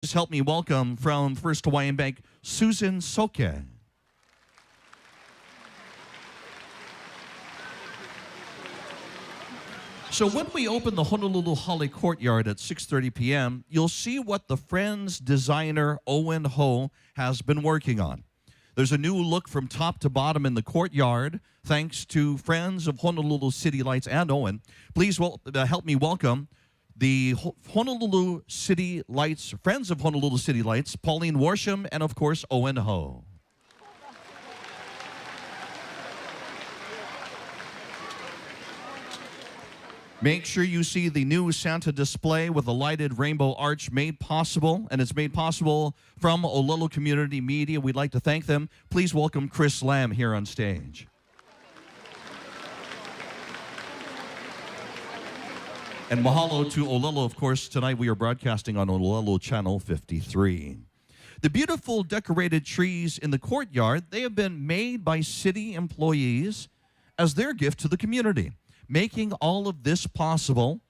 Just help me welcome from First Hawaiian Bank, Susan Soke. So when we open the Honolulu Hale Courtyard at 6:30 p.m., you'll see what the Friends designer Owen Ho has been working on. There's a new look from top to bottom in the courtyard, thanks to Friends of Honolulu City Lights and Owen. Please help me welcome the Honolulu City Lights, Friends of Honolulu City Lights, Pauline Worsham, and of course, Owen Ho. Make sure you see the new Santa display with a lighted rainbow arch made possible, and it's made possible from Olelo Community Media. We'd like to thank them. Please welcome Chris Lamb here on stage. And mahalo to Olelo, of course. Tonight we are broadcasting on Olelo Channel 53. The beautiful decorated trees in the courtyard, they have been made by city employees as their gift to the community, making all of this possible.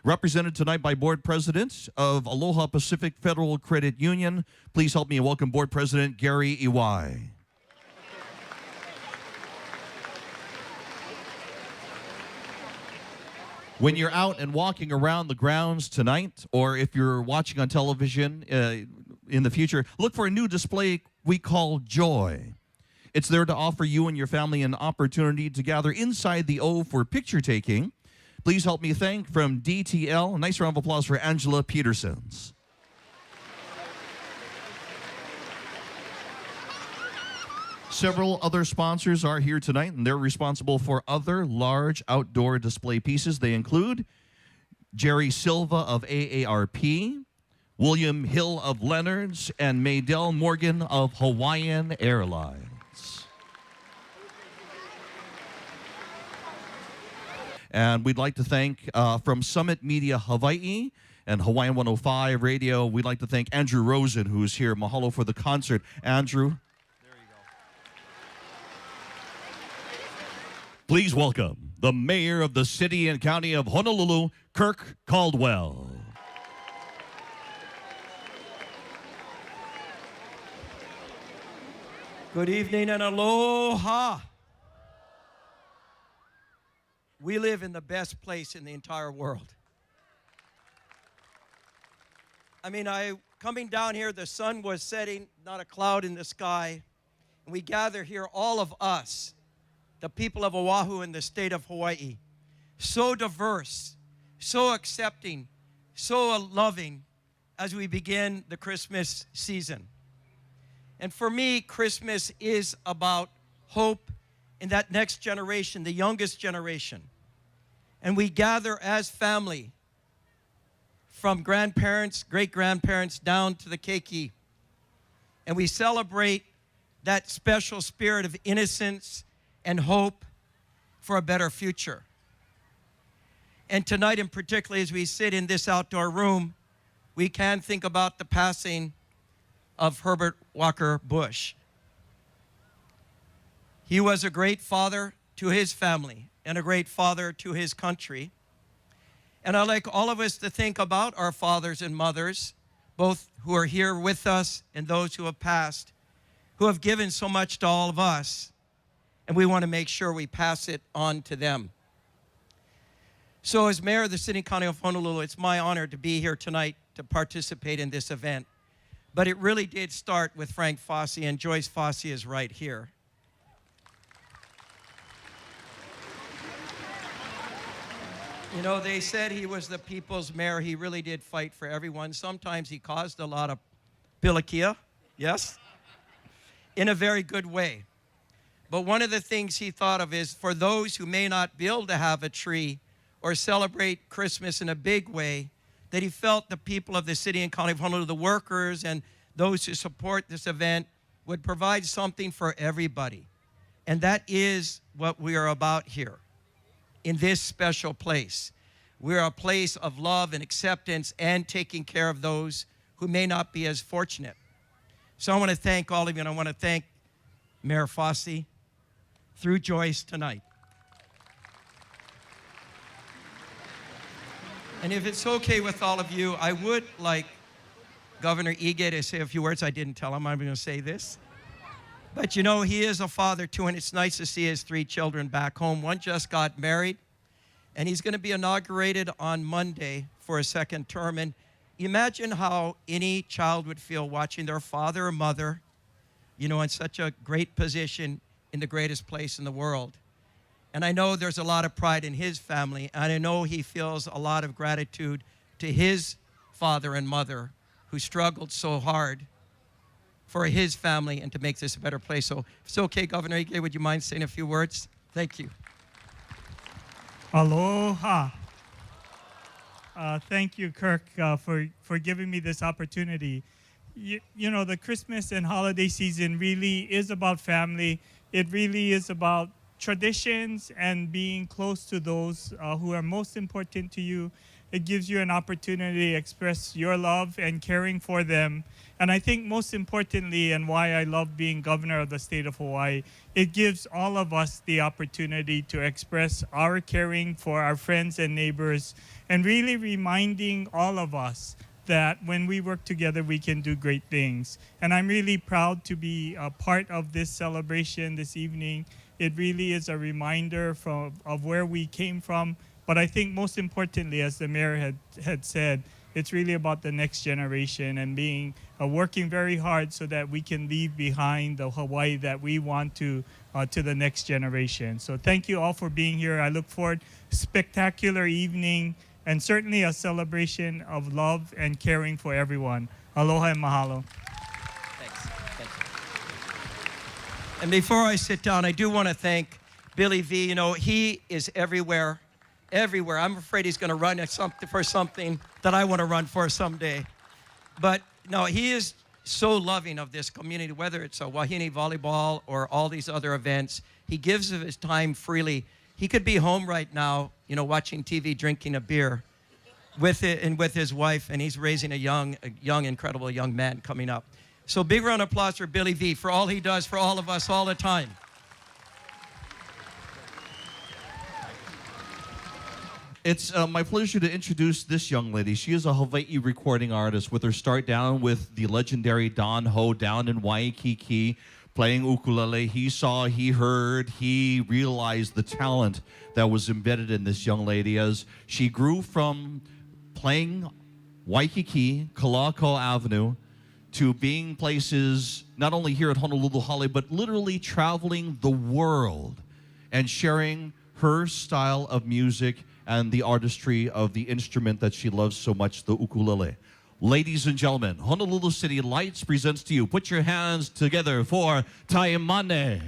Represented tonight by Board President of Aloha Pacific Federal Credit Union. Please help me welcome Board President Gary Iwai. When you're out and walking around the grounds tonight, or if you're watching on television in the future, look for a new display we call Joy. It's there to offer you and your family an opportunity to gather inside the O for picture taking. Please help me thank from DTL. A nice round of applause for Angela Petersons. Several other sponsors are here tonight, and they're responsible for other large outdoor display pieces. They include Jerry Silva of AARP, William Hill of Leonard's, and Maydell Morgan of Hawaiian Airlines. And we'd like to thank from Summit Media Hawaii and Hawaiian 105 Radio, we'd like to thank Andrew Rosen, who's here. Mahalo for the concert. Andrew. Please welcome the Mayor of the City and County of Honolulu, Kirk Caldwell. Good evening and aloha. We live in the best place in the entire world. I mean, coming down here, the sun was setting, not a cloud in the sky. And we gather here, all of us, the people of Oahu and the state of Hawaii, so diverse, so accepting, so loving as we begin the Christmas season. And for me, Christmas is about hope in that next generation, the youngest generation. And we gather as family, from grandparents, great-grandparents, down to the keiki. And we celebrate that special spirit of innocence and hope for a better future. And tonight, in particular, as we sit in this outdoor room, we can think about the passing of Herbert Walker Bush. He was a great father to his family and a great father to his country. And I'd like all of us to think about our fathers and mothers, both who are here with us and those who have passed, who have given so much to all of us. And we want to make sure we pass it on to them. So as Mayor of the City and County of Honolulu, it's my honor to be here tonight to participate in this event. But it really did start with Frank Fosse, and Joyce Fosse is right here. You know, they said he was the people's mayor. He really did fight for everyone. Sometimes he caused a lot of pilikia, yes, in a very good way. But one of the things he thought of is for those who may not be able to have a tree or celebrate Christmas in a big way, that he felt the people of the city and county of Honolulu, the workers and those who support this event, would provide something for everybody. And that is what we are about here in this special place. We are a place of love and acceptance and taking care of those who may not be as fortunate. So I want to thank all of you, and I want to thank Mayor Fosse through Joyce tonight. And if it's okay with all of you, I would like Governor Ige to say a few words. I didn't tell him I'm going to say this. But you know, he is a father too, and it's nice to see his 3 children back home. One just got married, and he's going to be inaugurated on Monday for a second term. And imagine how any child would feel watching their father or mother, you know, in such a great position in the greatest place in the world. And I know there's a lot of pride in his family, and I know he feels a lot of gratitude to his father and mother who struggled so hard for his family and to make this a better place. So if it's okay, Governor Ige, would you mind saying a few words? Thank you. Aloha. Thank you, Kirk, for giving me this opportunity. You know, the Christmas and holiday season really is about family. It really is about traditions and being close to those who are most important to you. It gives you an opportunity to express your love and caring for them. And I think most importantly, and why I love being governor of the state of Hawaii, it gives all of us the opportunity to express our caring for our friends and neighbors, and really reminding all of us that when we work together, we can do great things. And I'm really proud to be a part of this celebration this evening. It really is a reminder of where we came from. But I think most importantly, as the mayor had said, it's really about the next generation and working very hard so that we can leave behind the Hawaii that we want to the next generation. So thank you all for being here. I look forward to a spectacular evening and certainly a celebration of love and caring for everyone. Aloha and mahalo. Thanks. Thank you. And before I sit down, I do want to thank Billy V. You know, he is everywhere. Everywhere. I'm afraid he's going to run for something that I want to run for someday. But no, he is so loving of this community, whether it's a Wahine volleyball or all these other events. He gives of his time freely. He could be home right now, you know, watching TV, drinking a beer with his wife, and he's raising a young, incredible young man coming up. So big round of applause for Billy V for all he does for all of us all the time. It's my pleasure to introduce this young lady. She is a Hawaii recording artist with her start down with the legendary Don Ho down in Waikiki playing ukulele. He saw, he heard, he realized the talent that was embedded in this young lady as she grew from playing Waikiki, Kalako Avenue, to being places not only here at Honolulu Hale, but literally traveling the world and sharing her style of music and the artistry of the instrument that she loves so much, the ukulele. Ladies and gentlemen, Honolulu City Lights presents to you, put your hands together for Taimane.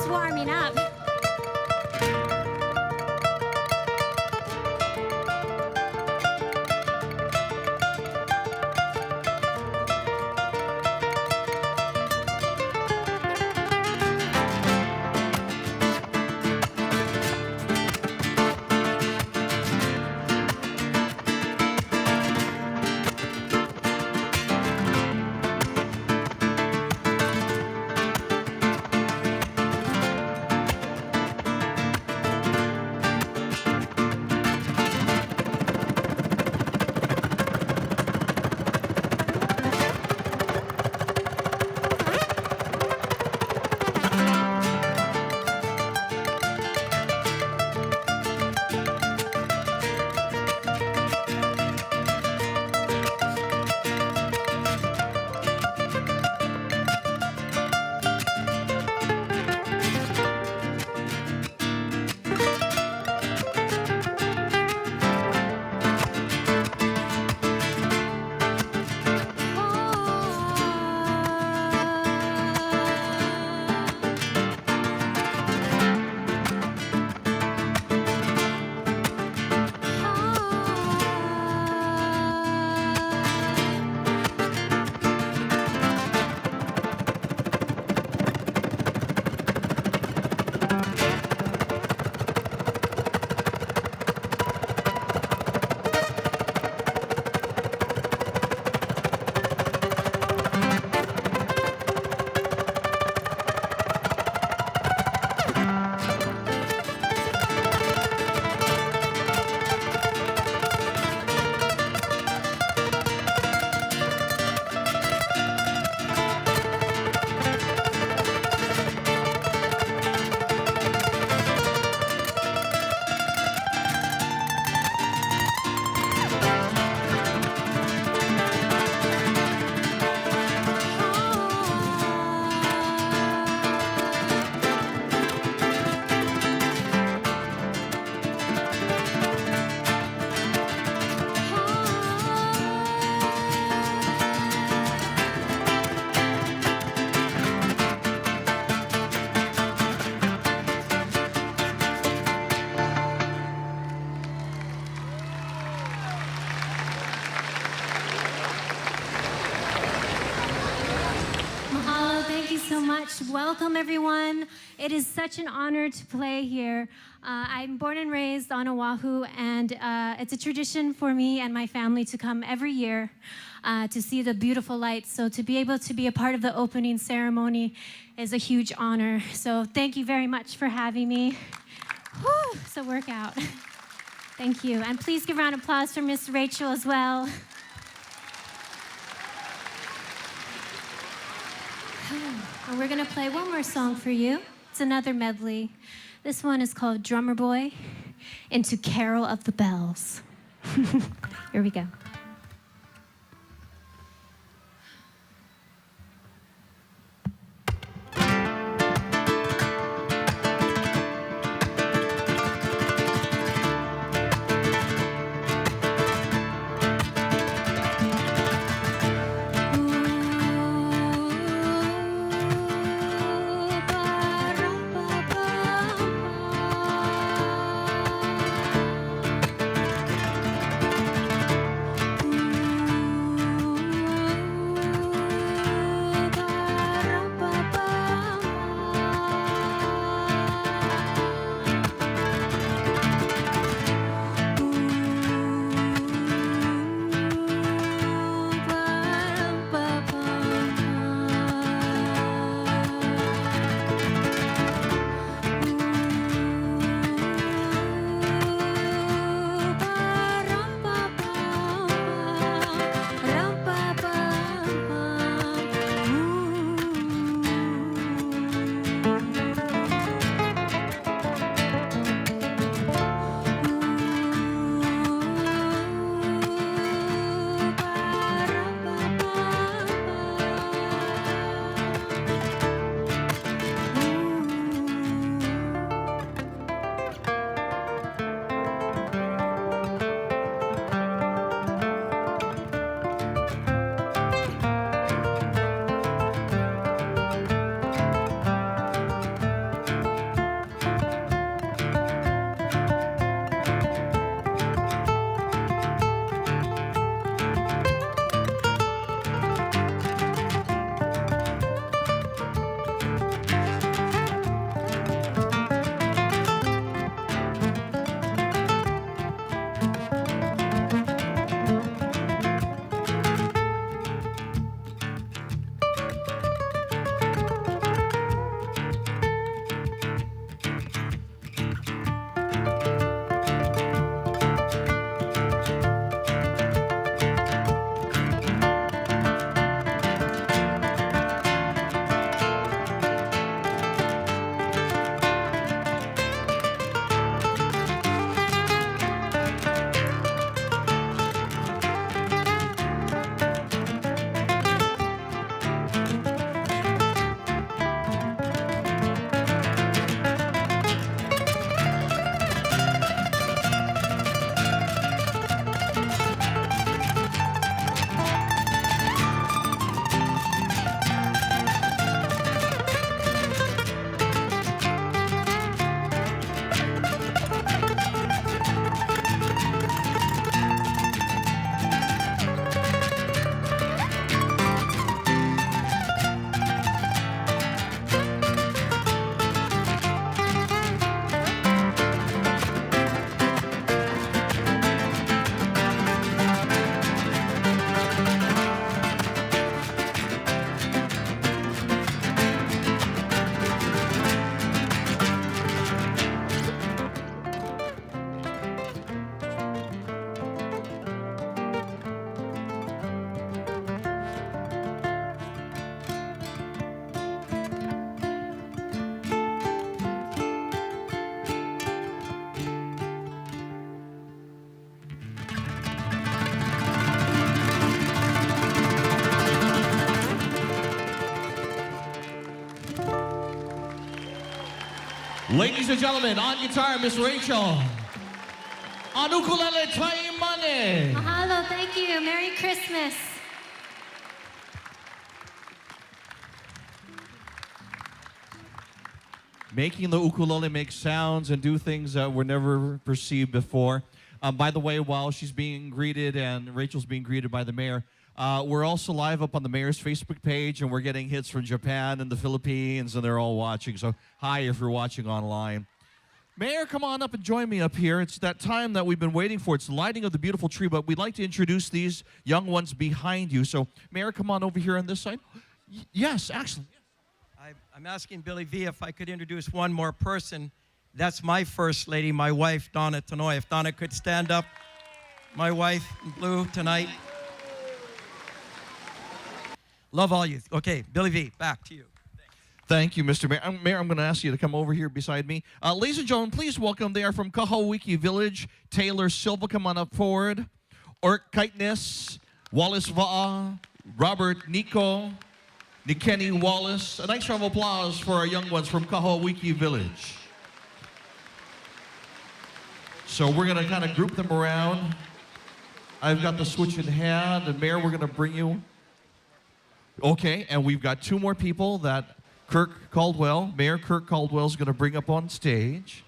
warming up. Mahalo, thank you so much. Welcome, everyone. It is such an honor to play here. I'm born and raised on Oahu, and it's a tradition for me and my family to come every year to see the beautiful lights. So to be able to be a part of the opening ceremony is a huge honor. So thank you very much for having me. Whew, it's a workout. Thank you. And please give a round of applause for Miss Rachel as well. And we're going to play one more song for you. It's another medley. This one is called Drummer Boy into Carol of the Bells. Here we go. Ladies and gentlemen, on guitar, Miss Rachel. On ukulele, Tay Money. Mahalo, thank you. Merry Christmas. Making the ukulele make sounds and do things that were never perceived before. By the way, while she's being greeted and Rachel's being greeted by the mayor, we're also live up on the mayor's Facebook page, and we're getting hits from Japan and the Philippines, and they're all watching. So hi if you're watching online. Mayor, come on up and join me up here. It's that time that we've been waiting for. It's the lighting of the beautiful tree, but we'd like to introduce these young ones behind you. So, Mayor, come on over here on this side. Yes, actually. I'm asking Billy V if I could introduce one more person. That's my first lady, my wife, Donna Tanoy. If Donna could stand up. My wife in blue tonight. Love all you. Okay, Billy V, back to you. Thank you, Mr. Mayor. Mayor, I'm going to ask you to come over here beside me. Ladies and gentlemen, please welcome. They are from Kahawiki Village. Taylor Silva, come on up forward. Ork Kitness, Wallace Va'a, Robert Nico, Nikeni Wallace. A nice round of applause for our young ones from Kahawiki Village. So we're going to kind of group them around. I've got the switch in hand, and Mayor, we're going to bring you. Okay, and we've got two more people that Kirk Caldwell, Mayor Kirk Caldwell, is going to bring up on stage.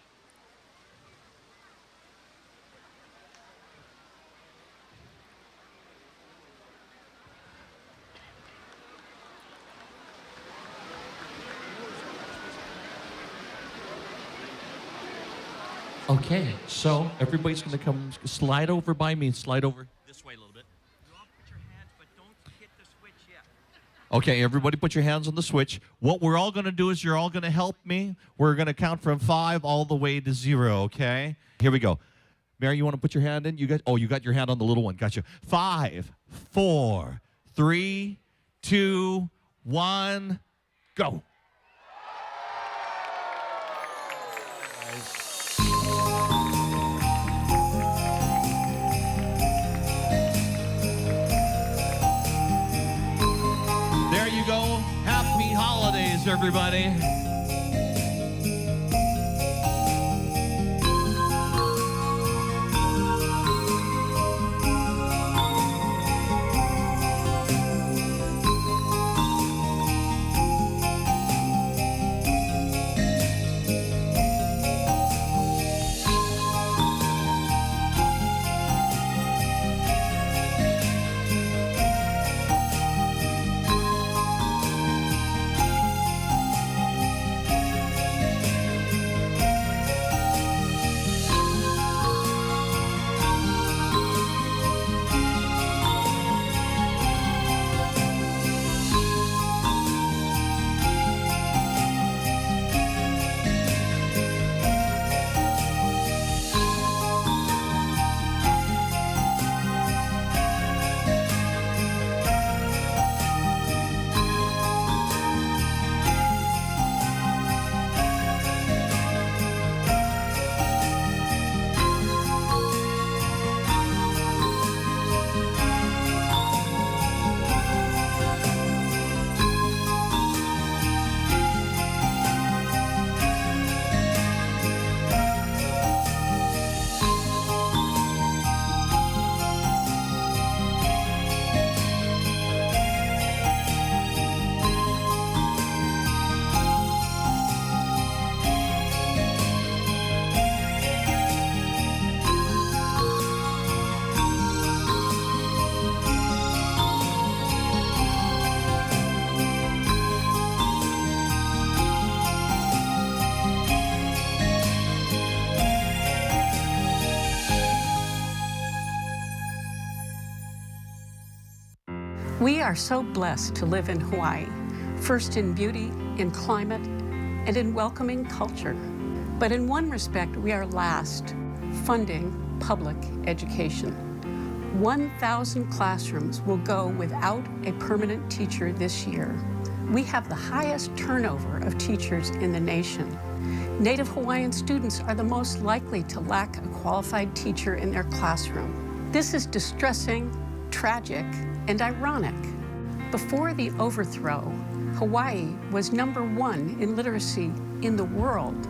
Okay, so everybody's going to come slide over by me, slide over this way a little bit. You all put your hands, but don't hit the switch yet. Okay, everybody put your hands on the switch. What we're all going to do is you're all going to help me. We're going to count from 5 all the way to 0, okay? Here we go. Mary, you want to put your hand in? You got your hand on the little one. Gotcha. 5, 4, 3, 2, 1, go. There you go. Happy holidays, everybody. We are so blessed to live in Hawaii, first in beauty, in climate, and in welcoming culture. But in one respect, we are last, funding public education. 1,000 classrooms will go without a permanent teacher this year. We have the highest turnover of teachers in the nation. Native Hawaiian students are the most likely to lack a qualified teacher in their classroom. This is distressing, tragic, and ironic. Before the overthrow, Hawaii was #1 in literacy in the world.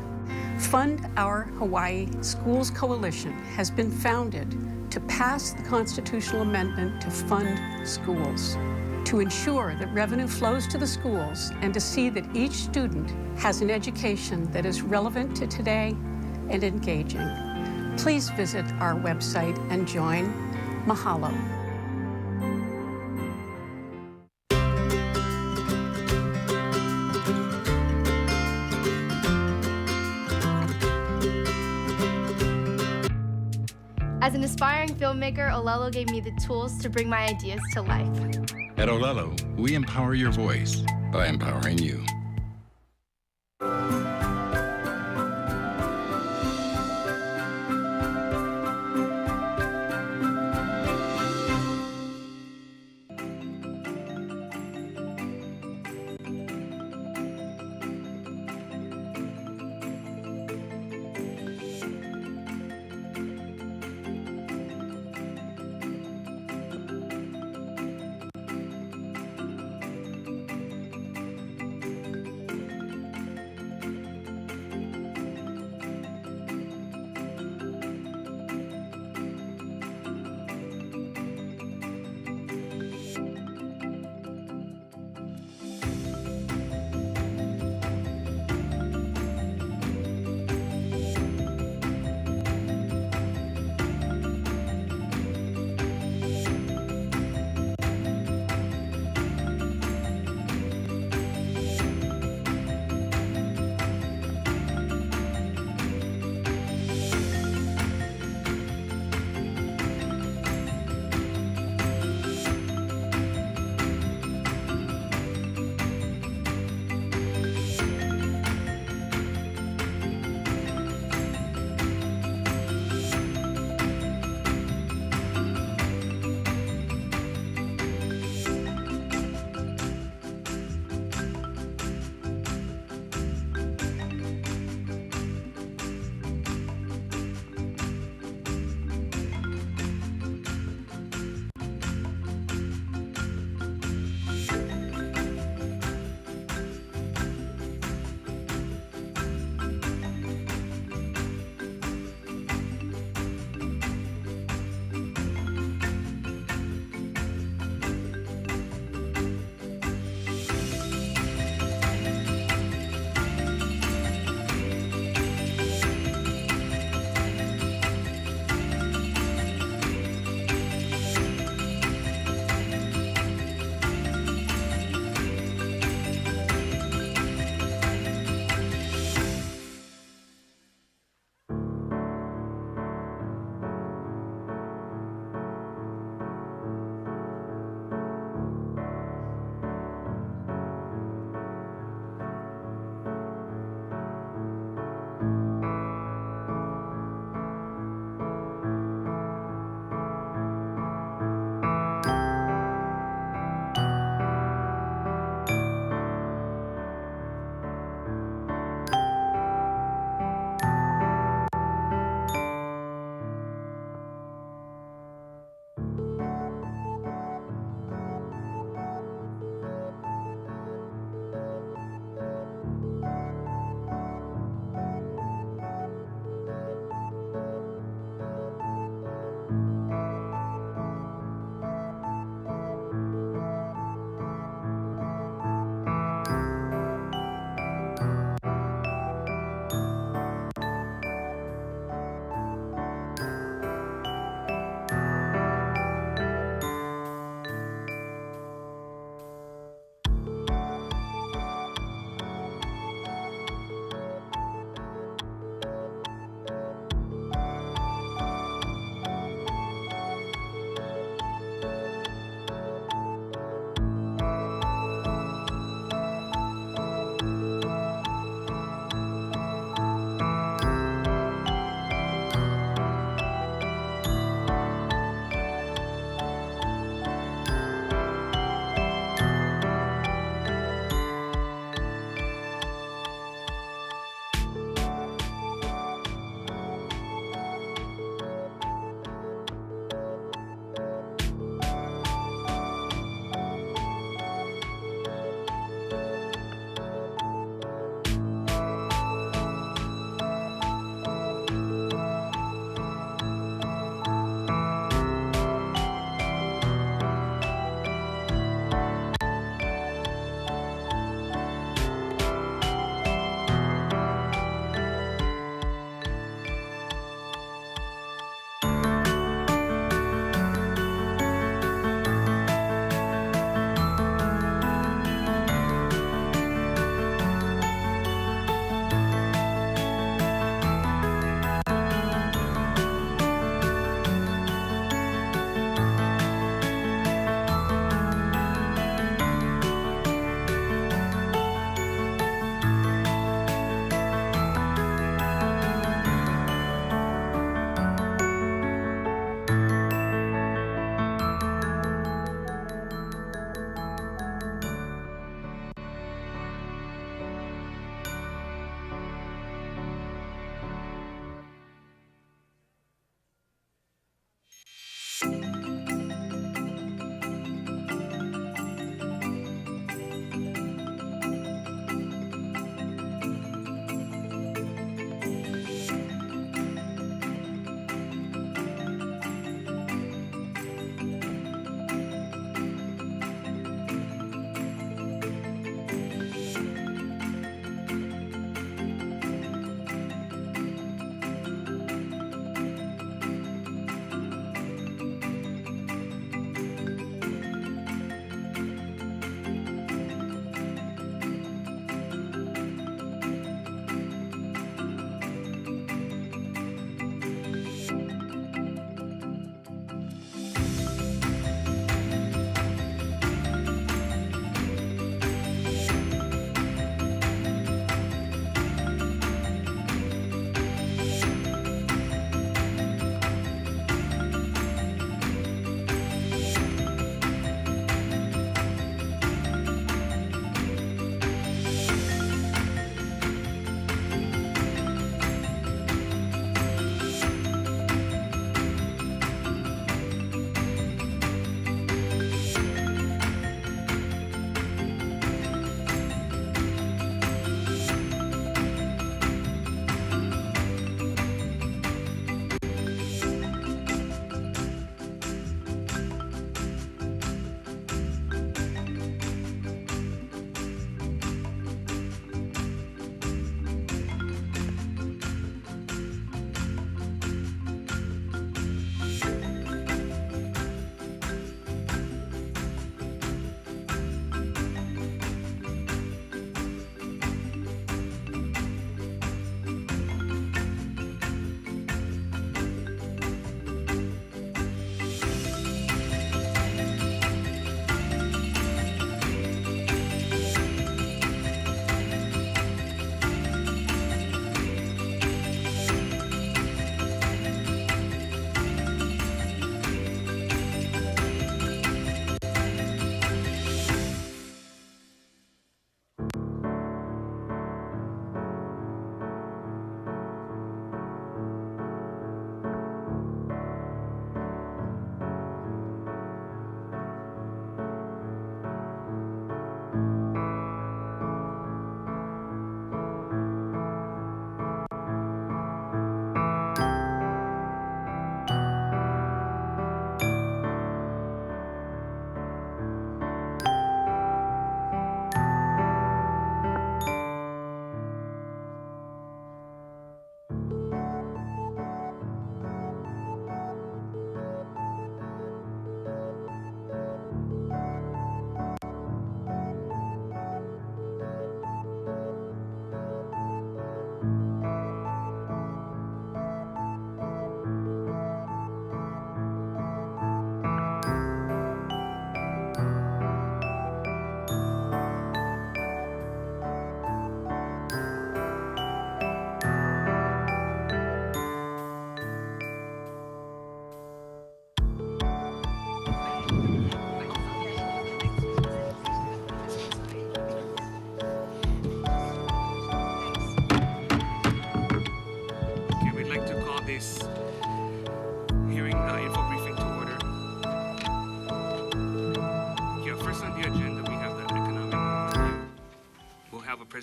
Fund Our Hawaii Schools Coalition has been founded to pass the constitutional amendment to fund schools, to ensure that revenue flows to the schools, and to see that each student has an education that is relevant to today and engaging. Please visit our website and join. Mahalo. As an aspiring filmmaker, Olelo gave me the tools to bring my ideas to life. At Olelo, we empower your voice by empowering you.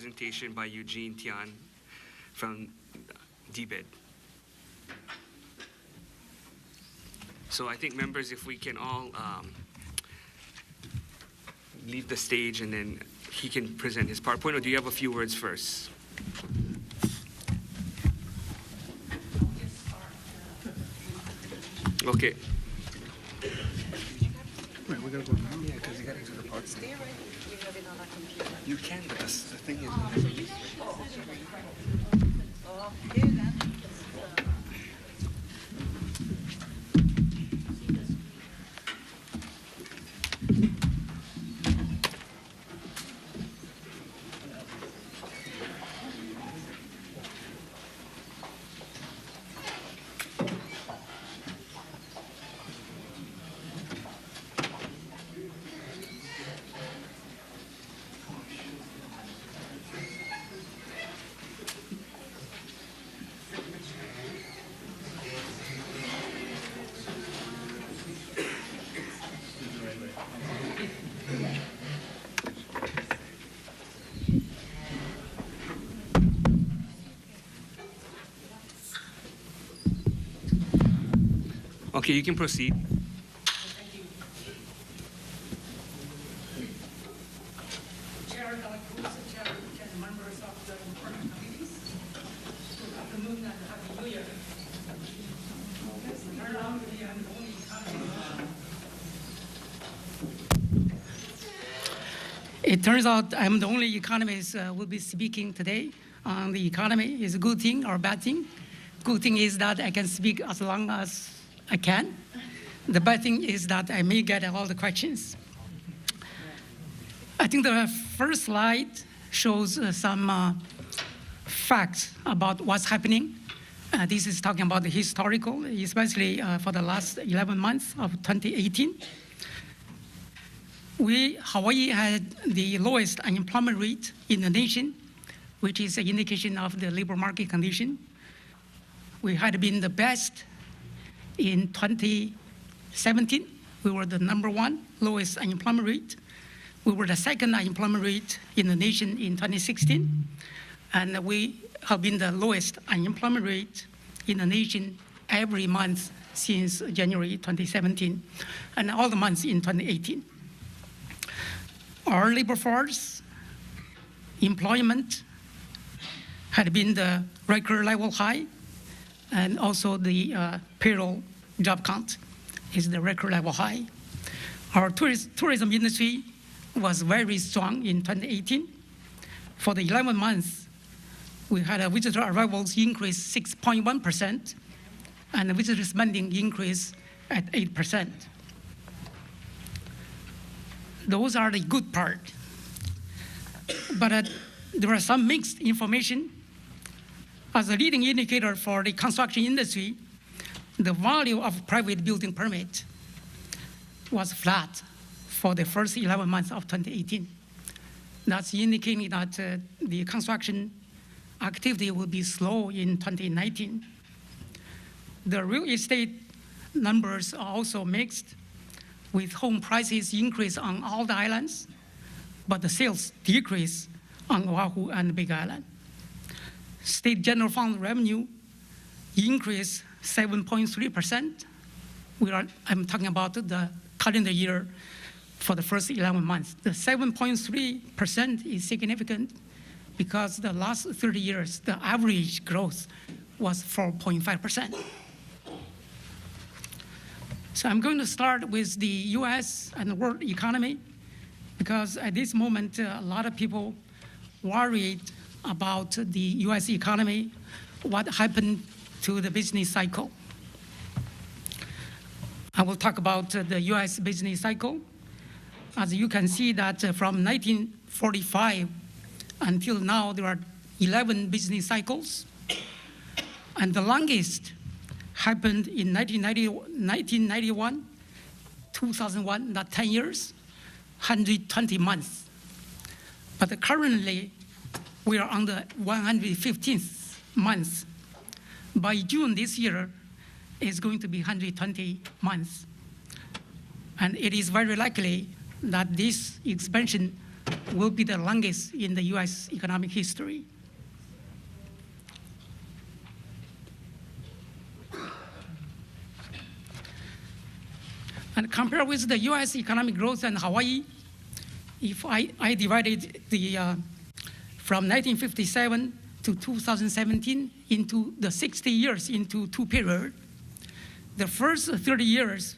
presentation by Eugene Tian from DBID. So I think members, if we can all leave the stage and then he can present his PowerPoint, or do you have a few words first? Okay. Right, we're gonna go. Yeah, because you gotta do the part. Stay right. You have it on a computer. You can, but the thing is. Okay, you can proceed. Chair Dr. Cruz, Chair and members of the important committees. Good afternoon and Happy New Year. Turn out to be an only economy. It turns out I'm the only economist will be speaking today on the economy. Is a good thing or a bad thing? Good thing is that I can speak as long as I can. The bad thing is that I may get all the questions. I think the first slide shows some facts about what's happening. This is talking about the historical, especially for the last 11 months of 2018. Hawaii had the lowest unemployment rate in the nation, which is an indication of the labor market condition. We had been the best in 2017. We were the #1 lowest unemployment rate. We were the second unemployment rate in the nation in 2016. And we have been the lowest unemployment rate in the nation every month since January 2017, and all the months in 2018. Our labor force employment had been the record level high, and also the payroll job count is the record level high. Our tourism industry was very strong in 2018. For the 11 months, we had a visitor arrivals increase 6.1%, and the visitor spending increase at 8%. Those are the good part. But there are some mixed information. As a leading indicator for the construction industry, the value of private building permit was flat for the first 11 months of 2018. That's indicating that the construction activity will be slow in 2019. The real estate numbers are also mixed, with home prices increase on all the islands, but the sales decrease on Oahu and Big Island. State general fund revenue increased 7.3%. I'm talking about the calendar year for the first 11 months. The 7.3% is significant because the last 30 years, the average growth was 4.5%. So I'm going to start with the US and the world economy, because at this moment, a lot of people worried about the US economy, what happened to the business cycle. I will talk about the US business cycle. As you can see that from 1945 until now, there are 11 business cycles. And the longest happened in 1991, 2001, not 10 years, 120 months. But currently, we are on the 115th month. By June this year, it's going to be 120 months. And it is very likely that this expansion will be the longest in the US economic history. And compared with the US economic growth and Hawaii, if I divided the from 1957 to 2017 into the 60 years into two periods, the first 30 years,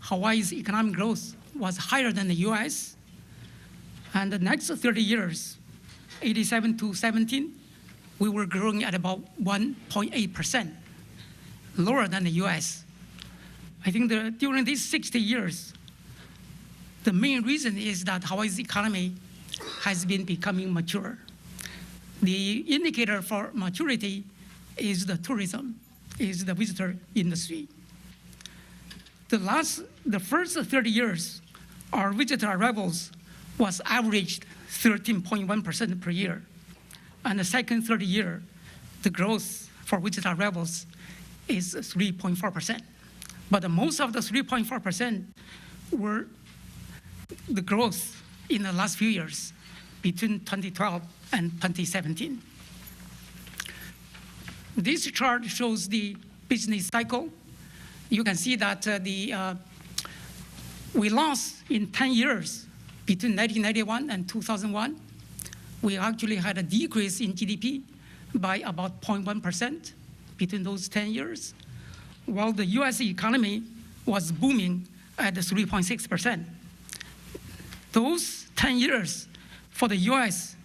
Hawaii's economic growth was higher than the US. And the next 30 years, 87 to 17, we were growing at about 1.8%, lower than the US. I think during these 60 years, the main reason is that Hawaii's economy has been becoming mature. The indicator for maturity is the tourism, is the visitor industry. The first 30 years, our visitor arrivals was averaged 13.1% per year. And the second 30 year, the growth for visitor arrivals is 3.4%. But most of the 3.4% were the growth in the last few years between 2012 and 2017. This chart shows the business cycle. You can see that we lost in 10 years between 1991 and 2001. We actually had a decrease in GDP by about 0.1% between those 10 years, while the US economy was booming at 3.6%. Those 10 years for the US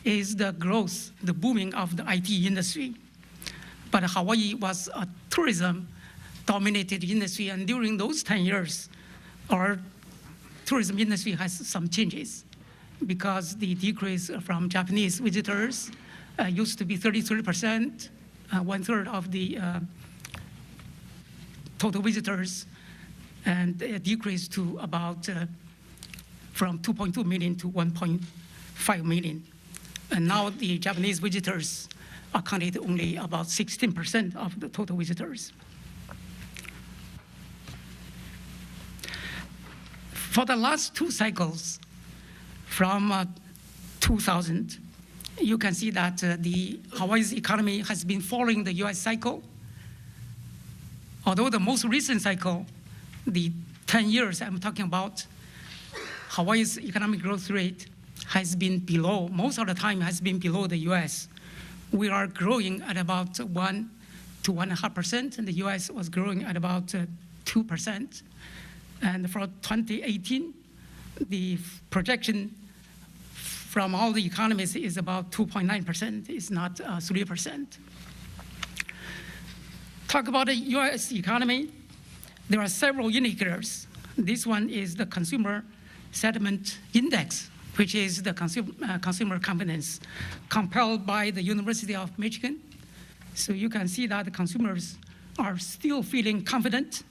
is the growth, the booming of the IT industry. But Hawaii was a tourism-dominated industry, and during those 10 years, our tourism industry has some changes because the decrease from Japanese visitors used to be 33%, one-third of the total visitors, and it decreased to about from 2.2 million to 1.5 million. And now the Japanese visitors accounted only about 16% of the total visitors. For the last two cycles, from 2000, you can see that the Hawaii's economy has been following the US cycle. Although the most recent cycle, the 10 years I'm talking about, Hawaii's economic growth rate has been below, most of the time has been below the US. We are growing at about 1 to 1.5%, and the US was growing at about 2%. And for 2018, the projection from all the economists is about 2.9%, it's not 3%. Talk about the US economy, there are several indicators. This one is the Consumer Sentiment Index, which is the consumer confidence compiled by the University of Michigan. So you can see that the consumers are still feeling confident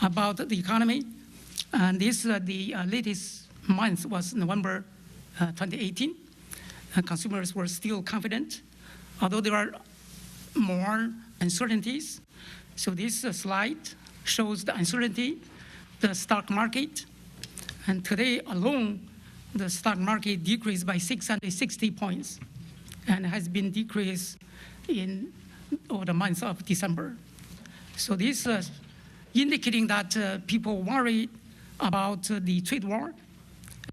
about the economy. And this, the latest month was November 2018. Consumers were still confident, although there are more uncertainties. So this slide shows the uncertainty, the stock market. And today alone, the stock market decreased by 660 points and has been decreased over the month of December. So this indicating that people worry about the trade war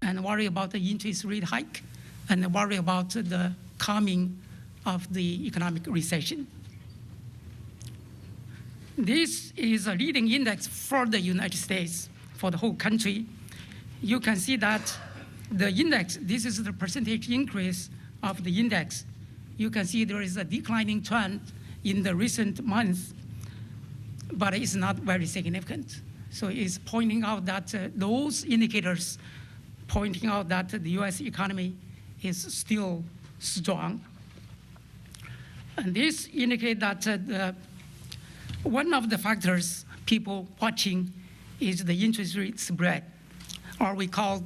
and worry about the interest rate hike and worry about the coming of the economic recession. This is a leading index for the United States, for the whole country. You can see that the index, this is the percentage increase of the index. You can see there is a declining trend in the recent months, but it's not very significant. So it's pointing out that those indicators pointing out that the US economy is still strong. And this indicates that one of the factors people watching is the interest rate spread, or we call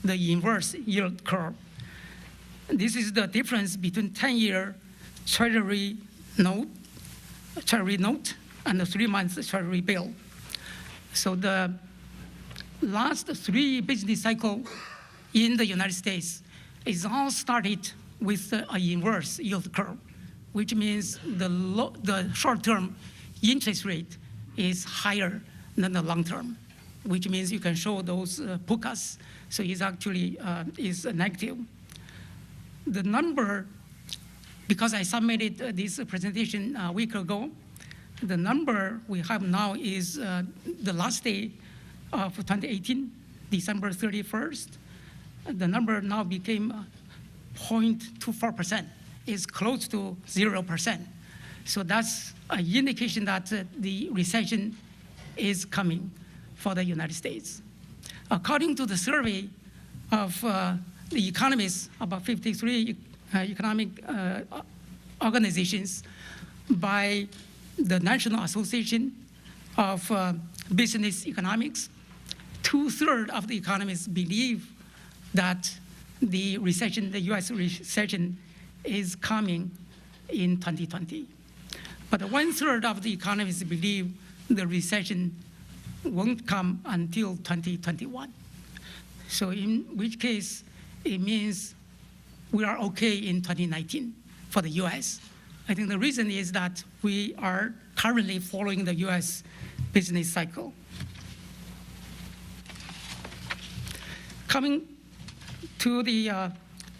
the inverse yield curve. This is the difference between 10-year Treasury note and the 3-month Treasury bill. So the last 3 business cycles in the United States, It's all started with an inverse yield curve, which means the short-term interest rate is higher than the long-term, which means you can show those pukas. So it's actually is negative. The number, because I submitted this presentation a week ago, the number we have now is the last day of 2018, December 31st. The number now became 0.24%. It's close to 0%. So that's an indication that the recession is coming for the United States. According to the survey of the economists, about 53 economic organizations by the National Association of Business Economics, 2/3 of the economists believe that the recession, the US recession, is coming in 2020. But 1/3 of the economists believe the recession won't come until 2021. So in which case, it means we are okay in 2019 for the US. I think the reason is that we are currently following the US business cycle. Coming to the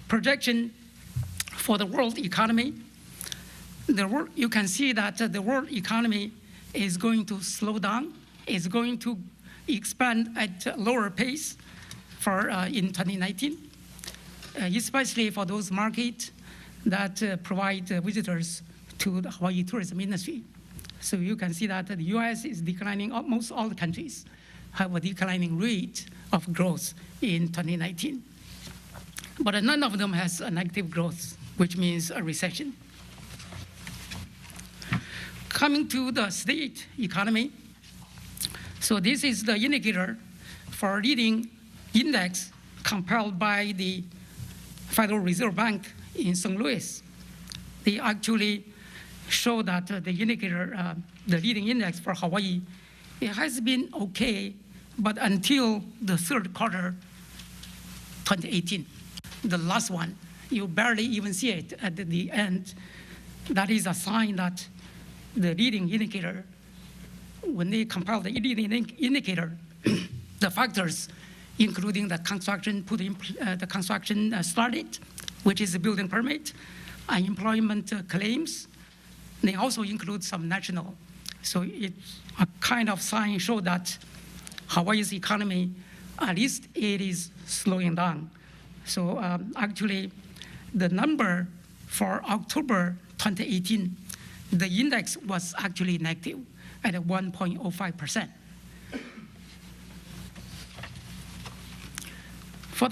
projection for the world economy, you can see that the world economy is going to slow down, is going to expand at a lower pace for in 2019, especially for those markets that provide visitors to the Hawaii tourism industry. So you can see that the US is declining. Almost all the countries have a declining rate of growth in 2019. But none of them has a negative growth, which means a recession. Coming to the state economy, so this is the indicator for leading index compiled by the Federal Reserve Bank in St. Louis. They actually show that the indicator, the leading index for Hawaii, it has been okay, but until the third quarter, 2018, the last one, you barely even see it at the end. That is a sign that the leading indicator, when they compile the leading indicator, the factors, including the construction the construction started, which is a building permit, unemployment claims. They also include some national. So it's a kind of sign show that Hawaii's economy, at least it is slowing down. So actually, the number for October 2018, the index was actually negative at 1.05%. For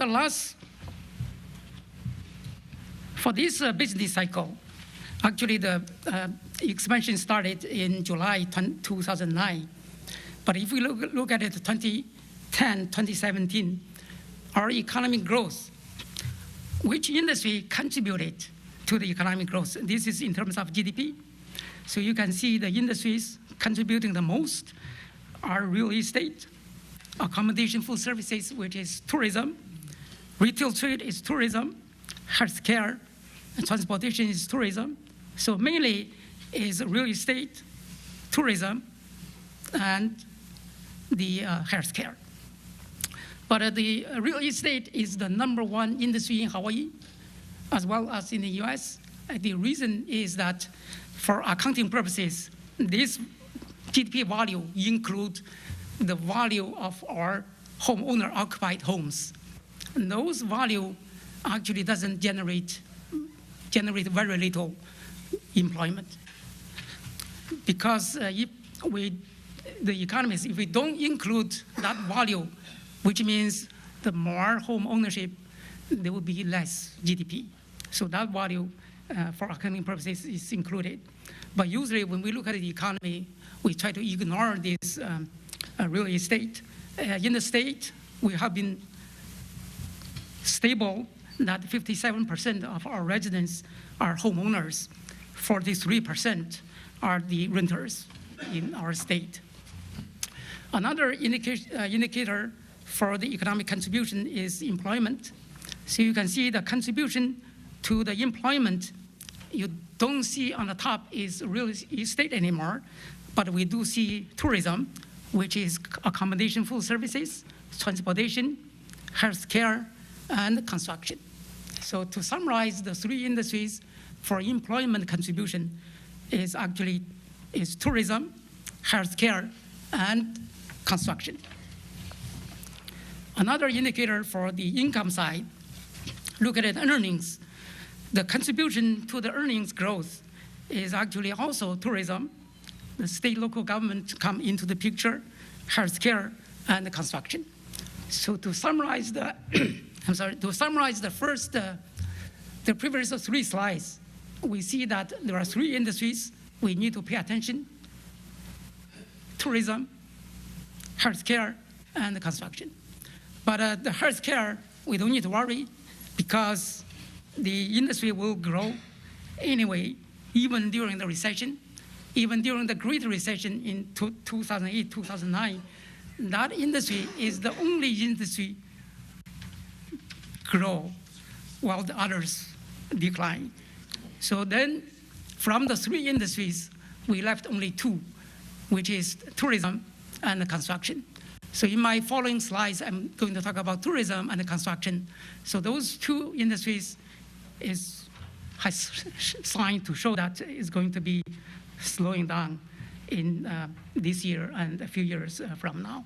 this business cycle, actually the expansion started in July 2009. But if we look at it 2010, 2017, our economic growth, which industry contributed to the economic growth? This is in terms of GDP. So you can see the industries contributing the most are real estate, accommodation, food services, which is tourism, retail trade is tourism, healthcare, and transportation is tourism. So mainly is real estate, tourism, and the healthcare. But the real estate is the #1 industry in Hawaii, as well as in the US. The reason is that for accounting purposes, this GDP value includes the value of our homeowner-occupied homes. And those value actually doesn't generate very little employment. Because if the economists, if we don't include that value, which means the more home ownership, there will be less GDP. So that value for accounting purposes is included. But usually when we look at the economy, we try to ignore this real estate. In the state, we have been stable that 57% of our residents are homeowners, 43% are the renters in our state. Another indicator for the economic contribution is employment. So you can see the contribution to the employment. You don't see on the top is real estate anymore, but we do see tourism, which is accommodation, food services, transportation, healthcare, and construction. So to summarize, the three industries for employment contribution is tourism, healthcare, and construction. Another indicator for the income side, look at earnings. The contribution to the earnings growth is actually also tourism. The state, local government come into the picture, healthcare, and construction. So to summarize the, the previous three slides, we see that there are three industries we need to pay attention: tourism, healthcare, and construction. But the healthcare, we don't need to worry because the industry will grow anyway, even during the recession, even during the Great Recession in 2008, 2009. That industry is the only industry grow while the others decline. So then from the three industries, we left only two, which is tourism and construction. So in my following slides, I'm going to talk about tourism and construction. So those two industries has signs to show that it's going to be slowing down in this year and a few years from now.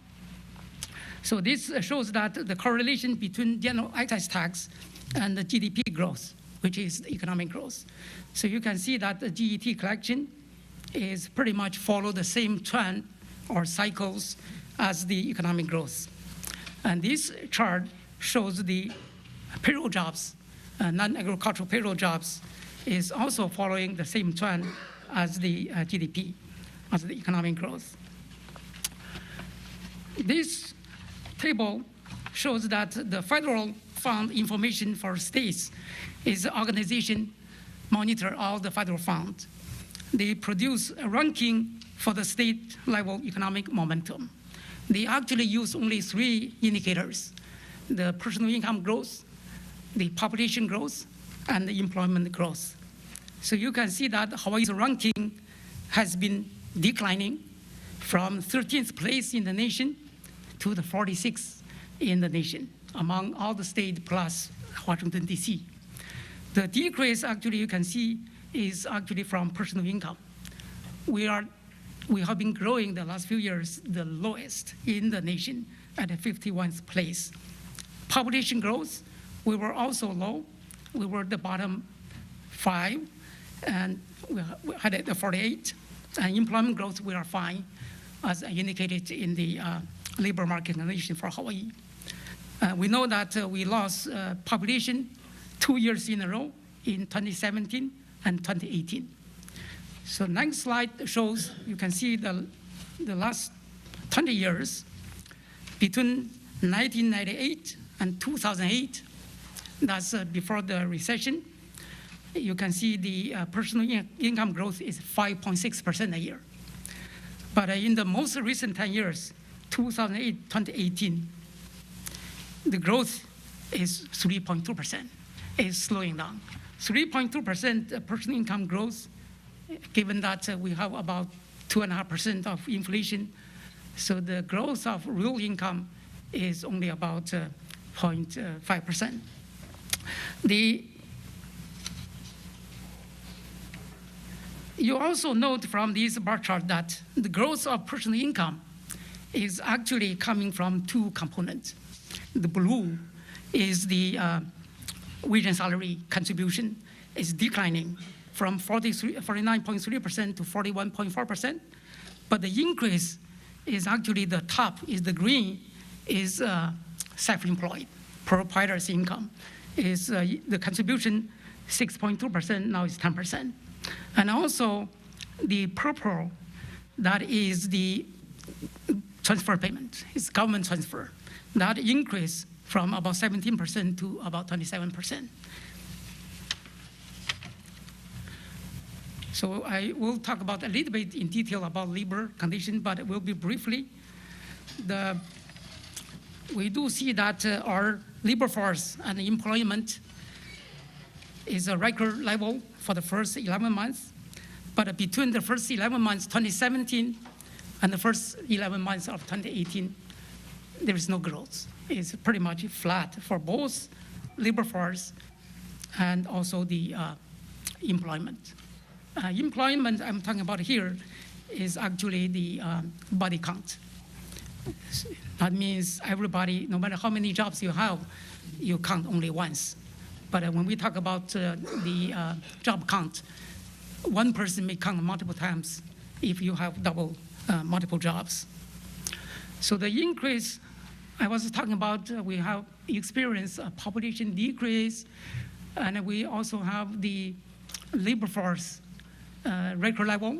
So this shows that the correlation between general excise tax and the GDP growth, which is economic growth. So you can see that the GET collection is pretty much follow the same trend or cycles as the economic growth. And this chart shows the payroll jobs, non-agricultural payroll jobs, is also following the same trend as the GDP, as the economic growth. This table shows that the federal fund information for states is the organization monitor all the federal funds. They produce a ranking for the state level economic momentum. They actually use only three indicators: the personal income growth, the population growth, and the employment growth. So you can see that Hawaii's ranking has been declining from 13th place in the nation to the 46th in the nation among all the states plus Washington, D.C. The decrease actually you can see is actually from personal income. We have been growing the last few years the lowest in the nation at the 51st place. Population growth, we were also low. We were the bottom 5, and we had the 48. And employment growth, we are fine, as I indicated in the labor market condition for Hawaii. We know that we lost population 2 years in a row in 2017 and 2018. So next slide shows, you can see the last 20 years, between 1998 and 2008, that's before the recession, you can see the personal income growth is 5.6% a year. But in the most recent 10 years, 2008, 2018, the growth is 3.2%, is slowing down. 3.2% personal income growth, given that we have about 2.5% of inflation. So the growth of real income is only about 0.5%. You also note from this bar chart that the growth of personal income is actually coming from two components. The blue is the wage and salary contribution is declining from 49.3% to 41.4%, but the increase is actually the top, is the green, is self-employed, proprietor's income. Is the contribution 6.2%, now it's 10%. And also the purple, that is the transfer payment, it's government transfer. That increased from about 17% to about 27%. So I will talk about a little bit in detail about labor condition, but it will be briefly. We do see that our labor force and employment is a record level for the first 11 months. But between the first 11 months, 2017, and the first 11 months of 2018, there is no growth. It's pretty much flat for both labor force and also the employment. Employment I'm talking about here is actually the body count. That means everybody, no matter how many jobs you have, you count only once. But when we talk about the job count, one person may count multiple times if you have multiple jobs. So the increase, I was talking about, we have experienced a population decrease, and we also have the labor force record level.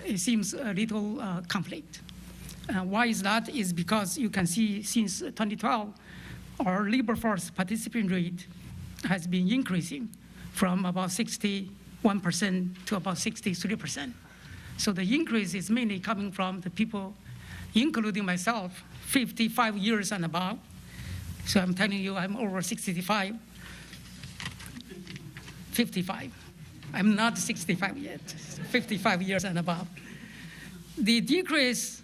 It seems a little conflict. Why is that? Is because you can see since 2012, our labor force participation rate has been increasing from about 61% to about 63%. So the increase is mainly coming from the people, including myself, 55 years and above. So I'm telling you, I'm over 65. 55. I'm not 65 yet, 55 years and above. The decrease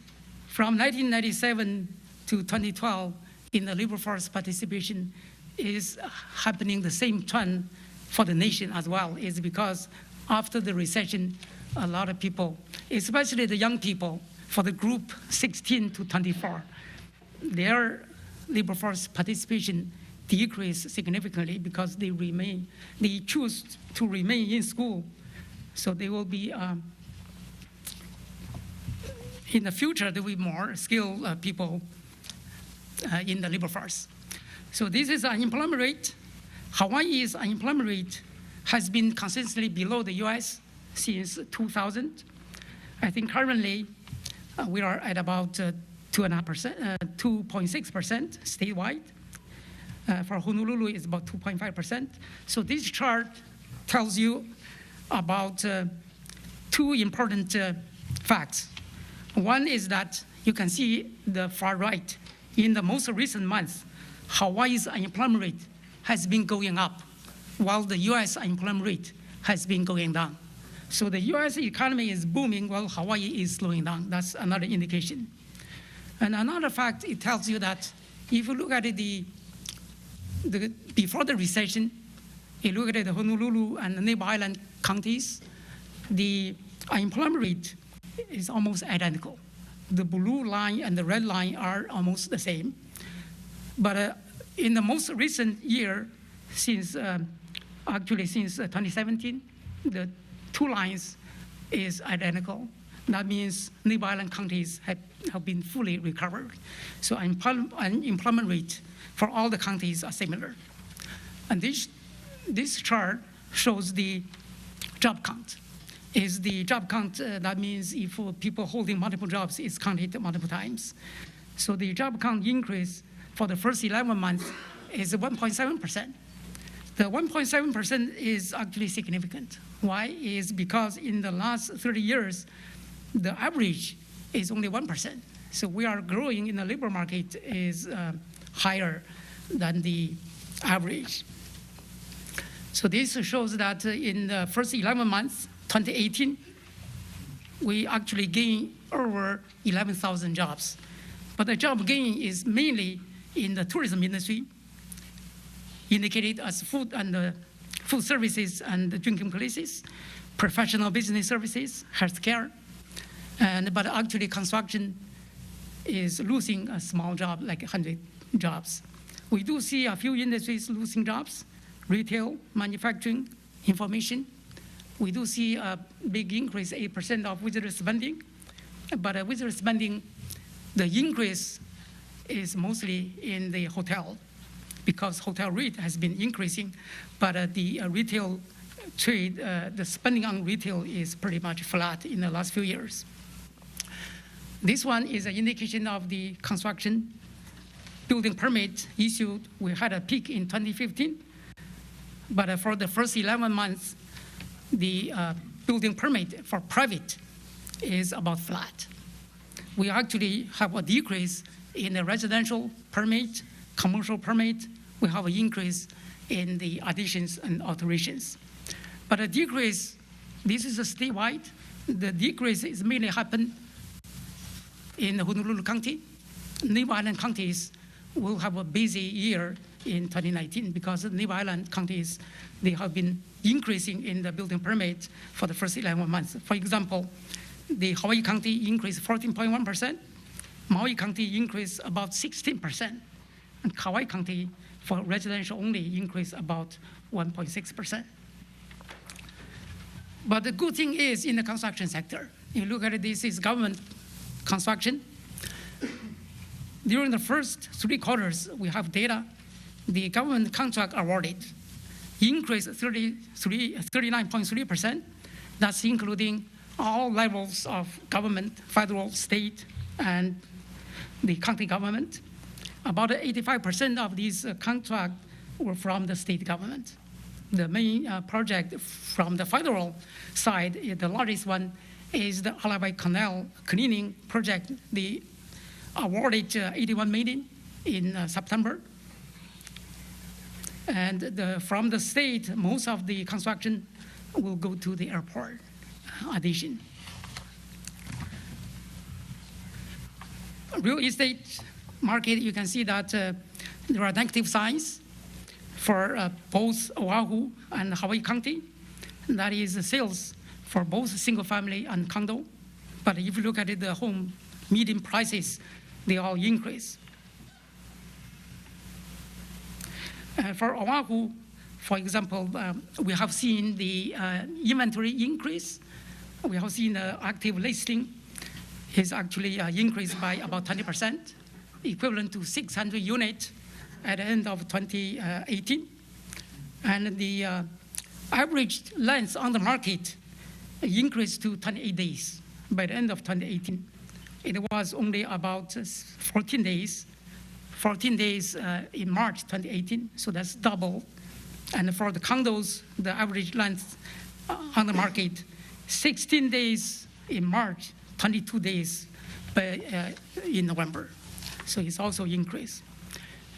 from 1997 to 2012 in the labor force participation is happening the same trend for the nation as well. Is because after the recession, a lot of people, especially the young people, for the group 16 to 24, their labor force participation decreased significantly because they choose to remain in school. So they will be, in the future, there will be more skilled people in the labor force. So this is unemployment rate. Hawaii's unemployment rate has been consistently below the US since 2000. I think currently we are at about 2.6% statewide. For Honolulu, it's about 2.5%. So this chart tells you about two important facts. One is that you can see the far right. In the most recent months, Hawaii's unemployment rate has been going up, while the US unemployment rate has been going down. So the US economy is booming while Hawaii is slowing down. That's another indication. And another fact, it tells you that if you look at before the recession, you look at the Honolulu and the neighbor island counties, the unemployment rate is almost identical. The blue line and the red line are almost the same. But in the most recent year, since 2017, the two lines is identical. That means neighbor island counties have been fully recovered. So unemployment rate for all the counties are similar. And this chart shows the job count. Is the job count, that means if people holding multiple jobs, it's counted multiple times. So the job count increase for the first 11 months is 1.7%. The 1.7% is actually significant. Why? Is because in the last 30 years, the average is only 1%. So we are growing in the labor market is higher than the average. So this shows that in the first 11 months, 2018, we actually gained over 11,000 jobs. But the job gain is mainly in the tourism industry, indicated as food services and drinking places, professional business services, healthcare, but actually construction is losing a small job, like 100 jobs. We do see a few industries losing jobs, retail, manufacturing, information. We do see a big increase, 8% of visitor spending, but visitor spending, the increase is mostly in the hotel, because hotel rate has been increasing, but the retail trade, the spending on retail is pretty much flat in the last few years. This one is an indication of the construction building permit issued. We had a peak in 2015, but for the first 11 months, the building permit for private is about flat. We actually have a decrease in the residential permit commercial permit, we have an increase in the additions and alterations. But a decrease, this is a statewide. The decrease is mainly happened in Honolulu County. Neighbor Island counties will have a busy year in 2019 because Neighbor Island counties, they have been increasing in the building permit for the first 11 months. For example, the Hawaii County increased 14.1%, Maui County increased about 16%, and Kauai County for residential only increased about 1.6%. But the good thing is in the construction sector, you look at it, this is government construction. During the first 3 quarters, we have data. The government contract awarded increased 39.3%. That's including all levels of government, federal, state, and the county government. About 85% of these contracts were from the state government. The main project from the federal side, the largest one, is the Alabai Canal cleaning project. They awarded $81 million in September. And from the state, most of the construction will go to the airport addition. Real estate market, you can see that there are negative signs for both Oahu and Hawaii County. That is sales for both single family and condo. But if you look at it, the home median prices, they all increase. For Oahu, for example, we have seen the inventory increase. We have seen the active listing is actually increased by about 20%, equivalent to 600 units at the end of 2018. And the average length on the market increased to 28 days by the end of 2018. It was only about 14 days in March 2018, so that's double. And for the condos, the average length on the market, 16 days in March, 22 days in November. So it's also increased.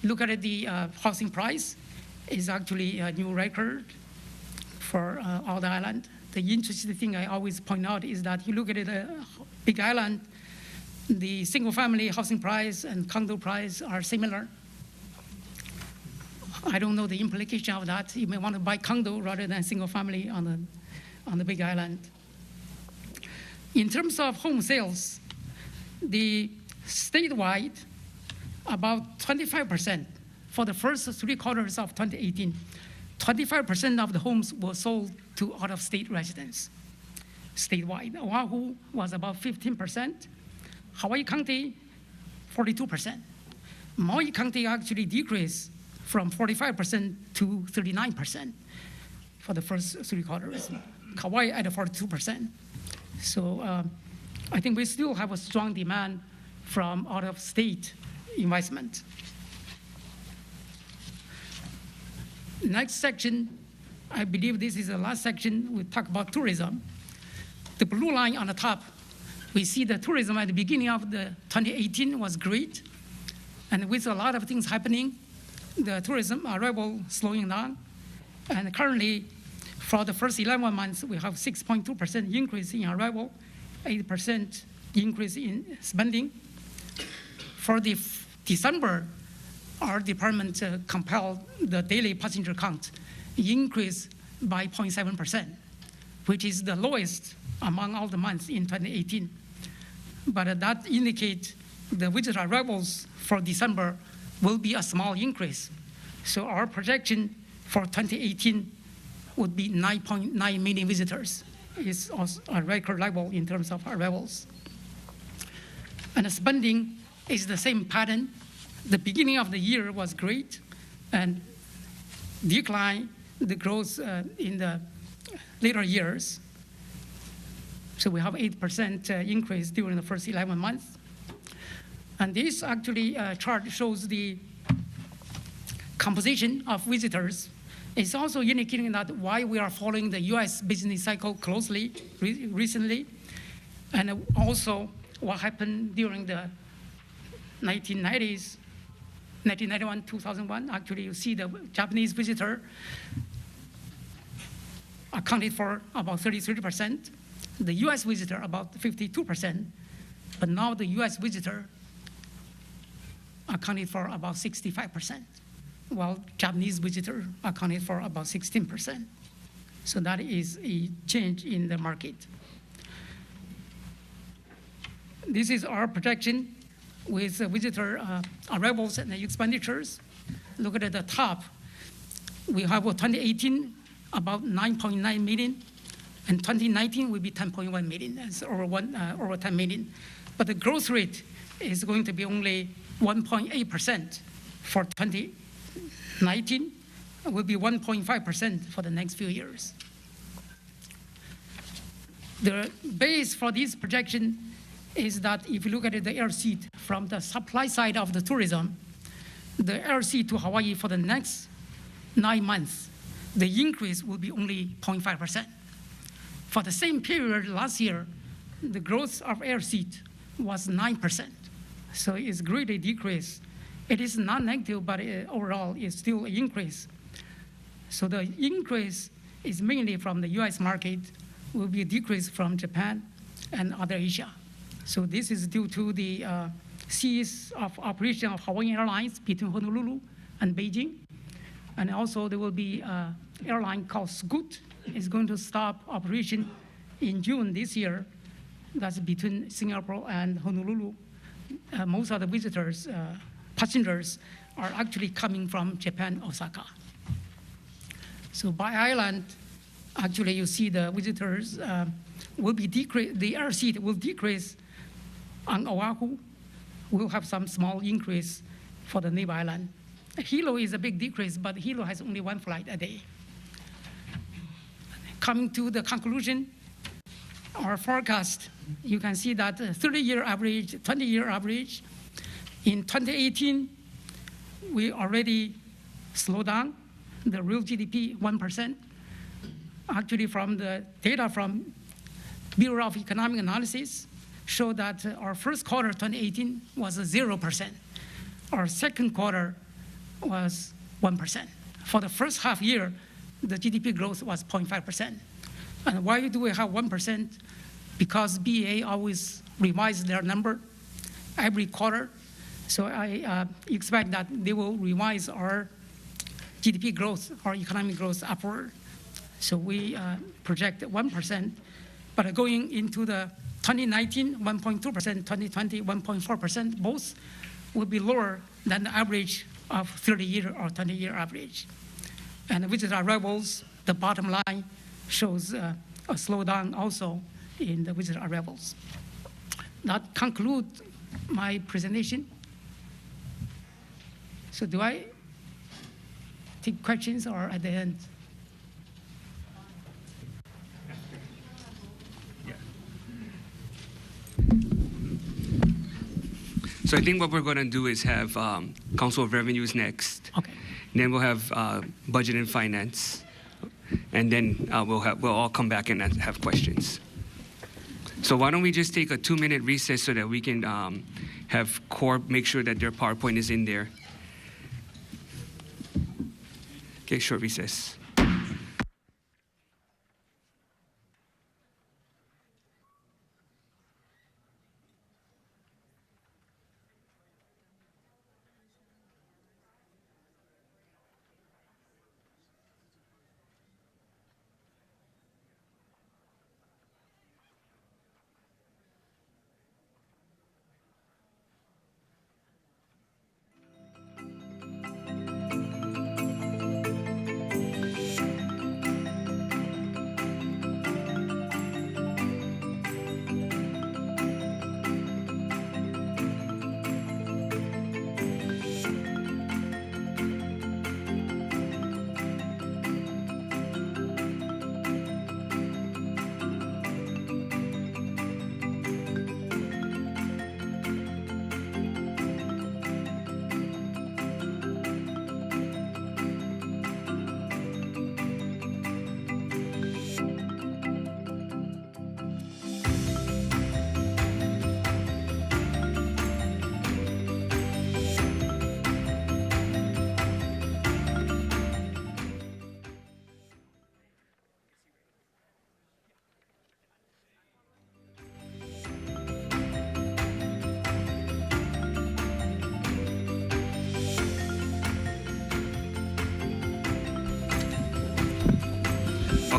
Look at the housing price is actually a new record for all the island. The interesting thing I always point out is that you look at the Big Island, the single family housing price and condo price are similar. I don't know the implication of that. You may want to buy condo rather than single family on the Big Island. In terms of home sales, the statewide, about 25% for the first 3 quarters of 2018, 25% of the homes were sold to out-of-state residents statewide. Oahu was about 15%. Hawaii County, 42%. Maui County actually decreased from 45% to 39% for the first 3 quarters. Kauai at 42%. So I think we still have a strong demand from out-of-state investment. Next section, I believe this is the last section, we talk about tourism. The blue line on the top, we see the tourism at the beginning of the 2018 was great. And with a lot of things happening, the tourism arrival slowing down. And currently, for the first 11 months, we have 6.2% increase in arrival, 8% increase in spending. For the December, our department compelled the daily passenger count increase by 0.7%, which is the lowest among all the months in 2018. But that indicates the visitor arrivals for December will be a small increase. So our projection for 2018 would be 9.9 million visitors. It's also a record level in terms of arrivals. And the spending is the same pattern. The beginning of the year was great and decline the growth in the later years. So we have 8% increase during the first 11 months. And this actually chart shows the composition of visitors. It's also indicating that why we are following the US business cycle closely recently, and also what happened during the 1990s 1991, 2001, actually you see the Japanese visitor accounted for about 33%, the US visitor about 52%, but now the US visitor accounted for about 65%, while Japanese visitor accounted for about 16%. So that is a change in the market. This is our projection with visitor arrivals and expenditures. Look at the top. We have 2018 about 9.9 million, and 2019 will be 10.1 million. That's over 10 million. But the growth rate is going to be only 1.8% for 2019. It will be 1.5% for the next few years. The base for this projection is that if you look at the air seat from the supply side of the tourism, the air seat to Hawaii for the next 9 months, the increase will be only 0.5%. For the same period last year, the growth of air seat was 9%. So it's greatly decreased. It is not negative, but overall it's still an increase. So the increase is mainly from the US market, will be a decrease from Japan and other Asia. So this is due to the cease of operation of Hawaiian Airlines between Honolulu and Beijing. And also there will be an airline called Scoot is going to stop operation in June this year. That's between Singapore and Honolulu. Most of the visitors, passengers, are actually coming from Japan, Osaka. So by island, actually you see the visitors will be decreased, the air seat will decrease on Oahu. We'll have some small increase for the neighbor island. Hilo is a big decrease, but Hilo has only one flight a day. Coming to the conclusion, our forecast, you can see that 30-year average, 20-year average. In 2018, we already slowed down the real GDP 1%. Actually, from the data from Bureau of Economic Analysis, show that our first quarter 2018 was 0%. Our second quarter was 1%. For the first half year, the GDP growth was 0.5%. And why do we have 1%? Because BEA always revises their number every quarter. So I expect that they will revise our GDP growth, our economic growth upward. So we project 1%, but going into the 2019, 1.2%, 2020, 1.4%, both will be lower than the average of 30-year or 20-year average. And visitor arrivals, the bottom line shows a slowdown also in the visitor arrivals. That concludes my presentation. So do I take questions or at the end? So I think what we're going to do is have Council of Revenues next. Okay. Then we'll have Budget and Finance. And then we'll all come back and have questions. So why don't we just take a 2-minute recess so that we can have Corp make sure that their PowerPoint is in there. Okay, short recess.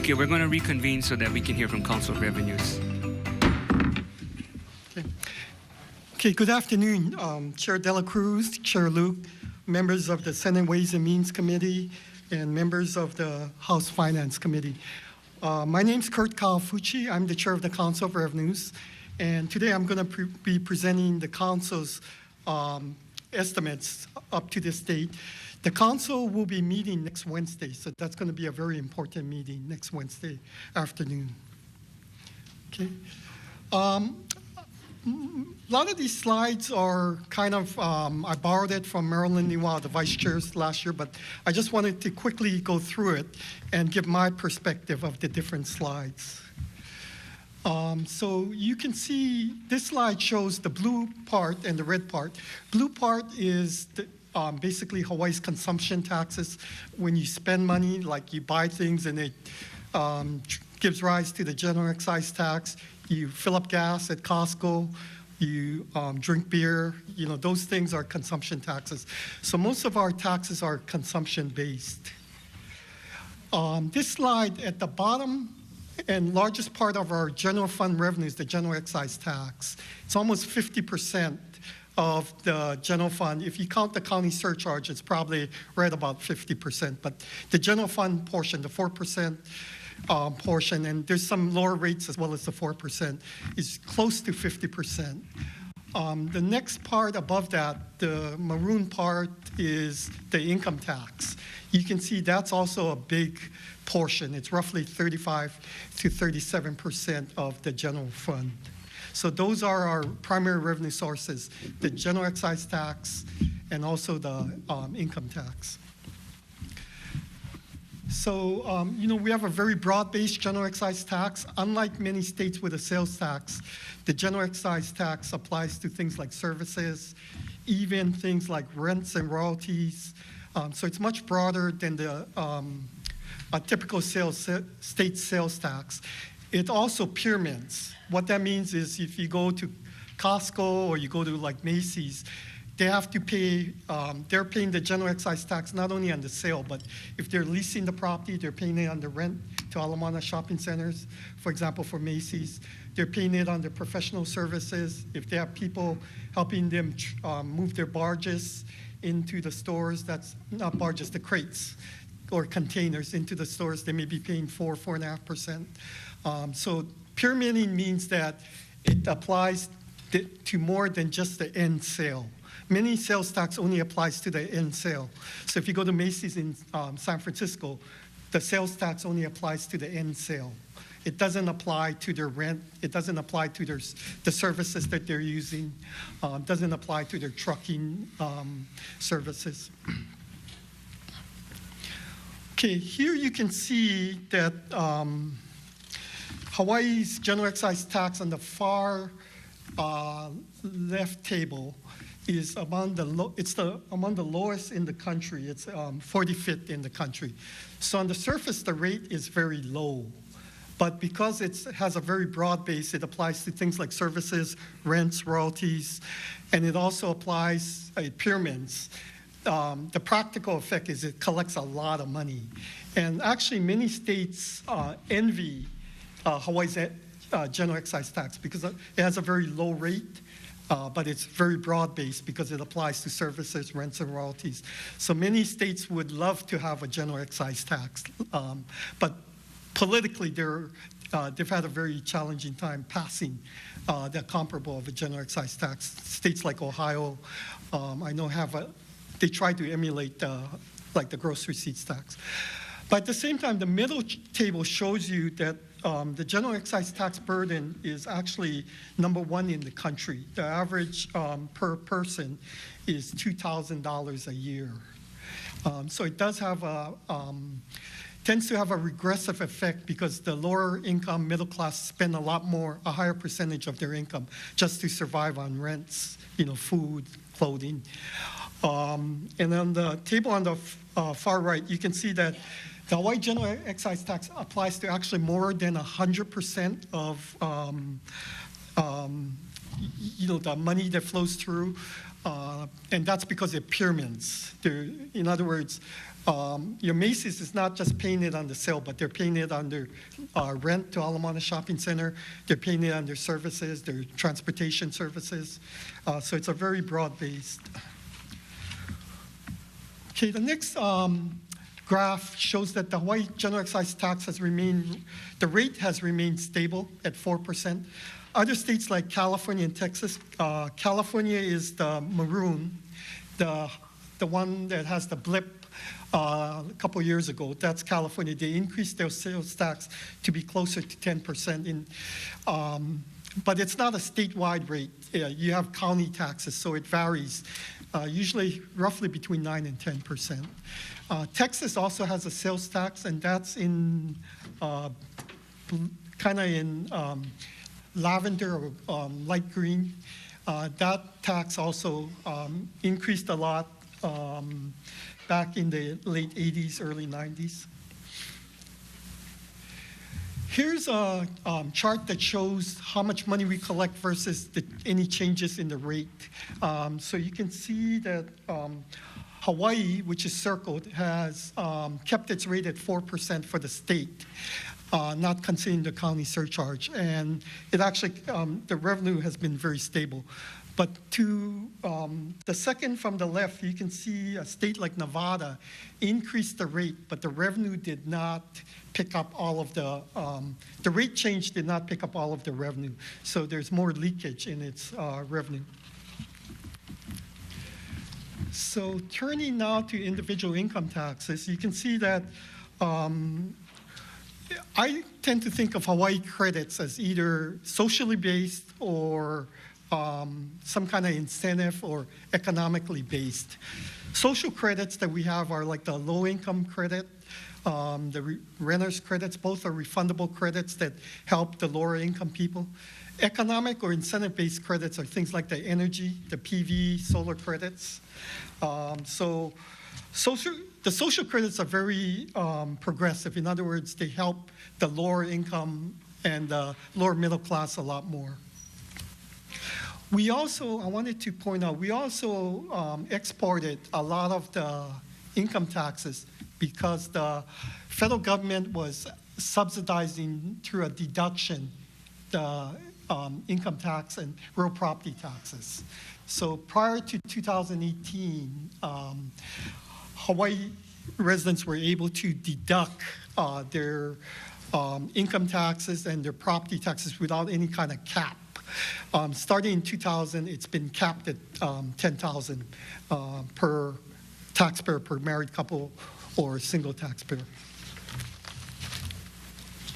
Okay, we're going to reconvene so that we can hear from Council of Revenues. Okay, good afternoon, Chair Dela Cruz, Chair Luke, members of the Senate Ways and Means Committee, and members of the House Finance Committee. My name's Kurt Kawafuchi. I'm the Chair of the Council of Revenues, and today I'm going to be presenting the Council's estimates up to this date. The Council will be meeting next Wednesday, so that's going to be a very important meeting next Wednesday afternoon. Okay. A lot of these slides are kind of, I borrowed it from Marilyn Niwa, the vice chairs last year, but I just wanted to quickly go through it and give my perspective of the different slides. So you can see this slide shows the blue part and the red part. Blue part is basically Hawaii's consumption taxes. When you spend money, like you buy things and it gives rise to the general excise tax. You fill up gas at Costco, you drink beer, you know, those things are consumption taxes. So most of our taxes are consumption-based. This slide at the bottom and largest part of our general fund revenue is the general excise tax. It's almost 50% of the general fund. If you count the county surcharge, it's probably right about 50%. But the general fund portion, the 4%, portion, and there's some lower rates as well as the 4%, is close to 50%. The next part above that, the maroon part, is the income tax. You can see that's also a big portion. It's roughly 35 to 37% of the general fund. So those are our primary revenue sources, the general excise tax and also the income tax. So, you know, we have a very broad-based general excise tax. Unlike many states with a sales tax, the general excise tax applies to things like services, even things like rents and royalties. So it's much broader than the a typical state sales tax. It also pyramids. What that means is if you go to Costco or you go to like Macy's, they have to pay, they're paying the general excise tax not only on the sale, but if they're leasing the property, they're paying it on the rent to Ala Moana shopping centers. For example, for Macy's, they're paying it on their professional services. If they have people helping them move their barges into the stores, that's not barges, the crates or containers into the stores, they may be paying 4.5%. So pyramiding means that it applies to more than just the end sale. Many sales tax only applies to the end sale. So if you go to Macy's in San Francisco, the sales tax only applies to the end sale. It doesn't apply to their rent. It doesn't apply to the services that they're using. Doesn't apply to their trucking services. Okay, here you can see that Hawaii's general excise tax on the far left table is among the among the lowest in the country. It's 45th in the country. So on the surface, the rate is very low. But because it has a very broad base, it applies to things like services, rents, royalties, and it also applies pyramids. The practical effect is it collects a lot of money. And actually, many states envy Hawaii's general excise tax because it has a very low rate. But it's very broad-based because it applies to services, rents, and royalties. So many states would love to have a general excise tax, but politically they've had a very challenging time passing the comparable of a general excise tax. States like Ohio, I know they try to emulate like the gross receipts tax. But at the same time, the middle table shows you that the general excise tax burden is actually #1 in the country. The average per person is $2,000 a year. So it does have tends to have a regressive effect because the lower income middle class spend a higher percentage of their income just to survive on rents, you know, food, clothing. And on the table on the far right, you can see that the Hawaii general excise tax applies to actually more than 100% of the money that flows through, and that's because they're pyramids. In other words, your Macy's is not just paying it on the sale, but they're paying it on their rent to Ala Moana Shopping Center. They're paying it on their services, their transportation services. So it's a very broad-based. Okay, the next graph shows that the Hawaii general excise tax the rate has remained stable at 4%. Other states like California and Texas, California is the maroon, the one that has the blip a couple years ago. That's California. They increased their sales tax to be closer to 10%. But it's not a statewide rate. You have county taxes, so it varies, usually roughly between 9 and 10%. Texas also has a sales tax, and that's in kind of in lavender or light green. That tax also increased a lot back in the late 80s, early 90s. Here's a chart that shows how much money we collect versus any changes in the rate. So you can see that Hawaii, which is circled, has kept its rate at 4% for the state, not considering the county surcharge. And it actually, the revenue has been very stable. But to the second from the left, you can see a state like Nevada increased the rate, but the revenue did not pick up all of the rate change did not pick up all of the revenue. So there's more leakage in its revenue. So turning now to individual income taxes, you can see that I tend to think of Hawaii credits as either socially based or some kind of incentive or economically based. Social credits that we have are like the low income credit, the renter's credits. Both are refundable credits that help the lower income people. Economic or incentive-based credits are things like the energy, the PV, solar credits. So the social credits are very progressive. In other words, they help the lower income and the lower middle class a lot more. We also, I wanted to point out, we also exported a lot of the income taxes because the federal government was subsidizing through a deduction the income tax and real property taxes. So prior to 2018, Hawaii residents were able to deduct their income taxes and their property taxes without any kind of cap. Starting in 2000, it's been capped at $10,000 per taxpayer per married couple or single taxpayer.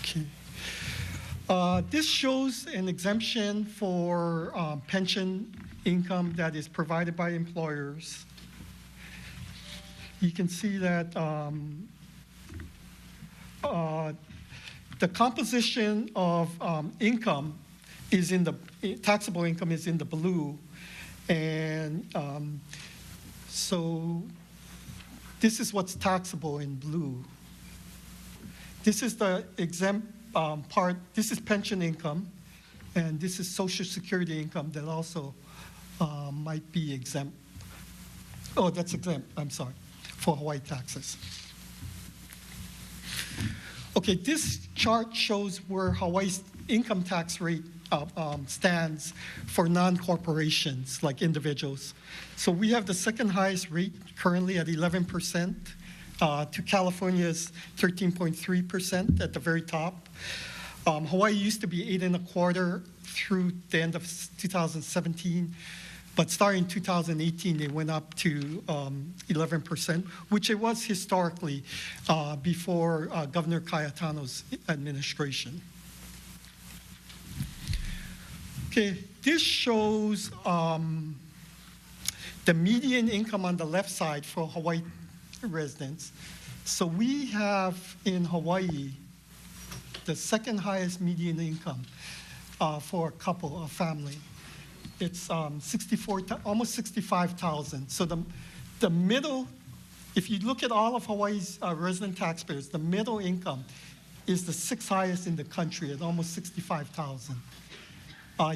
Okay. This shows an exemption for pension income that is provided by employers. You can see that the composition of income is in the taxable income is in the blue, and so this is what's taxable in blue. This is the exempt part. This is pension income, and this is Social Security income that also might be exempt. Oh, that's exempt. I'm sorry, for Hawaii taxes. Okay, this chart shows where Hawaii's income tax rate stands for non-corporations like individuals. So we have the second highest rate currently at 11%, to California's 13.3% at the very top. Hawaii used to be 8.25% through the end of 2017, but starting in 2018, they went up to 11%, which it was historically before Governor Cayetano's administration. Okay, this shows the median income on the left side for Hawaii residents. So we have in Hawaii the second highest median income for a couple, a family. It's almost 65,000. So the middle, if you look at all of Hawaii's resident taxpayers, the middle income is the sixth highest in the country at almost 65,000.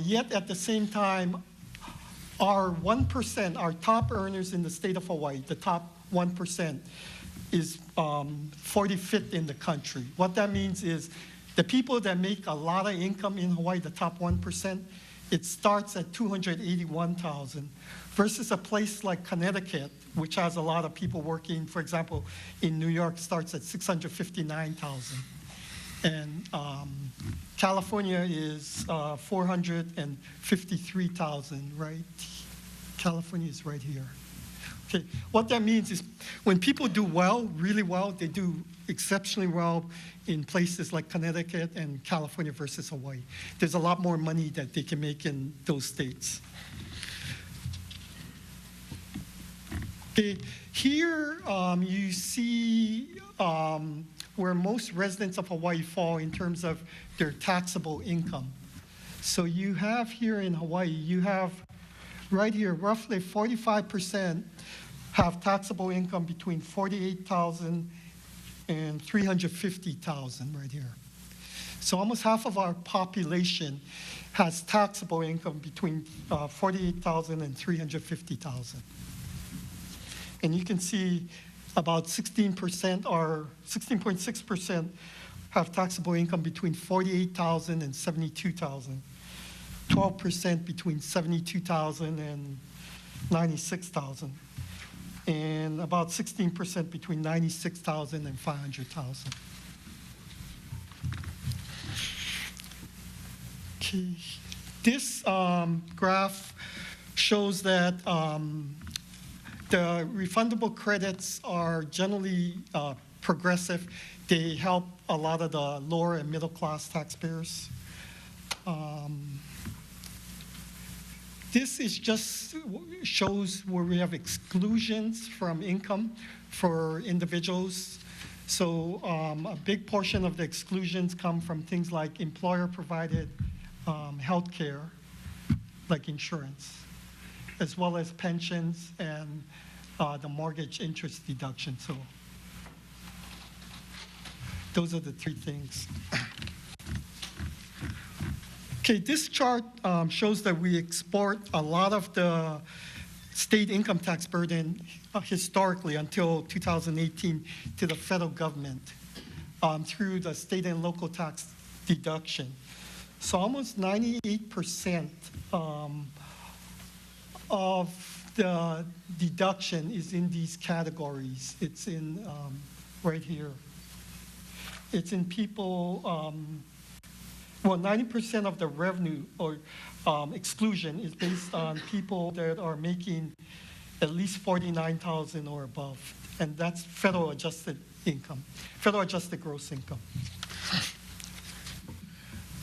Yet at the same time, our 1%, our top earners in the state of Hawaii, the top 1%, is 45th in the country. What that means is the people that make a lot of income in Hawaii, the top 1%, it starts at $281,000 versus a place like Connecticut, which has a lot of people working, for example, in New York, starts at $659,000. And California is 453,000, right? California is right here. Okay, what that means is when people do well, really well, they do exceptionally well in places like Connecticut and California versus Hawaii. There's a lot more money that they can make in those states. Okay, here you see where most residents of Hawaii fall in terms of their taxable income. So you have here in Hawaii, you have right here, roughly 45% have taxable income between $48,000 and $350,000 right here. So almost half of our population has taxable income between $48,000 and $350,000. And you can see about 16% or 16.6% have taxable income between $48,000 and $72,000. 12% between $72,000 and $96,000. And about 16% between $96,000 and $500,000. Okay. This graph shows that the refundable credits are generally progressive. They help a lot of the lower and middle class taxpayers. This is just shows where we have exclusions from income for individuals. So a big portion of the exclusions come from things like employer-provided health care, like insurance, as well as pensions and the mortgage interest deduction. So those are the three things. Okay, this chart shows that we export a lot of the state income tax burden historically until 2018 to the federal government through the state and local tax deduction. So almost 98% of the deduction is in these categories. It's in right here. It's in people, well, 90% of the revenue or exclusion is based on people that are making at least $49,000 or above, and that's federal adjusted income, federal adjusted gross income.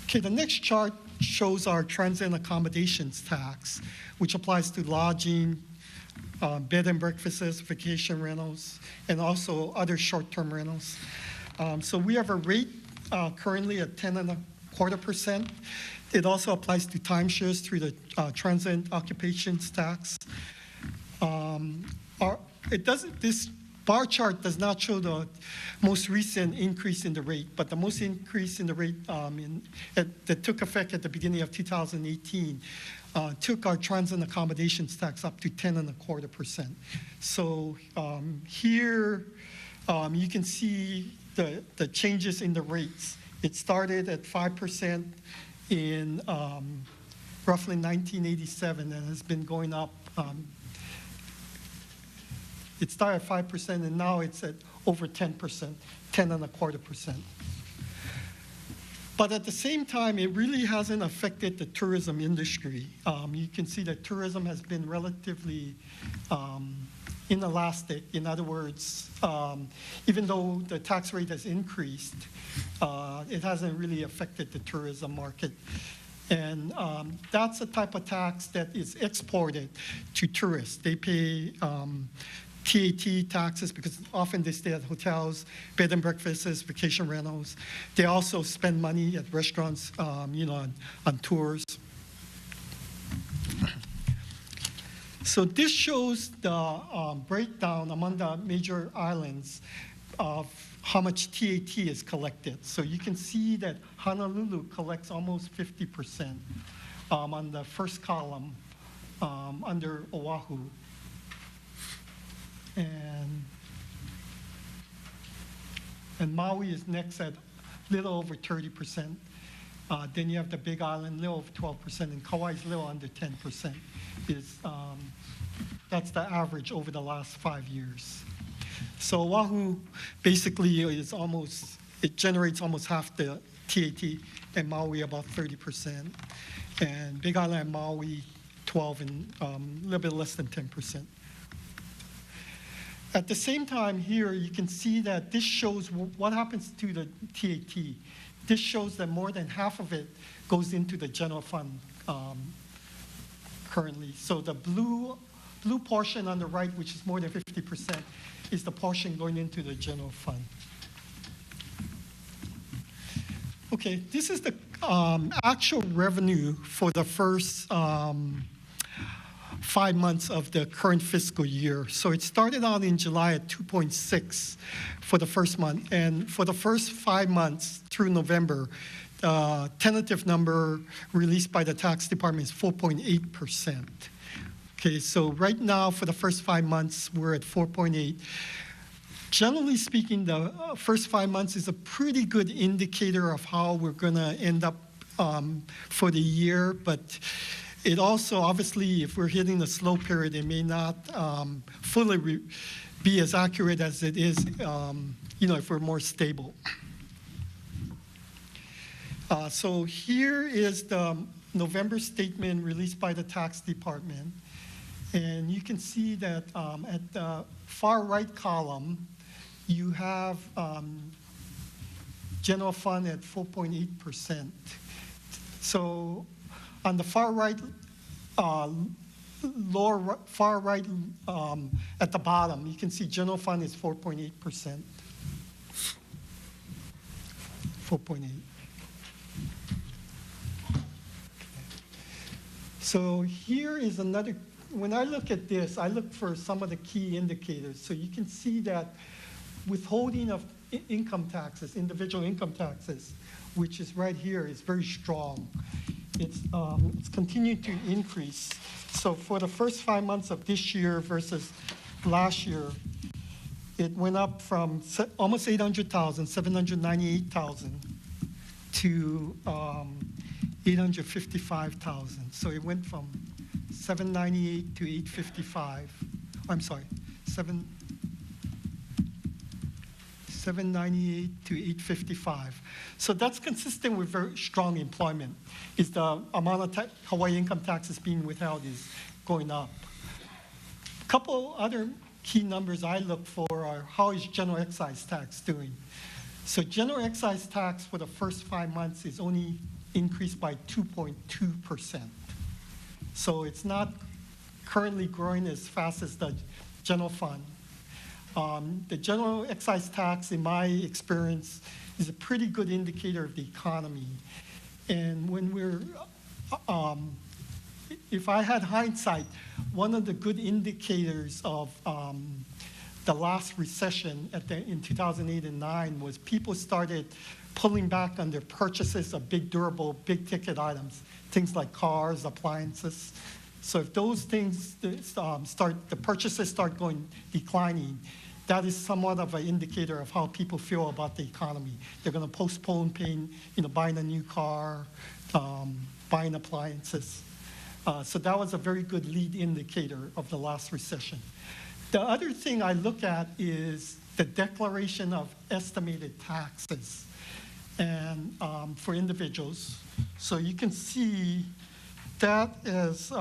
Okay, the next chart shows our transient accommodations tax, which applies to lodging, bed and breakfasts, vacation rentals, and also other short-term rentals. So we have a rate currently at 10.25%. It also applies to timeshares through the transient occupations tax. This bar chart does not show the most recent increase in the rate, but the most increase in the rate that took effect at the beginning of 2018 took our transient accommodations tax up to 10.25%. So here you can see the changes in the rates. It started at 5% in roughly 1987 and has been going up. It started at 5% and now it's at over 10%, 10.25%. But at the same time, it really hasn't affected the tourism industry. You can see that tourism has been relatively inelastic. In other words, even though the tax rate has increased, it hasn't really affected the tourism market. And that's a type of tax that is exported to tourists. They pay TAT taxes because often they stay at hotels, bed and breakfasts, vacation rentals. They also spend money at restaurants, on tours. So this shows the breakdown among the major islands of how much TAT is collected. So you can see that Honolulu collects almost 50% on the first column. under Oahu. And Maui is next at little over 30%. Then you have the Big Island, little over 12%, and Kauai is little under 10%. That's the average over the last 5 years. So Oahu basically is it generates almost half the TAT, and Maui about 30%. And Big Island and Maui, 12 and a little bit less than 10%. At the same time here, you can see that this shows what happens to the TAT. This shows that more than half of it goes into the general fund currently. So the blue portion on the right, which is more than 50%, is the portion going into the general fund. Okay, this is the actual revenue for the first 5 months of the current fiscal year. So it started out in July at 2.6 for the first month, and for the first 5 months through November, tentative number released by the tax department is 4.8%. Okay, so right now for the first 5 months, we're at 4.8. Generally speaking, the first 5 months is a pretty good indicator of how we're going to end up for the year, but it also, obviously, if we're hitting the slow period, it may not fully be as accurate as it is, if we're more stable. So here is the November statement released by the tax department. And you can see that at the far right column, you have general fund at 4.8%. So on the far right, far right at the bottom, you can see general fund is 4.8%. 4.8. So here is another, when I look at this, I look for some of the key indicators. So you can see that withholding of income taxes, individual income taxes, which is right here, is very strong. It's continued to increase. So for the first 5 months of this year versus last year, it went up from almost 800,000, 798,000 to 855,000. So it went from 798 to 855. I'm sorry, 798 to 855. So that's consistent with very strong employment. Is the amount of Hawaii income taxes being withheld is going up. A couple other key numbers I look for are how is general excise tax doing? So general excise tax for the first 5 months is only increased by 2.2%. So it's not currently growing as fast as the general fund. The general excise tax, in my experience, is a pretty good indicator of the economy. And when if I had hindsight, one of the good indicators of the last recession in 2008 and 9 was people started pulling back on their purchases of big durable, big ticket items, things like cars, appliances. So if those things the purchases start declining, that is somewhat of an indicator of how people feel about the economy. They're going to postpone buying a new car, buying appliances. So that was a very good lead indicator of the last recession. The other thing I look at is the declaration of estimated taxes and for individuals. So you can see that has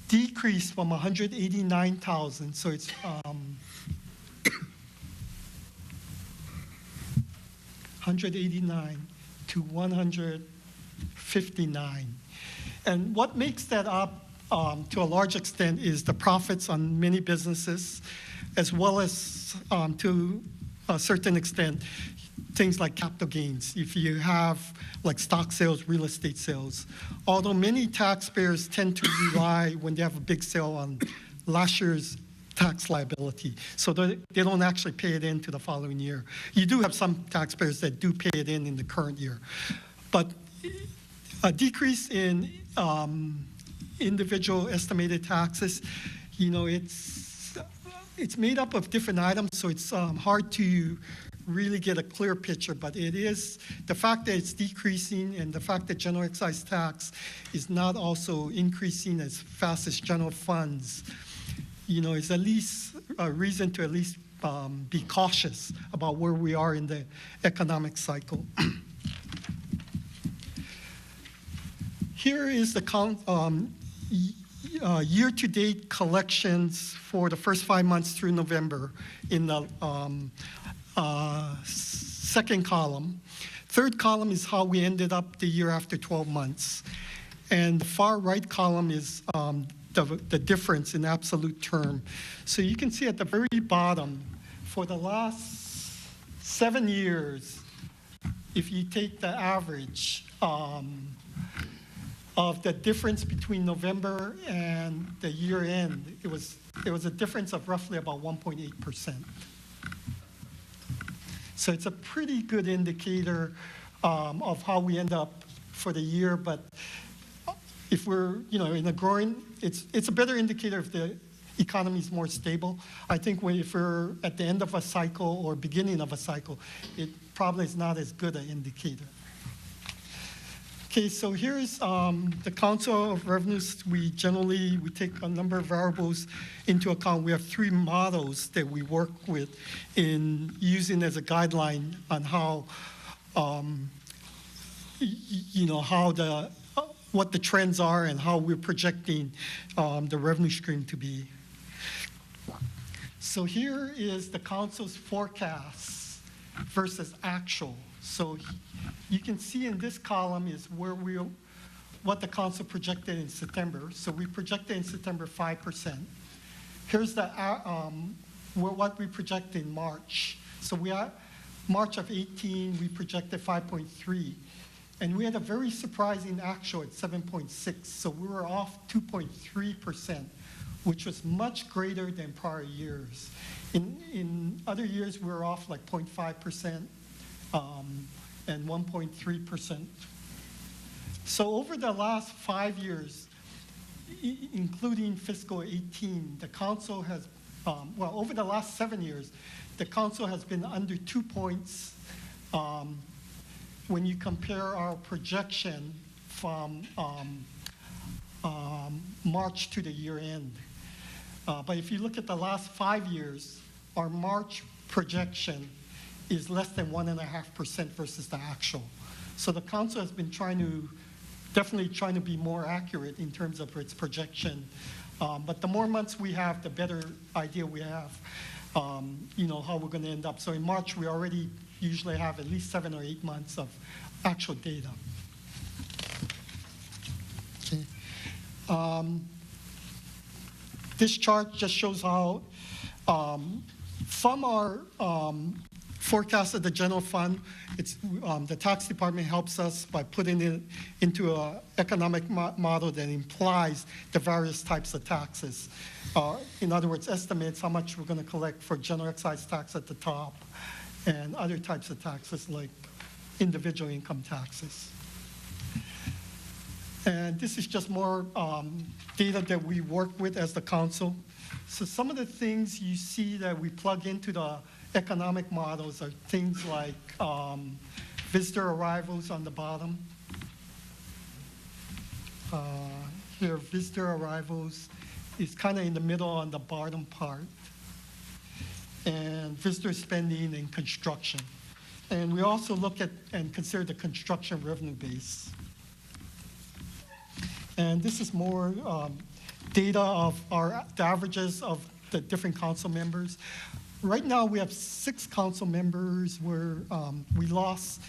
decreased from 189,000. So it's 189 to 159. And what makes that up to a large extent is the profits on many businesses, as well as to a certain extent, things like capital gains, if you have like stock sales, real estate sales. Although many taxpayers tend to rely when they have a big sale on last year's tax liability, so they don't actually pay it into the following year. You do have some taxpayers that do pay it in the current year. But a decrease in individual estimated taxes, you know, it's made up of different items, so it's hard to really get a clear picture, but it is the fact that it's decreasing and the fact that general excise tax is not also increasing as fast as general funds, you know, is at least a reason to at least be cautious about where we are in the economic cycle. Here is the year-to-date collections for the first 5 months through November in the second column. Third column is how we ended up the year after 12 months. And the far right column is the difference in absolute term. So you can see at the very bottom, for the last 7 years, if you take the average of the difference between November and the year end, it was a difference of roughly about 1.8%. So it's a pretty good indicator of how we end up for the year. But if we're, you know, in a growing, it's a better indicator if the economy is more stable. I think if we're at the end of a cycle or beginning of a cycle, it probably is not as good an indicator. Okay, so here's the Council of Revenues. We take a number of variables into account. We have 3 models that we work with in using as a guideline on how, you know, what the trends are and how we're projecting the revenue stream to be. So here is the Council's forecasts versus actual. So you can see in this column is what the Council projected in September. So we projected in September 5%. Here's what we project in March. So March of 18, we projected 5.3. And we had a very surprising actual at 7.6. So we were off 2.3%, which was much greater than prior years. In other years, we were off like 0.5%. And 1.3%. So over the last 5 years, including fiscal 18, the Council has, over the last 7 years, the Council has been under 2 points when you compare our projection from March to the year end. But if you look at the last 5 years, our March projection is less than 1.5% versus the actual. So the Council has been definitely trying to be more accurate in terms of its projection. But the more months we have, the better idea we have, you know, how we're going to end up. So in March, we already usually have at least 7 or 8 months of actual data. Okay. This chart just shows how, from our forecast of the general fund, the tax department helps us by putting it into an economic model that implies the various types of taxes. In other words, estimates how much we're going to collect for general excise tax at the top and other types of taxes like individual income taxes. And this is just more data that we work with as the Council. So some of the things you see that we plug into the economic models are things like visitor arrivals on the bottom. Here, visitor arrivals is kind of in the middle on the bottom part. And visitor spending and construction. And we also look at and consider the construction revenue base. And this is more data of the averages of the different Council members. Right now, we have 6 Council members where we lost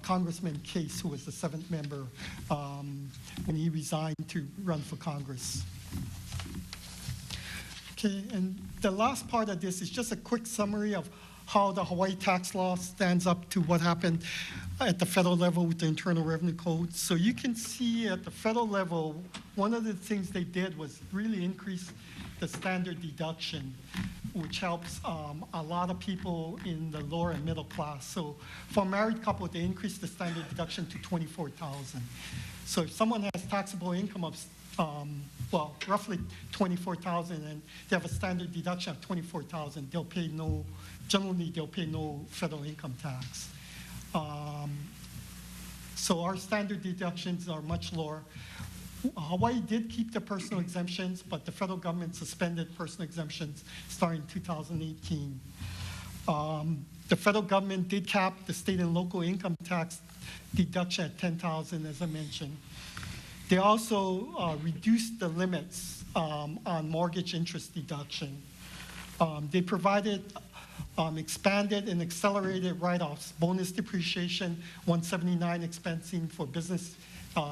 Congressman Case, who was the 7th member when he resigned to run for Congress. Okay, and the last part of this is just a quick summary of how the Hawaii tax law stands up to what happened at the federal level with the Internal Revenue Code. So you can see at the federal level, one of the things they did was really increase the standard deduction, which helps a lot of people in the lower and middle class. So for a married couple, they increased the standard deduction to $24,000. So if someone has taxable income of, roughly $24,000, and they have a standard deduction of $24,000, generally they'll pay no federal income tax. So our standard deductions are much lower. Hawaii did keep the personal exemptions, but the federal government suspended personal exemptions starting 2018. The federal government did cap the state and local income tax deduction at $10,000, as I mentioned. They also reduced the limits on mortgage interest deduction. They provided expanded and accelerated write-offs, bonus depreciation, 179 expensing for business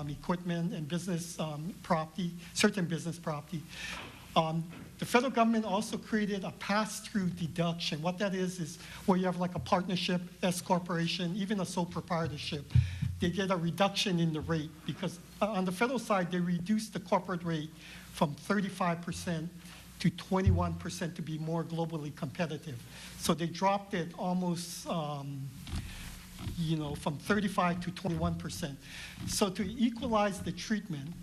equipment and business property, certain business property. The federal government also created a pass-through deduction. What that is where you have like a partnership, S corporation, even a sole proprietorship, they get a reduction in the rate because on the federal side, they reduced the corporate rate from 35% to 21% to be more globally competitive. So they dropped it almost, from 35 to 21%. So to equalize the treatment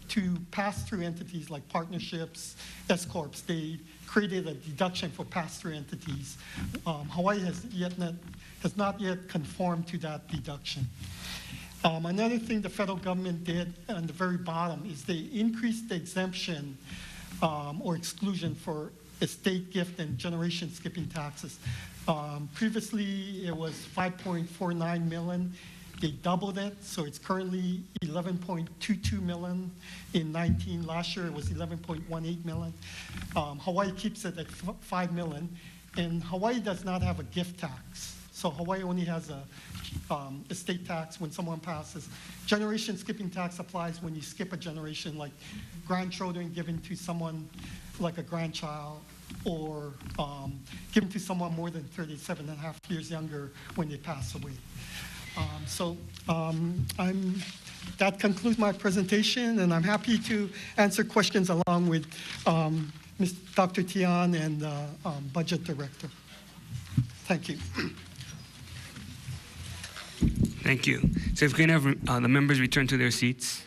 to pass-through entities like partnerships, S-corps, they created a deduction for pass-through entities. Hawaii has not yet conformed to that deduction. Another thing the federal government did on the very bottom is they increased the exemption or exclusion for estate gift and generation skipping taxes. Previously, it was 5.49 million. They doubled it, so it's currently 11.22 million in 19. Last year, it was 11.18 million. Hawaii keeps it at 5 million, and Hawaii does not have a gift tax. So Hawaii only has a estate tax when someone passes. Generation skipping tax applies when you skip a generation, like grandchildren given to someone like a grandchild, or given to someone more than 37 and a half years younger when they pass away. That concludes my presentation, and I'm happy to answer questions along with Dr. Tian and the budget director. Thank you. Thank you. So if we can have the members return to their seats.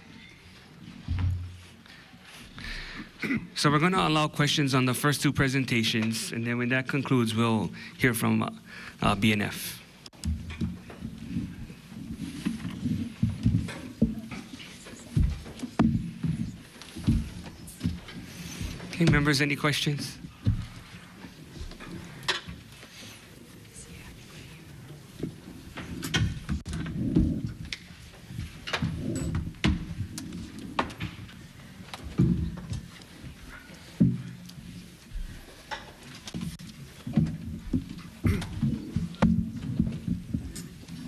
So we're going to allow questions on the first two presentations, and then when that concludes, we'll hear from BNF. Okay, members, any questions?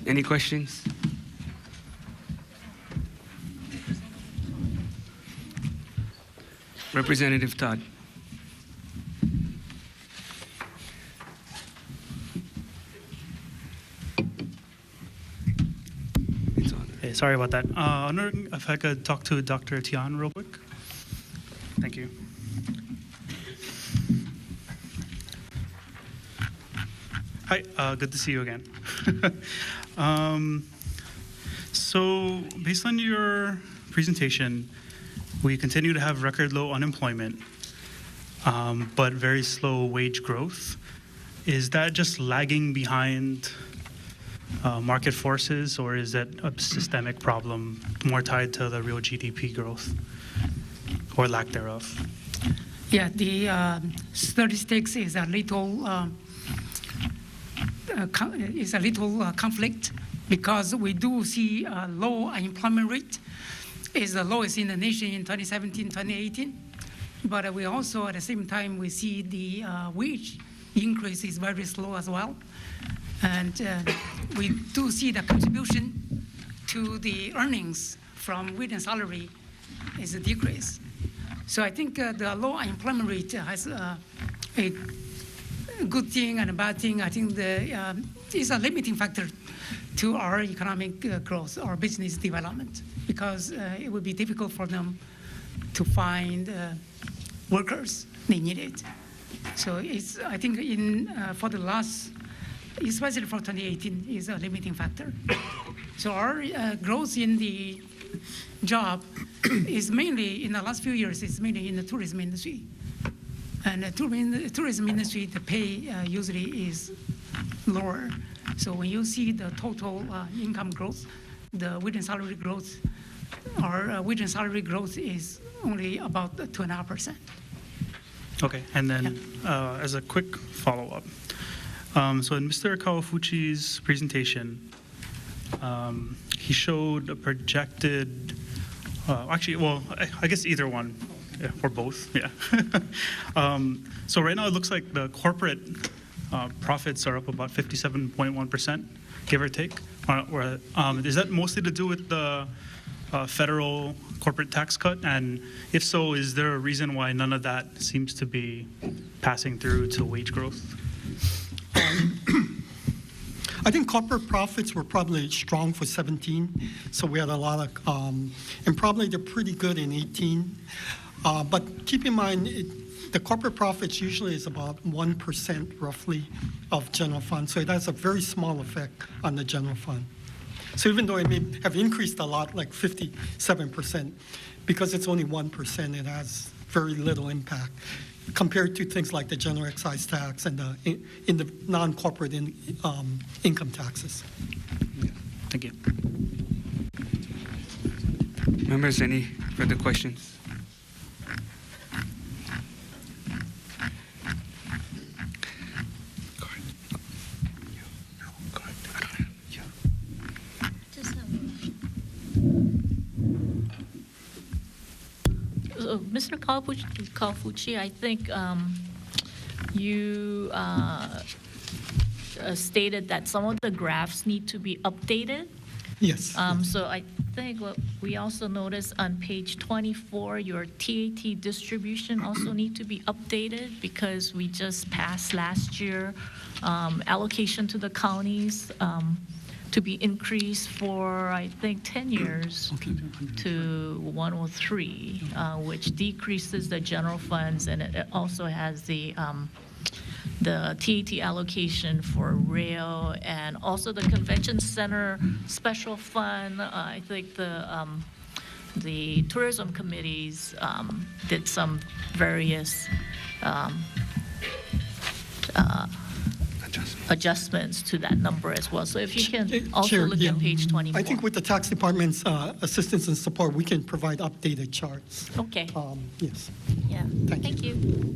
Any questions? Representative Todd. Hey, sorry about that. I wonder if I could talk to Dr. Tian real quick. Thank you. Hi, good to see you again. So based on your presentation, we continue to have record low unemployment, but very slow wage growth. Is that just lagging behind market forces, or is that a systemic problem more tied to the real GDP growth or lack thereof? Yeah, the statistics is a little conflict, because we do see a low unemployment rate is the lowest in the nation in 2017, 2018. But we also, at the same time, we see the wage increase is very slow as well. And we do see the contribution to the earnings from wage and salary is a decrease. So I think the low unemployment rate has a good thing and a bad thing. I think is a limiting factor to our economic growth or business development, because it would be difficult for them to find workers they needed. So it's, I think for the last, especially for 2018, is a limiting factor. So our growth in the job is mainly, in the last few years, is mainly in the tourism industry. And the tourism industry, the pay usually is lower. So when you see the total income growth, the wage and salary growth, our wage and salary growth is only about 2.5%. Okay, and then as a quick follow-up, so in Mr. Kawafuchi's presentation, he showed a projected, actually, well, I guess either one, yeah, or both, yeah. So right now it looks like the corporate profits are up about 57.1%, give or take. Is that mostly to do with the federal corporate tax cut? And if so, is there a reason why none of that seems to be passing through to wage growth? I think corporate profits were probably strong for 17, so we had a lot of, and probably they're pretty good in 18. But keep in mind, the corporate profits usually is about 1% roughly of general fund, so it has a very small effect on the general fund. So even though it may have increased a lot, like 57%, because it's only 1%, it has very little impact compared to things like the general excise tax and the non-corporate income taxes. Yeah. Thank you. Members, any further questions? Mr. Kawafuchi, I think you stated that some of the graphs need to be updated. Yes. So I think what we also noticed on page 24, your TAT distribution also need to be updated because we just passed last year allocation to the counties to be increased for, I think, 10 years to 103, which decreases the general funds, and it also has the TAT allocation for rail and also the convention center special fund. I think the tourism committees did some various adjustments to that number as well. So if you can also Chair, look at page 24. I think with the tax department's assistance and support, we can provide updated charts. Okay. Yes. Yeah. Thank you.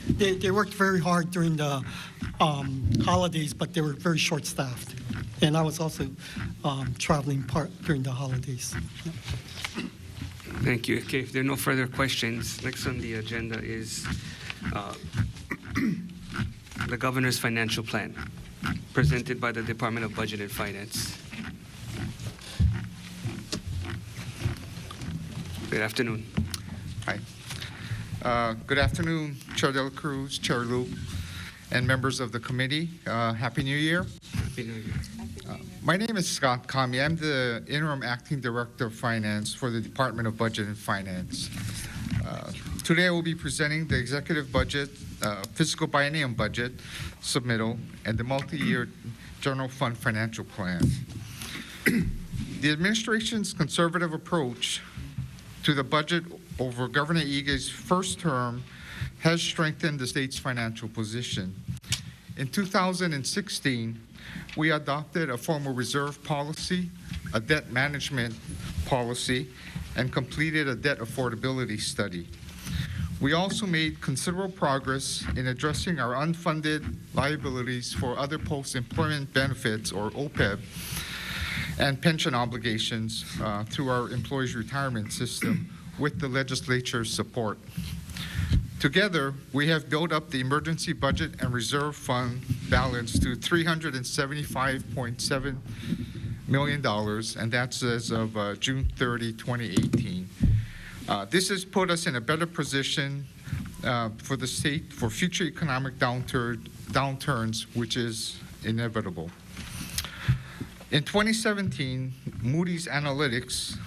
They worked very hard during the holidays, but they were very short-staffed. And I was also traveling during the holidays. Yeah. Thank you. Okay, if there are no further questions, next on the agenda is the Governor's Financial Plan, presented by the Department of Budget and Finance. Good afternoon. Hi. Good afternoon, Chair Del Cruz, Chair Lu, and members of the committee. Happy New Year. Happy New Year. My name is Scott Kami. I'm the Interim Acting Director of Finance for the Department of Budget and Finance. Today I will be presenting the executive budget, fiscal biennium budget submittal, and the multi-year general fund financial plan. The administration's conservative approach to the budget over Governor Ige's first term has strengthened the state's financial position. In 2016, we adopted a formal reserve policy, a debt management policy, and completed a debt affordability study. We also made considerable progress in addressing our unfunded liabilities for other post-employment benefits, or OPEB, and pension obligations through our employees' retirement system with the legislature's support. Together, we have built up the emergency budget and reserve fund balance to $375.7 million, and that's as of June 30, 2018. This has put us in a better position for the state for future economic downturns, which is inevitable. In 2017, Moody's Analytics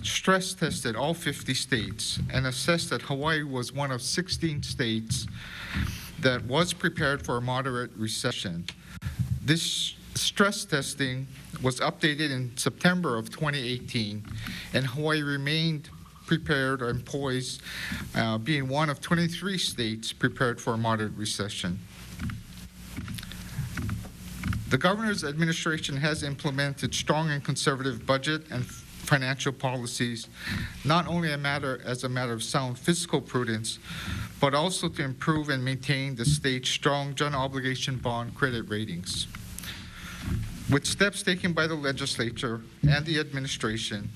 stress tested all 50 states and assessed that Hawaii was one of 16 states that was prepared for a moderate recession. This stress testing was updated in September of 2018, and Hawaii remained prepared and poised, being one of 23 states prepared for a moderate recession. The governor's administration has implemented strong and conservative budget and financial policies, not only as a matter of sound fiscal prudence, but also to improve and maintain the state's strong general obligation bond credit ratings. With steps taken by the legislature and the administration,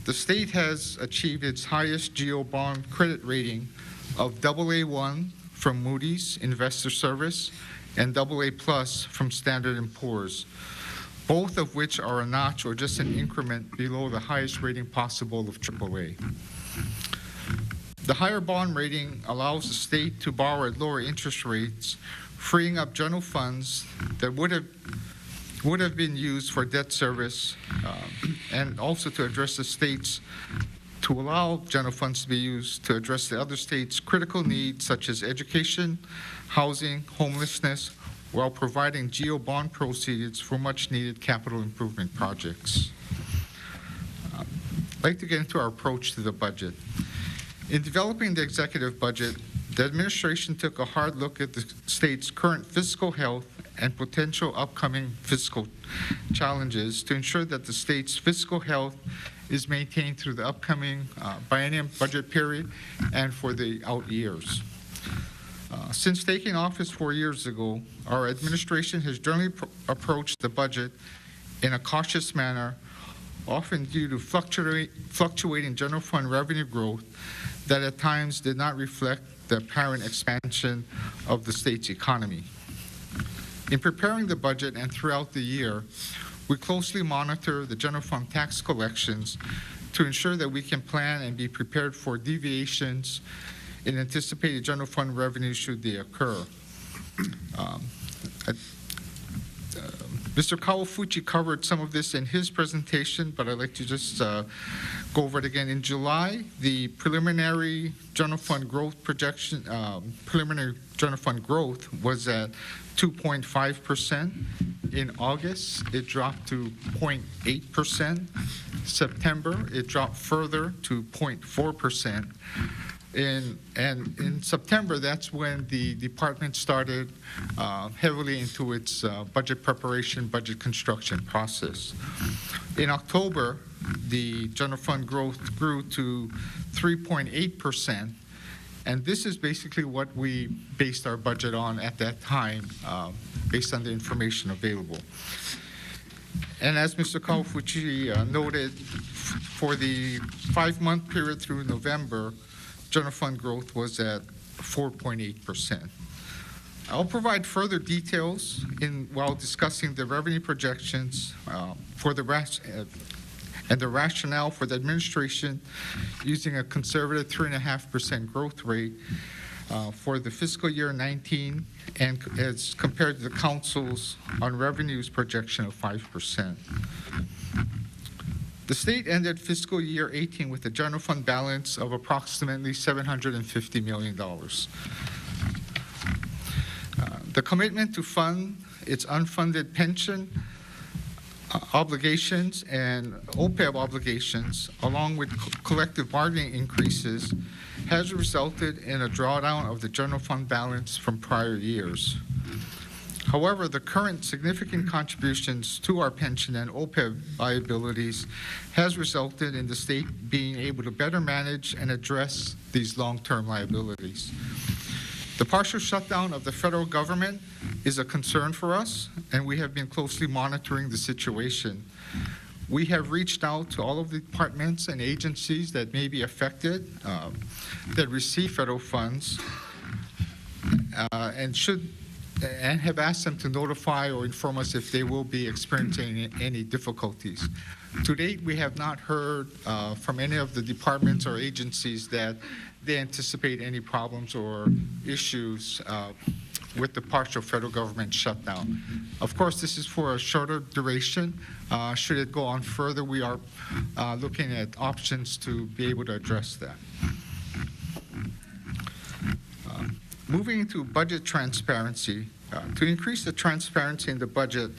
the state has achieved its highest GO bond credit rating of AA1 from Moody's Investor Service and AA+ from Standard & Poor's, both of which are a notch or just an increment below the highest rating possible of AAA. The higher bond rating allows the state to borrow at lower interest rates, freeing up general funds that would have been used for debt service, and also to address the state's, to allow general funds to be used to address the other states' critical needs such as education, housing, homelessness, while providing GO bond proceeds for much-needed capital improvement projects. I'd like to get into our approach to the budget. In developing the executive budget, the administration took a hard look at the state's current fiscal health and potential upcoming fiscal challenges to ensure that the state's fiscal health is maintained through the upcoming biennium budget period and for the out years. Since taking office 4 years ago, our administration has generally approached the budget in a cautious manner, often due to fluctuating general fund revenue growth that at times did not reflect the apparent expansion of the state's economy. In preparing the budget and throughout the year, we closely monitor the general fund tax collections to ensure that we can plan and be prepared for deviations in anticipated general fund revenue should they occur. Mr. Kawafuchi covered some of this in his presentation, but I'd like to just go over it again. In July, the preliminary general fund growth projection, preliminary general fund growth was at 2.5%. In August, it dropped to 0.8%. September, it dropped further to 0.4%. And in September, that's when the department started heavily into its budget preparation, budget construction process. In October, the general fund growth grew to 3.8%, and this is basically what we based our budget on at that time, based on the information available. And as Mr. Kawafuchi noted, for the 5-month period through November, general fund growth was at 4.8%. I'll provide further details while discussing the revenue projections for the and the rationale for the administration using a conservative 3.5% growth rate for the fiscal year 19, and as compared to the council's on revenues projection of 5%. The state ended fiscal year 18 with a general fund balance of approximately $750 million. The commitment to fund its unfunded pension obligations and OPEB obligations, along with collective bargaining increases, has resulted in a drawdown of the general fund balance from prior years. However, the current significant contributions to our pension and OPEB liabilities has resulted in the state being able to better manage and address these long-term liabilities. The partial shutdown of the federal government is a concern for us, and we have been closely monitoring the situation. We have reached out to all of the departments and agencies that may be affected, that receive federal funds, and have asked them to notify or inform us if they will be experiencing any difficulties. To date, we have not heard from any of the departments or agencies that they anticipate any problems or issues with the partial federal government shutdown. Of course, this is for a shorter duration. Should it go on further, we are looking at options to be able to address that. Moving into budget transparency, to increase the transparency in the budget,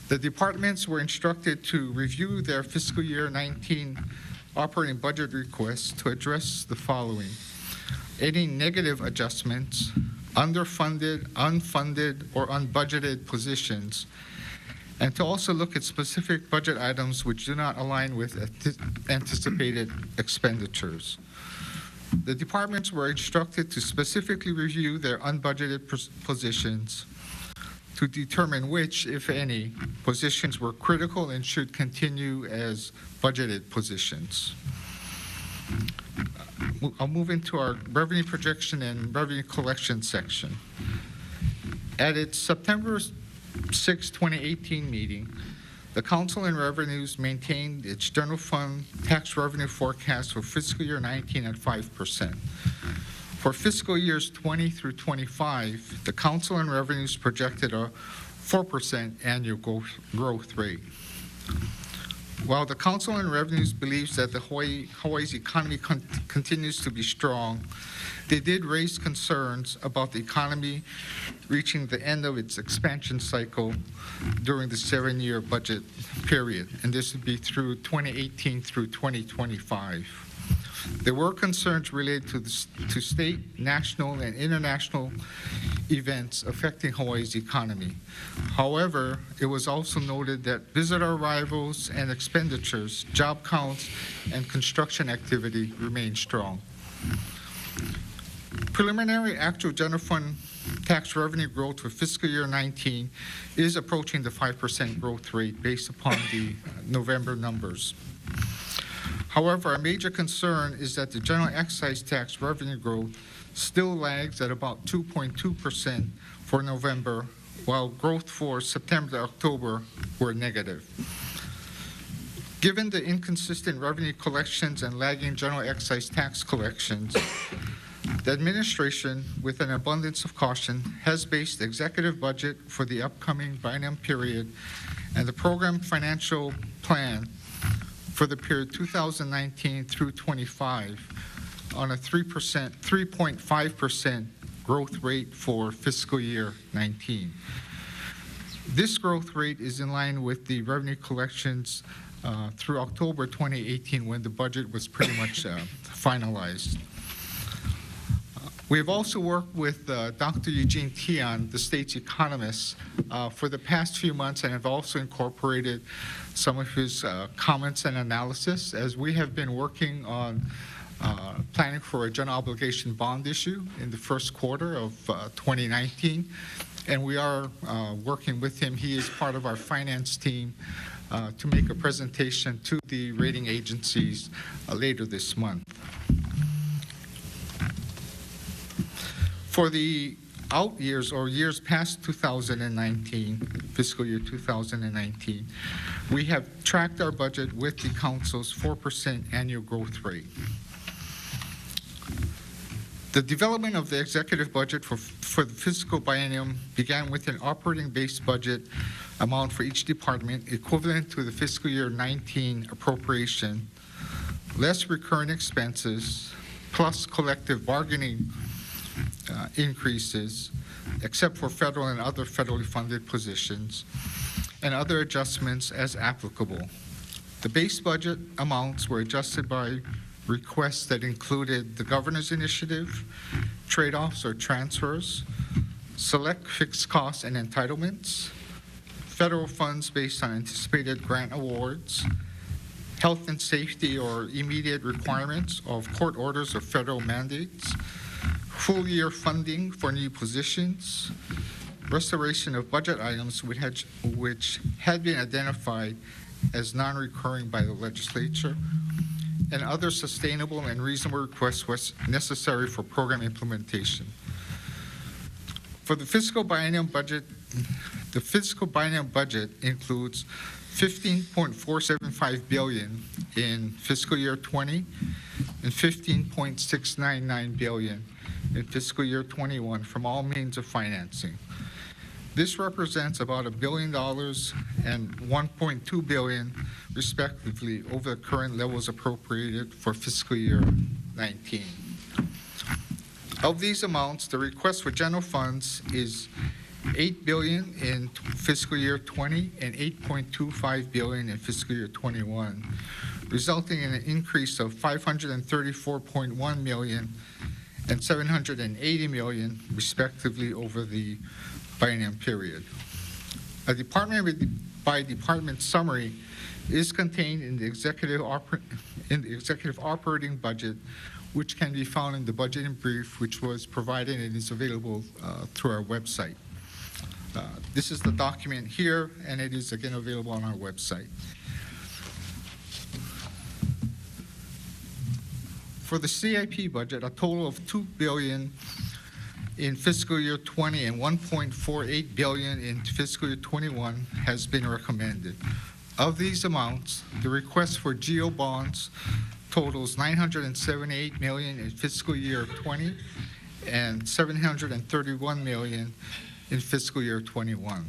the departments were instructed to review their fiscal year 19 operating budget requests to address the following: any negative adjustments, underfunded, unfunded, or unbudgeted positions, and to also look at specific budget items which do not align with anticipated expenditures. The departments were instructed to specifically review their unbudgeted positions to determine which, if any, positions were critical and should continue as budgeted positions. I'll move into our revenue projection and revenue collection section. At its September 6, 2018 meeting, the Council on Revenues maintained its general fund tax revenue forecast for fiscal year 19 at 5%. For fiscal years 20 through 25, the Council on Revenues projected a 4% annual growth rate. While the Council on Revenues believes that Hawaii's economy continues to be strong, they did raise concerns about the economy reaching the end of its expansion cycle during the 7-year budget period, and this would be through 2018 through 2025. There were concerns related to state, national, and international events affecting Hawaii's economy. However, it was also noted that visitor arrivals and expenditures, job counts, and construction activity remain strong. Preliminary actual general fund tax revenue growth for fiscal year 19 is approaching the 5% growth rate based upon the November numbers. However, our major concern is that the general excise tax revenue growth still lags at about 2.2% for November, while growth for September to October were negative. Given the inconsistent revenue collections and lagging general excise tax collections, the administration, with an abundance of caution, has based the executive budget for the upcoming biennium period and the program financial plan for the period 2019 through 25 on a 3.5% growth rate for fiscal year 19. This growth rate is in line with the revenue collections through October 2018, when the budget was pretty much finalized. We have also worked with Dr. Eugene Tian, the state's economist, for the past few months, and have also incorporated some of his comments and analysis as we have been working on planning for a general obligation bond issue in the first quarter of 2019. And we are working with him. He is part of our finance team to make a presentation to the rating agencies later this month. For the out years or years past 2019, fiscal year 2019, we have tracked our budget with the Council's 4% annual growth rate. The development of the executive budget for the fiscal biennium began with an operating base budget amount for each department equivalent to the fiscal year 19 appropriation, less recurring expenses, plus collective bargaining increases, except for federal and other federally funded positions, and other adjustments as applicable. The base budget amounts were adjusted by requests that included the governor's initiative, trade-offs or transfers, select fixed costs and entitlements, federal funds based on anticipated grant awards, health and safety or immediate requirements of court orders or federal mandates, full-year funding for new positions, restoration of budget items which had been identified as non-recurring by the legislature, and other sustainable and reasonable requests was necessary for program implementation. For the fiscal biennium budget, the fiscal biennium budget includes $15.475 billion in fiscal year 20 and $15.699 billion in fiscal year 21 from all means of financing. This represents about $1 billion and $1.2 billion, respectively, over the current levels appropriated for fiscal year 19. Of these amounts, the request for general funds is $8 billion in fiscal year 20 and $8.25 billion in fiscal year 21, resulting in an increase of $534.1 million and $780 million, respectively, over the biennium period. A department-by-department summary is contained in the executive operating budget, which can be found in the budget in brief, which was provided and is available through our website. This is the document here, and it is again available on our website. For the CIP budget, a total of $2 billion in fiscal year 20 and $1.48 billion in fiscal year 21 has been recommended. Of these amounts, the request for GO bonds totals $978 million in fiscal year 20 and $731 million in fiscal year 21.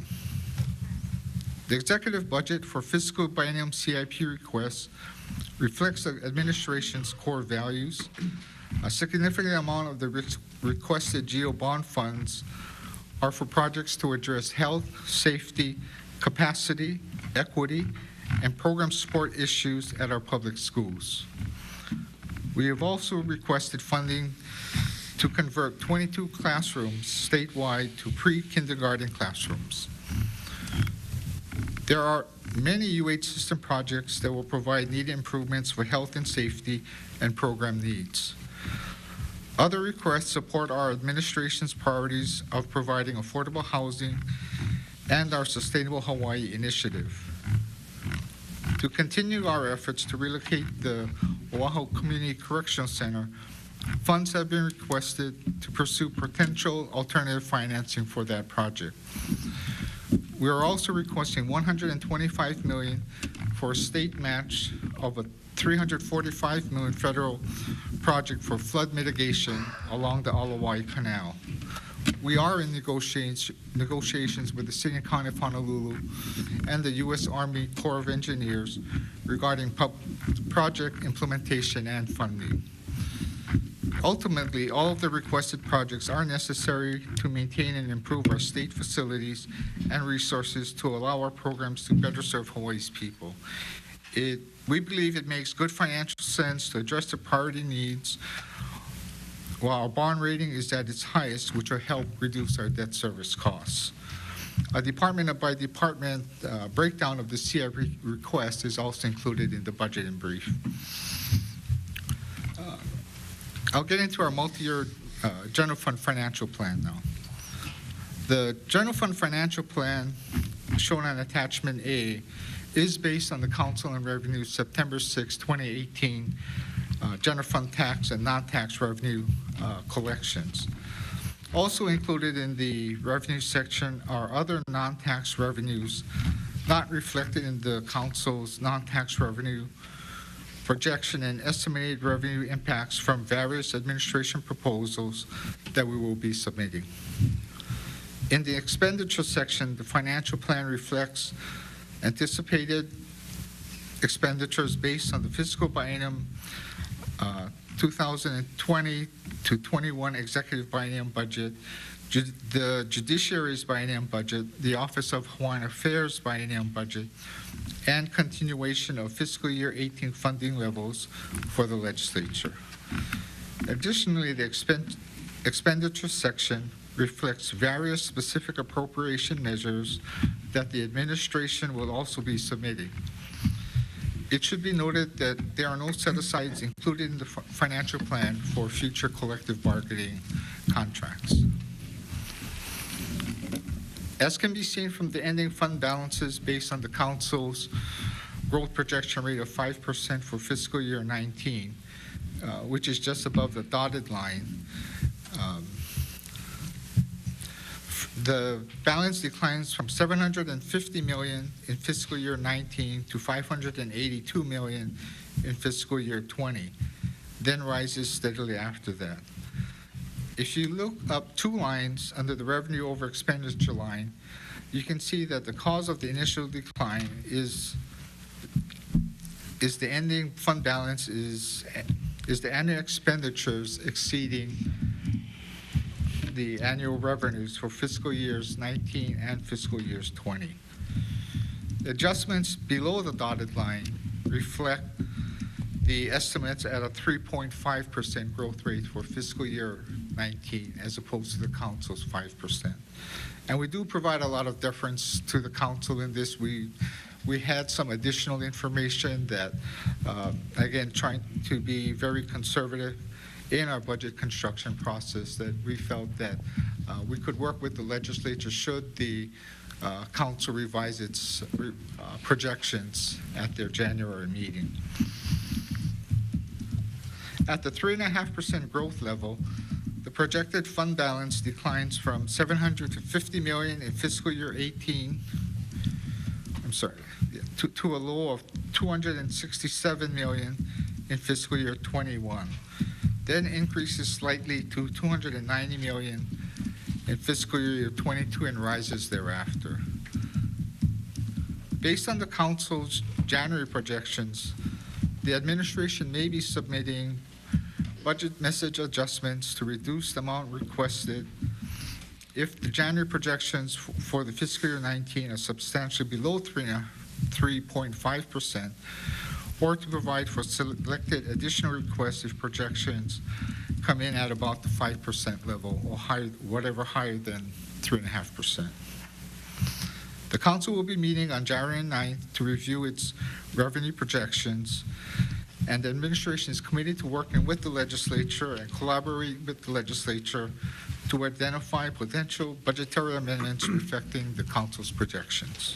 The executive budget for fiscal biennium CIP requests reflects the administration's core values. A significant amount of the requested GO bond funds are for projects to address health, safety, capacity, equity, and program support issues at our public schools. We have also requested funding to convert 22 classrooms statewide to pre-kindergarten classrooms. There are many UH system projects that will provide needed improvements for health and safety and program needs. Other requests support our administration's priorities of providing affordable housing and our Sustainable Hawaii initiative. To continue our efforts to relocate the Oahu Community Correctional Center, funds have been requested to pursue potential alternative financing for that project. We are also requesting $125 million for a state match of a $345 million federal project for flood mitigation along the Alawai Canal. We are in negotiations with the City and County of Honolulu and the U.S. Army Corps of Engineers regarding project implementation and funding. Ultimately, all of the requested projects are necessary to maintain and improve our state facilities and resources to allow our programs to better serve Hawaii's people. We believe it makes good financial sense to address the priority needs while our bond rating is at its highest, which will help reduce our debt service costs. A department-by-department breakdown of the CIP request is also included in the budget in brief. I'll get into our multi-year general fund financial plan now. The general fund financial plan shown on attachment A is based on the Council on Revenue September 6, 2018 general fund tax and non-tax revenue collections. Also included in the revenue section are other non-tax revenues not reflected in the Council's non-tax revenue projection and estimated revenue impacts from various administration proposals that we will be submitting. In the expenditure section, the financial plan reflects anticipated expenditures based on the fiscal biennium 2020 to 21 executive biennium budget, the judiciary's biennium budget, the Office of Hawaiian Affairs biennium budget, and continuation of fiscal year 18 funding levels for the legislature. Additionally, the expenditure section reflects various specific appropriation measures that the administration will also be submitting. It should be noted that there are no set-asides included in the financial plan for future collective bargaining contracts. As can be seen from the ending fund balances based on the Council's growth projection rate of 5% for fiscal year 19, which is just above the dotted line, the balance declines from $750 million in fiscal year 19 to $582 million in fiscal year 20, then rises steadily after that. If you look up 2 lines under the revenue over expenditure line, you can see that the cause of the initial decline is the ending fund balance is the annual expenditures exceeding the annual revenues for fiscal years 19 and fiscal years 20. The adjustments below the dotted line reflect the estimates at a 3.5% growth rate for fiscal year 19 as opposed to the council's 5%. And we do provide a lot of deference to the council in this. We had some additional information that, again, trying to be very conservative in our budget construction process, that we felt that we could work with the legislature should the council revise its projections at their January meeting. At the 3.5% growth level, the projected fund balance declines from $750 million in fiscal year 18, to a low of $267 million in fiscal year 21, then increases slightly to $290 million in fiscal year 22 and rises thereafter. Based on the council's January projections, the administration may be submitting budget message adjustments to reduce the amount requested if the January projections for the fiscal year 19 are substantially below 3.5%, or to provide for selected additional requests if projections come in at about the 5% level or higher, whatever higher than 3.5%. The council will be meeting on January 9th to review its revenue projections, and the administration is committed to working with the legislature and collaborating with the legislature to identify potential budgetary amendments reflecting the council's projections.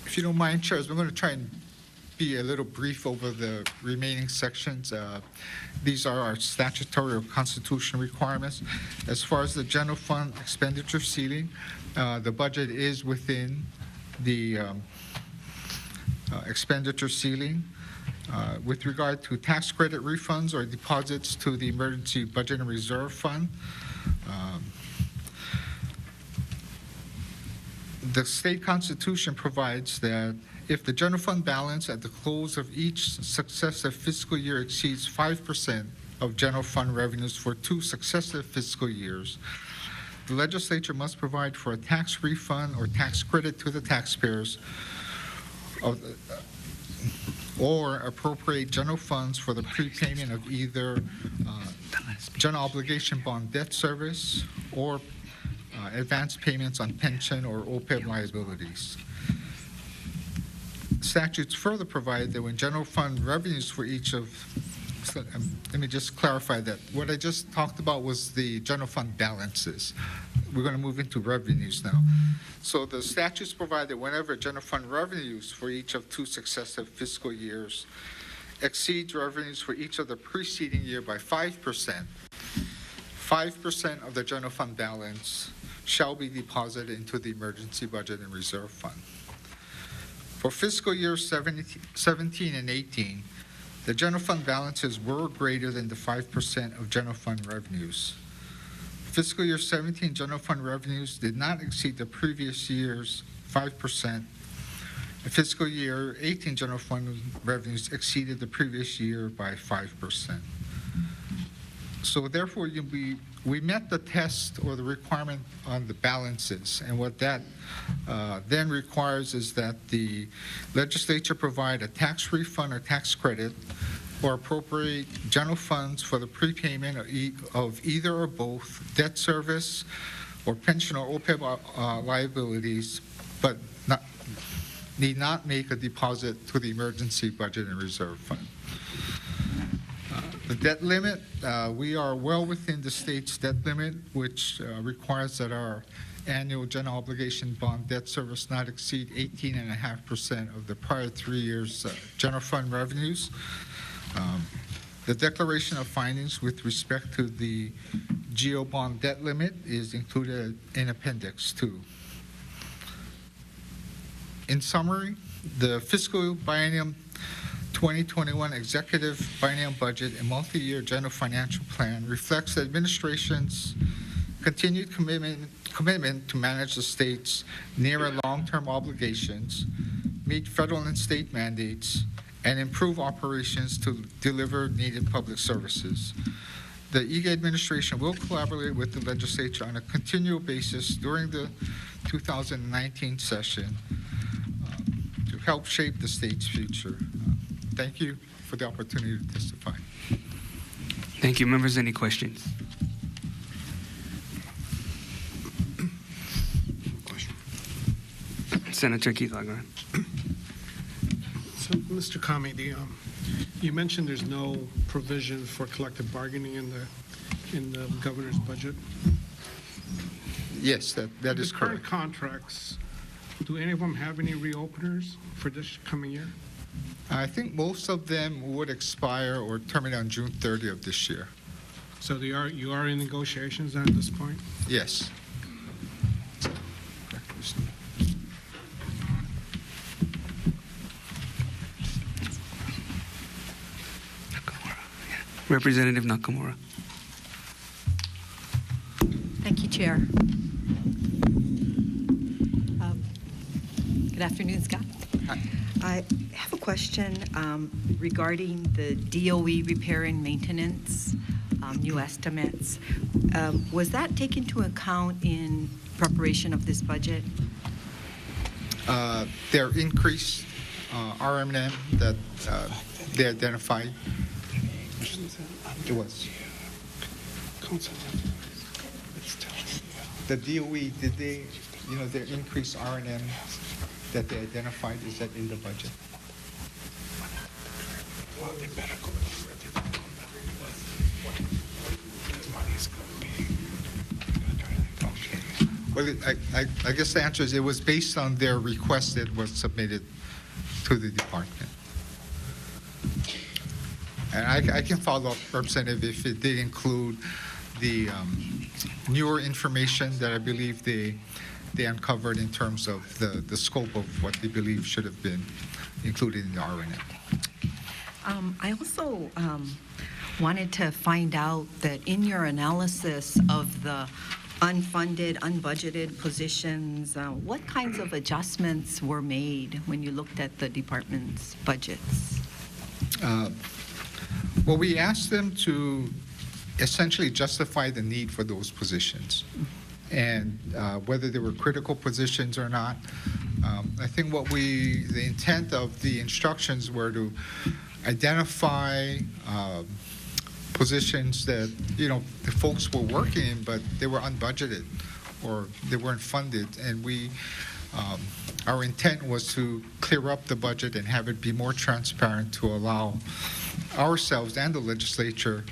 If you don't mind, Chairs, we're going to try and be a little brief over the remaining sections. These are our statutory or constitutional requirements. As far as the general fund expenditure ceiling, the budget is within the expenditure ceiling. With regard to tax credit refunds or deposits to the Emergency Budget and Reserve Fund, the state constitution provides that if the general fund balance at the close of each successive fiscal year exceeds 5% of general fund revenues for 2 successive fiscal years, the legislature must provide for a tax refund or tax credit to the taxpayers or appropriate general funds for the prepayment of either general obligation bond debt service or advance payments on pension or OPEB liabilities. Statutes further provide that when general fund revenues for each of, let me just clarify that. What I just talked about was the general fund balances. We're going to move into revenues now. So the statutes provide that whenever general fund revenues for each of 2 successive fiscal years exceeds revenues for each of the preceding year by 5%, 5% of the general fund balance shall be deposited into the Emergency Budget and Reserve Fund. For fiscal years 17 and 18, the general fund balances were greater than the 5% of general fund revenues. Fiscal year 17 general fund revenues did not exceed the previous year's 5%. And fiscal year 18 general fund revenues exceeded the previous year by 5%. So therefore, we met the test or the requirement on the balances, and what that then requires is that the legislature provide a tax refund or tax credit or appropriate general funds for the prepayment of either or both debt service or pension or OPEB liabilities, but need not make a deposit to the Emergency Budget and Reserve Fund. The debt limit, we are well within the state's debt limit, which requires that our annual general obligation bond debt service not exceed 18.5% of the prior 3 years' general fund revenues. The declaration of findings with respect to the GO bond debt limit is included in Appendix 2. In summary, the fiscal biennium 2021 Executive Biennial Budget and Multi-Year General Financial Plan reflects the administration's continued commitment to manage the state's near and long-term obligations, meet federal and state mandates, and improve operations to deliver needed public services. The EGA administration will collaborate with the legislature on a continual basis during the 2019 session to help shape the state's future. Thank you for the opportunity to testify. Thank you. Members, any questions? Senator Keith Lagran. So, Mr. Kami, you mentioned there's no provision for collective bargaining in the governor's budget. Yes, that is The current correct. contracts, do any of them have any reopeners for this coming year? I think most of them would expire or terminate on June 30 of this year. So you are in negotiations at this point? Yes. Representative Nakamura. Thank you, Chair. Good afternoon, Scott. Hi. I have a question regarding the DOE repair and maintenance, new estimates. Was that taken into account in preparation of this budget? Their increased RMM that they identified. It was. The DOE, did they, their increased R&M that they identified, is that in the budget? Well, I guess the answer is it was based on their request that was submitted to the department. And I can follow up, Representative, if it did include the newer information that I believe they uncovered in terms of the scope of what they believe should have been included in the RNM. I also wanted to find out that in your analysis of the unfunded, unbudgeted positions, what kinds of adjustments were made when you looked at the department's budgets? Well, we asked them to essentially justify the need for those positions and whether they were critical positions or not. I think the intent of the instructions were to identify positions that, the folks were working in, but they were unbudgeted or they weren't funded. And our intent was to clear up the budget and have it be more transparent to allow ourselves and the legislature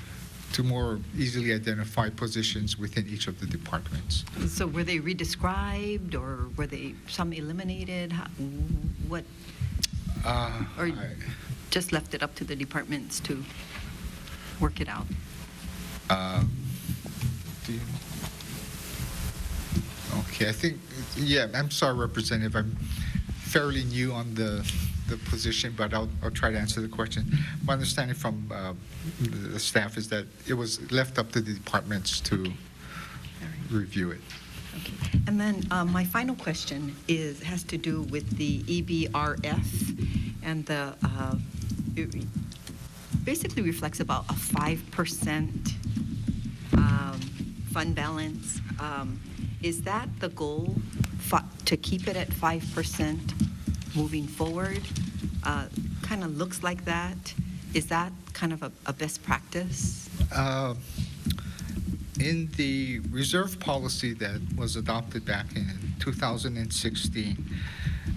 to more easily identify positions within each of the departments. So were they redescribed or were they some eliminated? What? Or just left it up to the departments to work it out? Okay, I think, I'm sorry, Representative. I'm fairly new on the position, but I'll try to answer the question. My understanding from the staff is that it was left up to the departments to review it. Okay. And then my final question has to do with the EBRF, and it basically reflects about a 5% fund balance. Is that the goal, to keep it at 5% moving forward? Kind of looks like that. Is that kind of a best practice? In the reserve policy that was adopted back in 2016,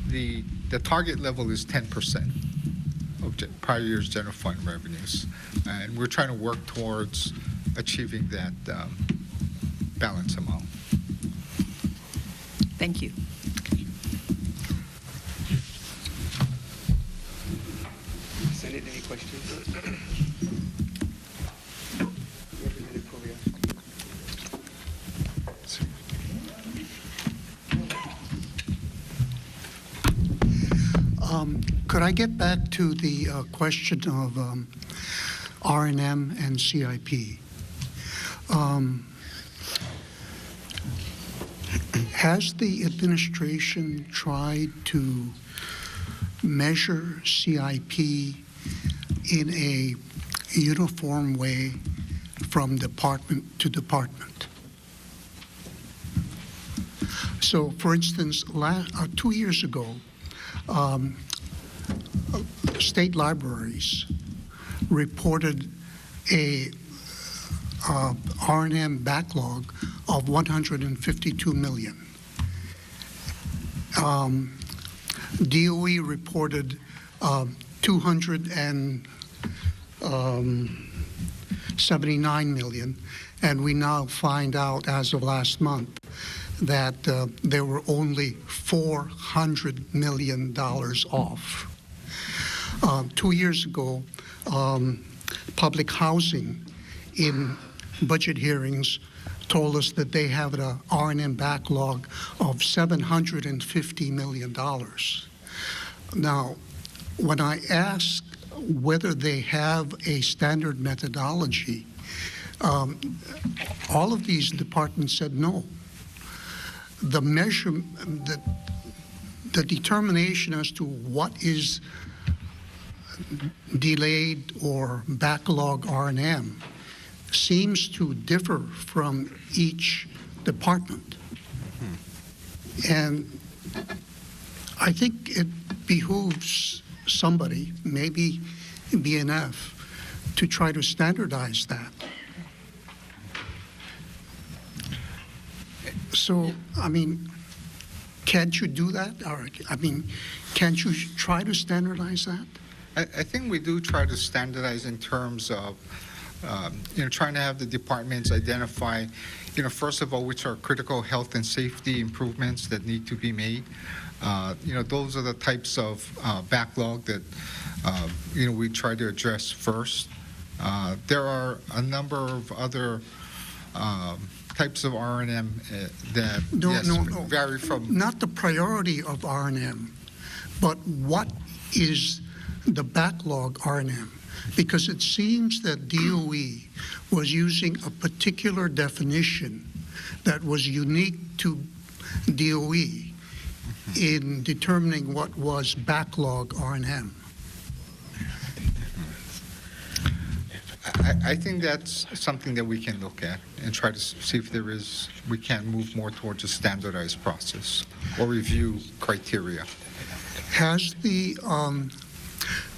the target level is 10% of prior year's general fund revenues. And we're trying to work towards achieving that balance amount. Thank you. Senate, any questions? Could I get back to the question of R&M and CIP? Has the administration tried to measure CIP in a uniform way from department to department? So, for instance, 2 years ago, state libraries reported a R&M backlog of $152 million. DOE reported 279 million, and we now find out as of last month that there were only $400 million off. 2 years ago, public housing in budget hearings told us that they have an R&M backlog of $750 million. Now, when I asked whether they have a standard methodology, all of these departments said no. The determination as to what is delayed or backlog R&M seems to differ from each department. And I think it behooves somebody, maybe BNF, to try to standardize that. So, I mean, can't you do that? Or, I mean, can't you try to standardize that? I think we do try to standardize in terms of trying to have the departments identify, first of all, which are critical health and safety improvements that need to be made. Those are the types of backlog that, we try to address first. There are a number of other types of R&M that vary from... Not the priority of R&M, but what is the backlog R&M? Because it seems that DOE was using a particular definition that was unique to DOE in determining what was backlog R&M. I think that's something that we can look at and try to see if we can move more towards a standardized process or review criteria. Has the,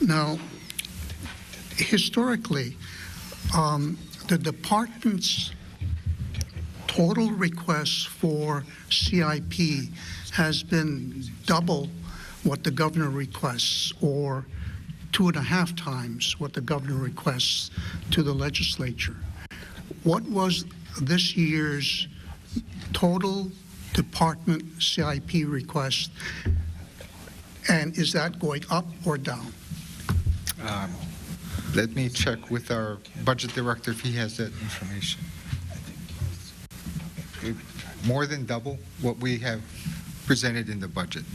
now, historically, the department's total requests for CIP has been double what the governor requests, or 2.5 times what the governor requests to the legislature. What was this year's total department CIP request, and is that going up or down? Let me check with our budget director if he has that information. More than double what we have presented in the budget.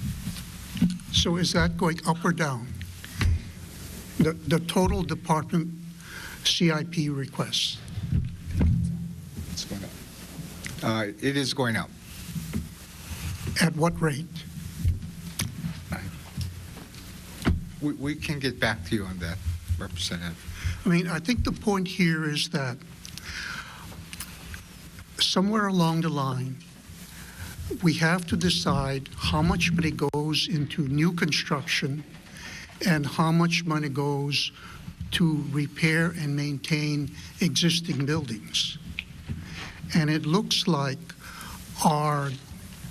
So is that going up or down? The total department CIP requests? It's going up. It is going up. At what rate? We can get back to you on that, Representative. I mean, I think the point here is that somewhere along the line, we have to decide how much money goes into new construction and how much money goes to repair and maintain existing buildings. And it looks like our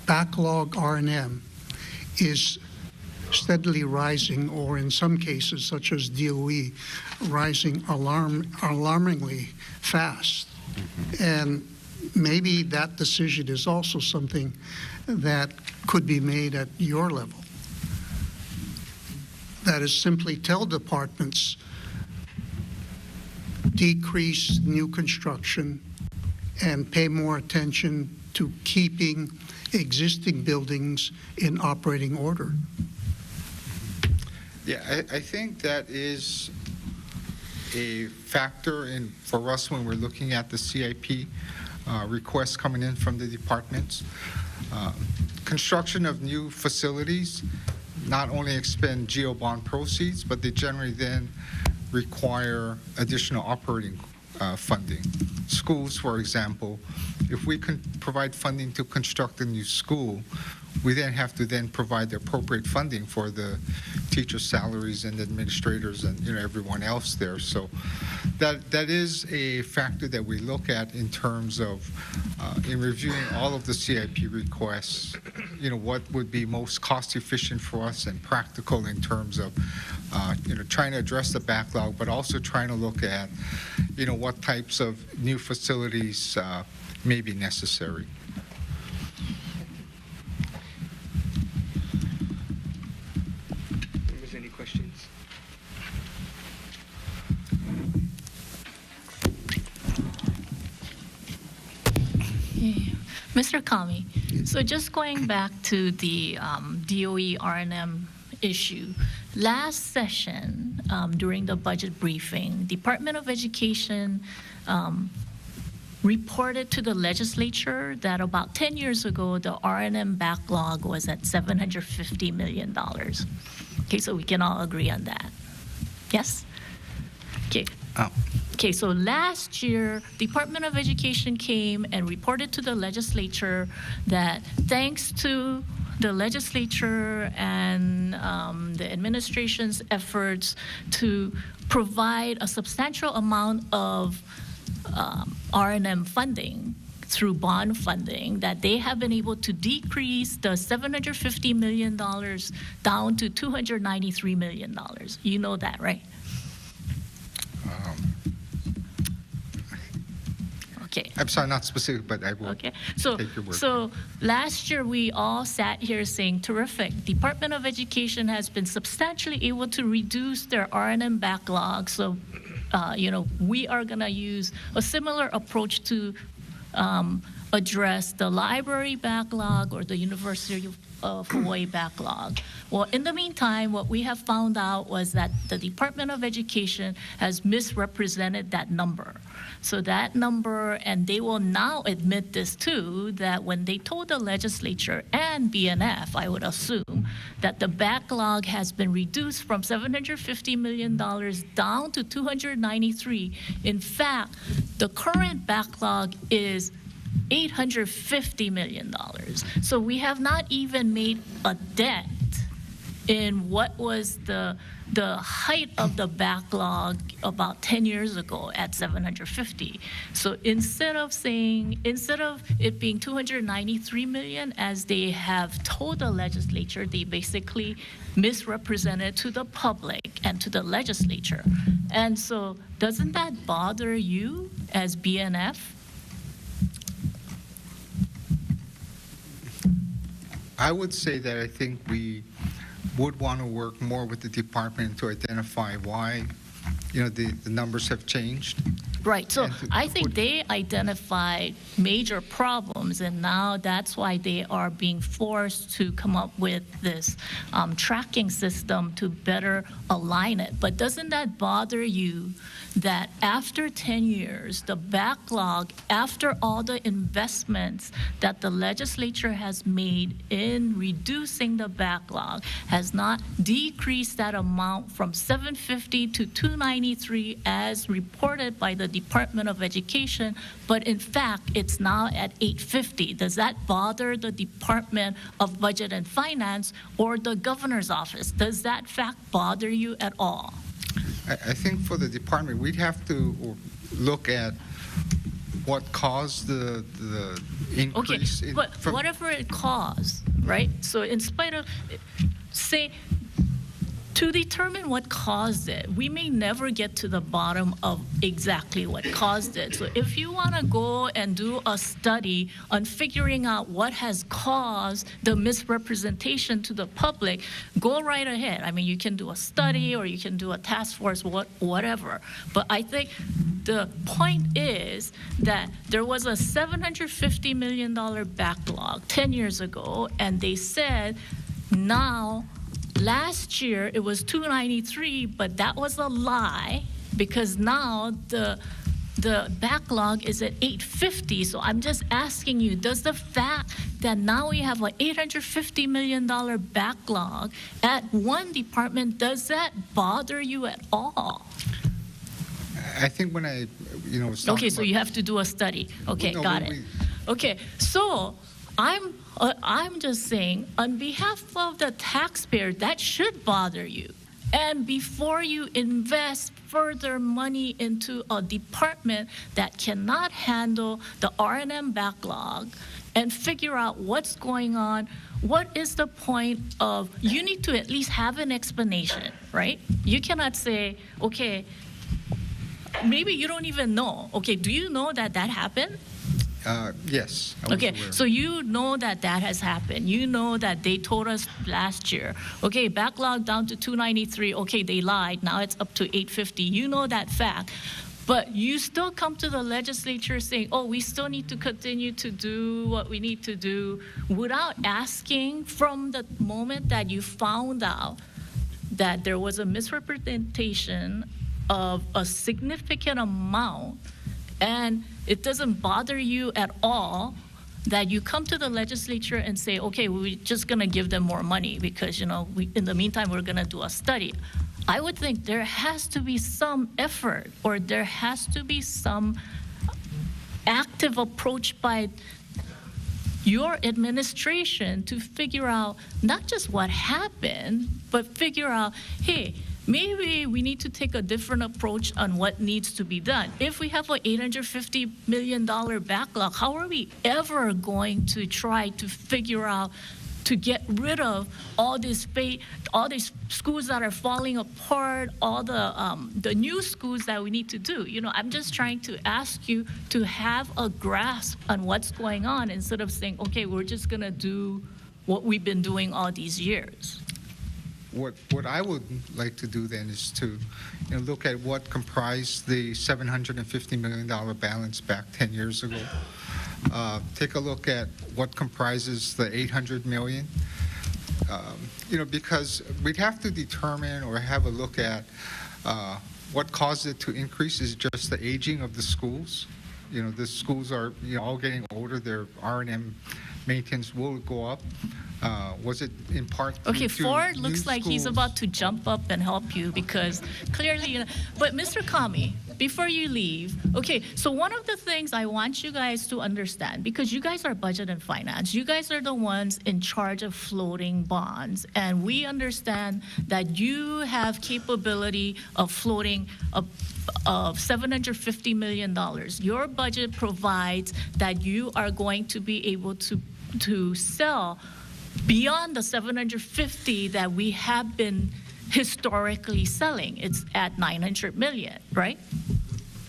backlog R&M is steadily rising, or in some cases, such as DOE, rising alarmingly fast. And maybe that decision is also something that could be made at your level. That is, simply tell departments, decrease new construction and pay more attention to keeping existing buildings in operating order. Yeah, I think that is a factor for us when we're looking at the CIP requests coming in from the departments. Construction of new facilities not only expend GO bond proceeds, but they generally then require additional operating funding. Schools, for example, if we can provide funding to construct a new school, we then have to then provide the appropriate funding for the teachers' salaries and administrators and everyone else there. So that is a factor that we look at in terms of in reviewing all of the CIP requests. What would be most cost efficient for us and practical in terms of trying to address the backlog, but also trying to look at what types of new facilities may be necessary. Any questions? Mr. Kami, so just going back to the DOE R&M issue, last session during the budget briefing, Department of Education reported to the legislature that about 10 years ago, the R&M backlog was at $750 million. Okay, so we can all agree on that. Yes? Okay. Okay, so last year, Department of Education came and reported to the legislature that thanks to the legislature and the administration's efforts to provide a substantial amount of R&M funding through bond funding, that they have been able to decrease the $750 million down to $293 million. You know that, right? Okay. I'm sorry, not specific, but I will Okay. take your word. So last year we all sat here saying, terrific. Department of Education has been substantially able to reduce their R&M backlog. So, we are going to use a similar approach to address the library backlog or the University of Hawaii backlog. Well, in the meantime, what we have found out was that the Department of Education has misrepresented that number. So that number, and they will now admit this too, that when they told the legislature and BNF, I would assume, that the backlog has been reduced from $750 million down to $293. In fact, the current backlog is $850 million. So we have not even made a dent in what was the height of the backlog about 10 years ago at 750. So instead of it being 293 million, as they have told the legislature, they basically misrepresented to the public and to the legislature. And so doesn't that bother you as BNF? I would say that I think we would want to work more with the department to identify why, the numbers have changed. Right. So I think they identified major problems, and now that's why they are being forced to come up with this tracking system to better align it. But doesn't that bother you that after 10 years, the backlog, after all the investments that the legislature has made in reducing the backlog, has not decreased that amount from 750 to 293 as reported by the Department of Education, but in fact, it's now at 850. Does that bother the Department of Budget and Finance or the governor's office? Does that fact bother you at all? I think for the department, we'd have to look at what caused the increase. Okay, but whatever it caused, right? So in spite of, say, to determine what caused it, we may never get to the bottom of exactly what caused it. So if you want to go and do a study on figuring out what has caused the misrepresentation to the public, go right ahead. I mean, you can do a study or you can do a task force, whatever. But I think the point is that there was a $750 million backlog 10 years ago, and they said now, Last year, it was 293, but that was a lie because now the backlog is at 850. So I'm just asking you, does the fact that now we have an $850 million backlog at one department, does that bother you at all? I think when I, was Okay, talking so about- you have to do a study. Okay, No, got we- it. Okay, so I'm just saying, on behalf of the taxpayer, that should bother you. And before you invest further money into a department that cannot handle the R&M backlog and figure out what's going on, what is the point of, you need to at least have an explanation, right? You cannot say, okay, maybe you don't even know. Okay, do you know that that happened? Yes. I was Okay, aware. so you know that that has happened. You know that they told us last year, okay, backlog down to 293. Okay, they lied. Now it's up to 850. You know that fact. But you still come to the legislature saying, oh, we still need to continue to do what we need to do without asking from the moment that you found out that there was a misrepresentation of a significant amount, and it doesn't bother you at all that you come to the legislature and say, okay, we're just going to give them more money because, in the meantime, we're going to do a study. I would think there has to be some effort, or there has to be some active approach by your administration to figure out not just what happened, but figure out, hey, maybe we need to take a different approach on what needs to be done. If we have an $850 million backlog, how are we ever going to try to figure out to get rid of all these schools that are falling apart, all the new schools that we need to do? I'm just trying to ask you to have a grasp on what's going on instead of saying, okay, we're just going to do what we've been doing all these years. What I would like to do then is to look at what comprised the $750 million balance back 10 years ago. Take a look at what comprises the $800 million. Because we'd have to determine or have a look at what caused it to increase is just the aging of the schools. The schools are all getting older. Their R&M maintenance will go up. Was it in part due Okay, to Ford new looks like he's schools? about to jump up and help you because clearly, but Mr. Kami, before you leave, okay, so one of the things I want you guys to understand, because you guys are budget and finance, you guys are the ones in charge of floating bonds, and we understand that you have capability of floating of $750 million. Your budget provides that you are going to be able to sell beyond the 750 that we have been historically selling. It's at 900 million, right?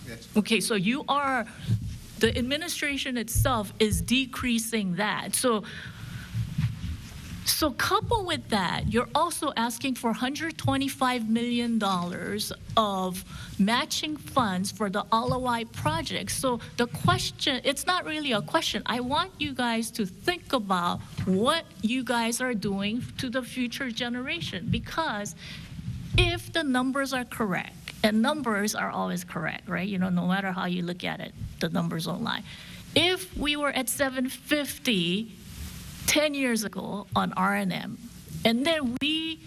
Yes. Okay, so the administration itself is decreasing that. So coupled with that, you're also asking for $125 million of matching funds for the Alawai project. So the question, it's not really a question. I want you guys to think about what you guys are doing to the future generation, because if the numbers are correct, and numbers are always correct, right? No matter how you look at it, the numbers don't lie. If we were at 750 10 years ago on R&M, and then we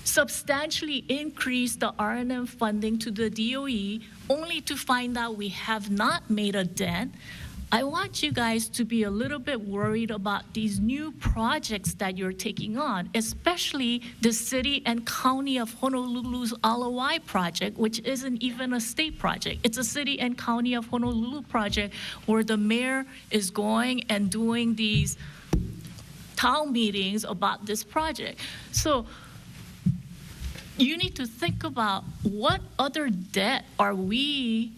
substantially increased the R&M funding to the DOE only to find out we have not made a dent, I want you guys to be a little bit worried about these new projects that you're taking on, especially the city and county of Honolulu's Alawai project, which isn't even a state project. It's a city and county of Honolulu project where the mayor is going and doing these town meetings about this project. So you need to think about what other debt are we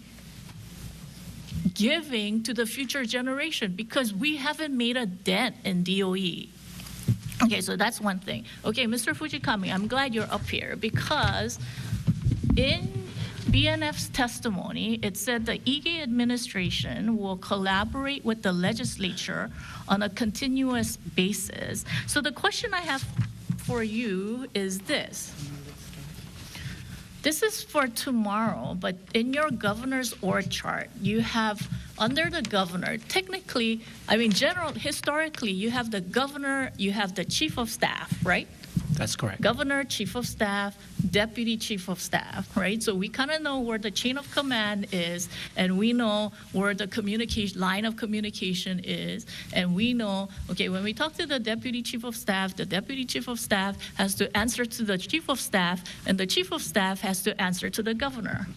giving to the future generation, because we haven't made a dent in DOE. Okay, so that's one thing. Okay, Mr. Fujikami, I'm glad you're up here because in BNF's testimony, it said the Ige administration will collaborate with the legislature on a continuous basis. So the question I have for you is this. This is for tomorrow, but in your governor's org chart, you have under the governor, technically, historically, you have the governor, you have the chief of staff, right? That's correct. Governor, chief of staff, deputy chief of staff, right? So we kind of know where the chain of command is, and we know where the line of communication is, and we know, okay, when we talk to the deputy chief of staff has to answer to the chief of staff, and the chief of staff has to answer to the governor.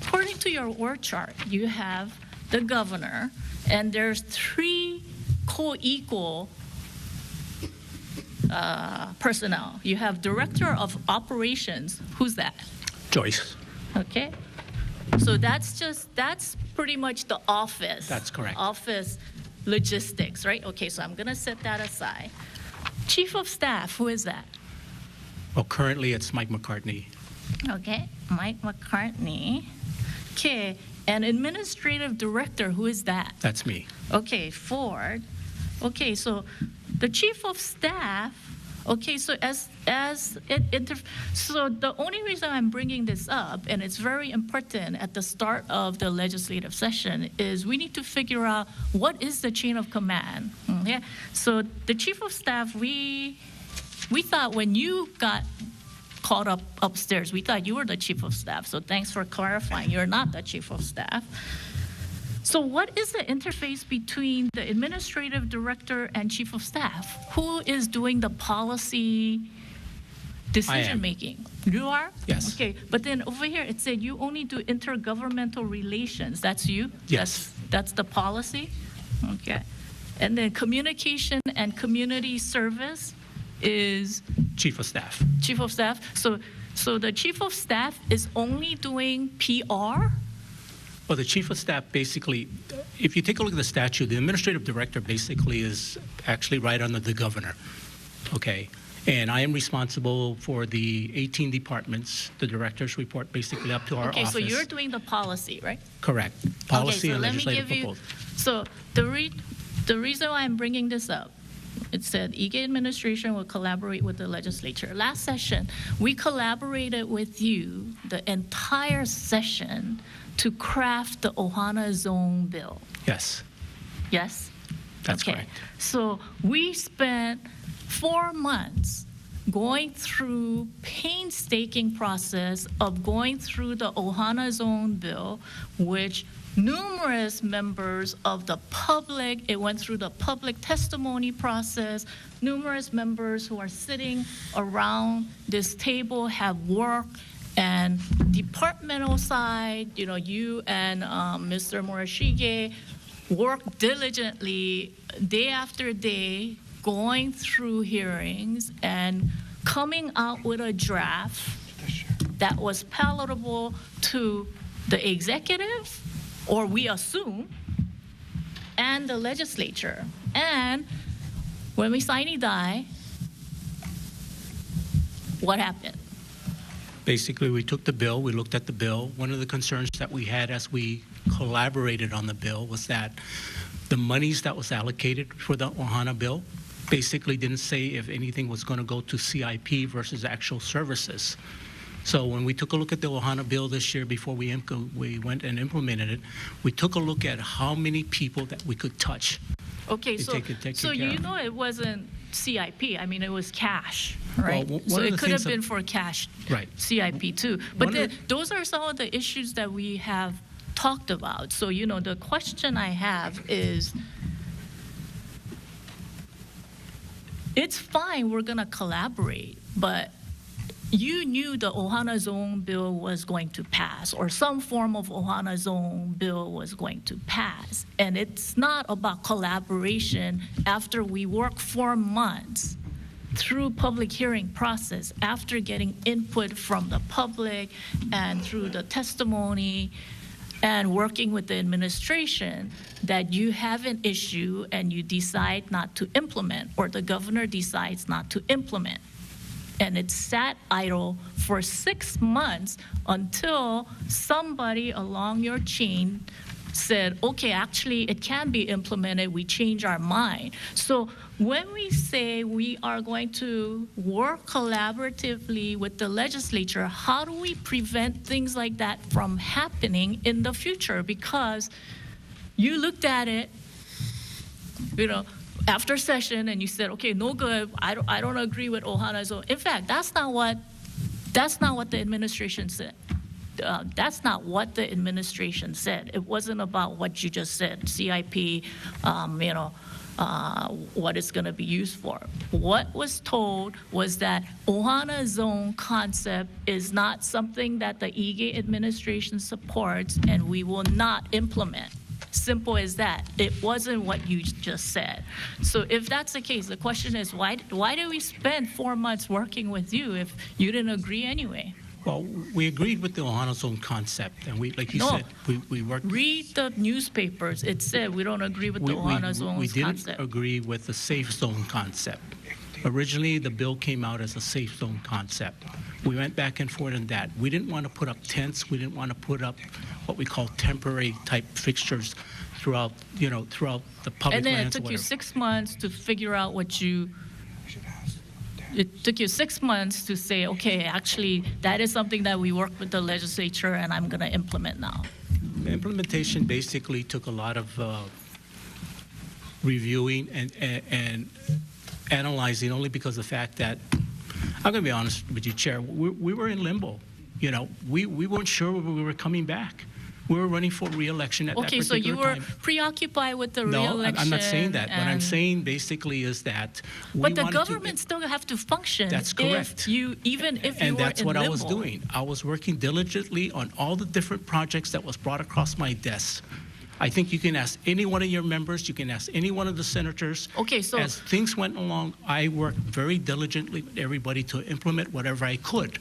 According to your org chart, you have the governor, and there's 3 co-equal personnel. You have director of operations. Who's that? Joyce. Okay. So that's pretty much the office. That's correct. Office logistics, right? Okay, so I'm going to set that aside. Chief of staff, who is that? Well, currently it's Mike McCartney. Okay, Mike McCartney. Okay, and administrative director, who is that? That's me. Okay, Ford. Okay, so the chief of staff. Okay, so so the only reason I'm bringing this up, and it's very important at the start of the legislative session, is we need to figure out what is the chain of command. Okay, so the chief of staff, we thought when you got called up upstairs, we thought you were the chief of staff. So thanks for clarifying. You're not the chief of staff. So what is the interface between the administrative director and chief of staff? Who is doing the policy decision making? You are? Yes. Okay, but then over here it said you only do intergovernmental relations. That's you? Yes. That's the policy? Okay. And then communication and community service is? Chief of staff. Chief of staff. So the chief of staff is only doing PR? Well, the chief of staff basically, if you take a look at the statute, the administrative director basically is actually right under the governor, okay? And I am responsible for the 18 departments. The directors report basically up to our office. Okay, so you're doing the policy, right? Correct. Policy and legislative proposal. proposal. So the reason why I'm bringing this up, it said EGA administration will collaborate with the legislature. Last session, we collaborated with you the entire session to craft the Ohana Zone bill. Yes. Yes? That's okay. correct. So we spent 4 months going through painstaking process of going through the Ohana Zone bill, which numerous members of the public, it went through the public testimony process. Numerous members who are sitting around this table have worked, and departmental side, you and Mr. Morishige worked diligently day after day, going through hearings and coming out with a draft that was palatable to the executive, or we assume, and the legislature. And when we sine die, what happened? Basically, we took the bill, we looked at the bill. One of the concerns that we had as we collaborated on the bill was that the monies that was allocated for the Ohana bill basically didn't say if anything was going to go to CIP versus actual services. So when we took a look at the Ohana bill this year before we went and implemented it, we took a look at how many people that we could touch. Okay, so it wasn't CIP. I mean, it was cash, right? Well, so it could have been for cash, right? CIP too. But those are some of the issues that we have talked about. So the question I have is, it's fine, we're gonna collaborate, but you knew the Ohana Zone bill was going to pass, or some form of Ohana Zone bill was going to pass. And it's not about collaboration after we work 4 months through public hearing process, after getting input from the public and through the testimony and working with the administration, that you have an issue and you decide not to implement, or the governor decides not to implement. And it sat idle for 6 months until somebody along your chain said, okay, actually it can be implemented, we change our mind. So when we say we are going to work collaboratively with the legislature, how do we prevent things like that from happening in the future? Because you looked at it, after session, and you said, okay, no good, I don't agree with Ohana Zone. In fact, that's not what the administration said. That's not what the administration said. It wasn't about what you just said, CIP, what it's going to be used for. What was told was that Ohana Zone concept is not something that the Ige administration supports, and we will not implement. Simple as that. It wasn't what you just said. So if that's the case, the question is, why did we spend 4 months working with you if you didn't agree anyway? Well, we agreed with the Ohana Zone concept, and we, like you said, we worked. Read the newspapers. It said we don't agree with the Ohana Zone concept. We concept. didn't agree with the safe zone concept. Originally, the bill came out as a safe zone concept. We went back and forth on that. We didn't want to put up tents. We didn't want to put up what we call temporary type fixtures throughout the public And then it lands. took you 6 months to figure out what you. It took you 6 months to say, okay, actually, that is something that we worked with the legislature, and I'm going to implement now. Implementation basically took a lot of reviewing and analyzing, only because of the fact that, I'm going to be honest with you, Chair, we were in limbo. We weren't sure when we were coming back. We were running for re-election at that particular time. Okay, so you were preoccupied with the re-election. No, I'm not saying that. What I'm saying basically is that we But the wanted government still have to function. That's correct. Even if you and were that's in what limbo. I was doing. I was working diligently on all the different projects that was brought across my desk. I think you can ask any one of your members, you can ask any one of the senators. Okay, so as things went along, I worked very diligently with everybody to implement whatever I could.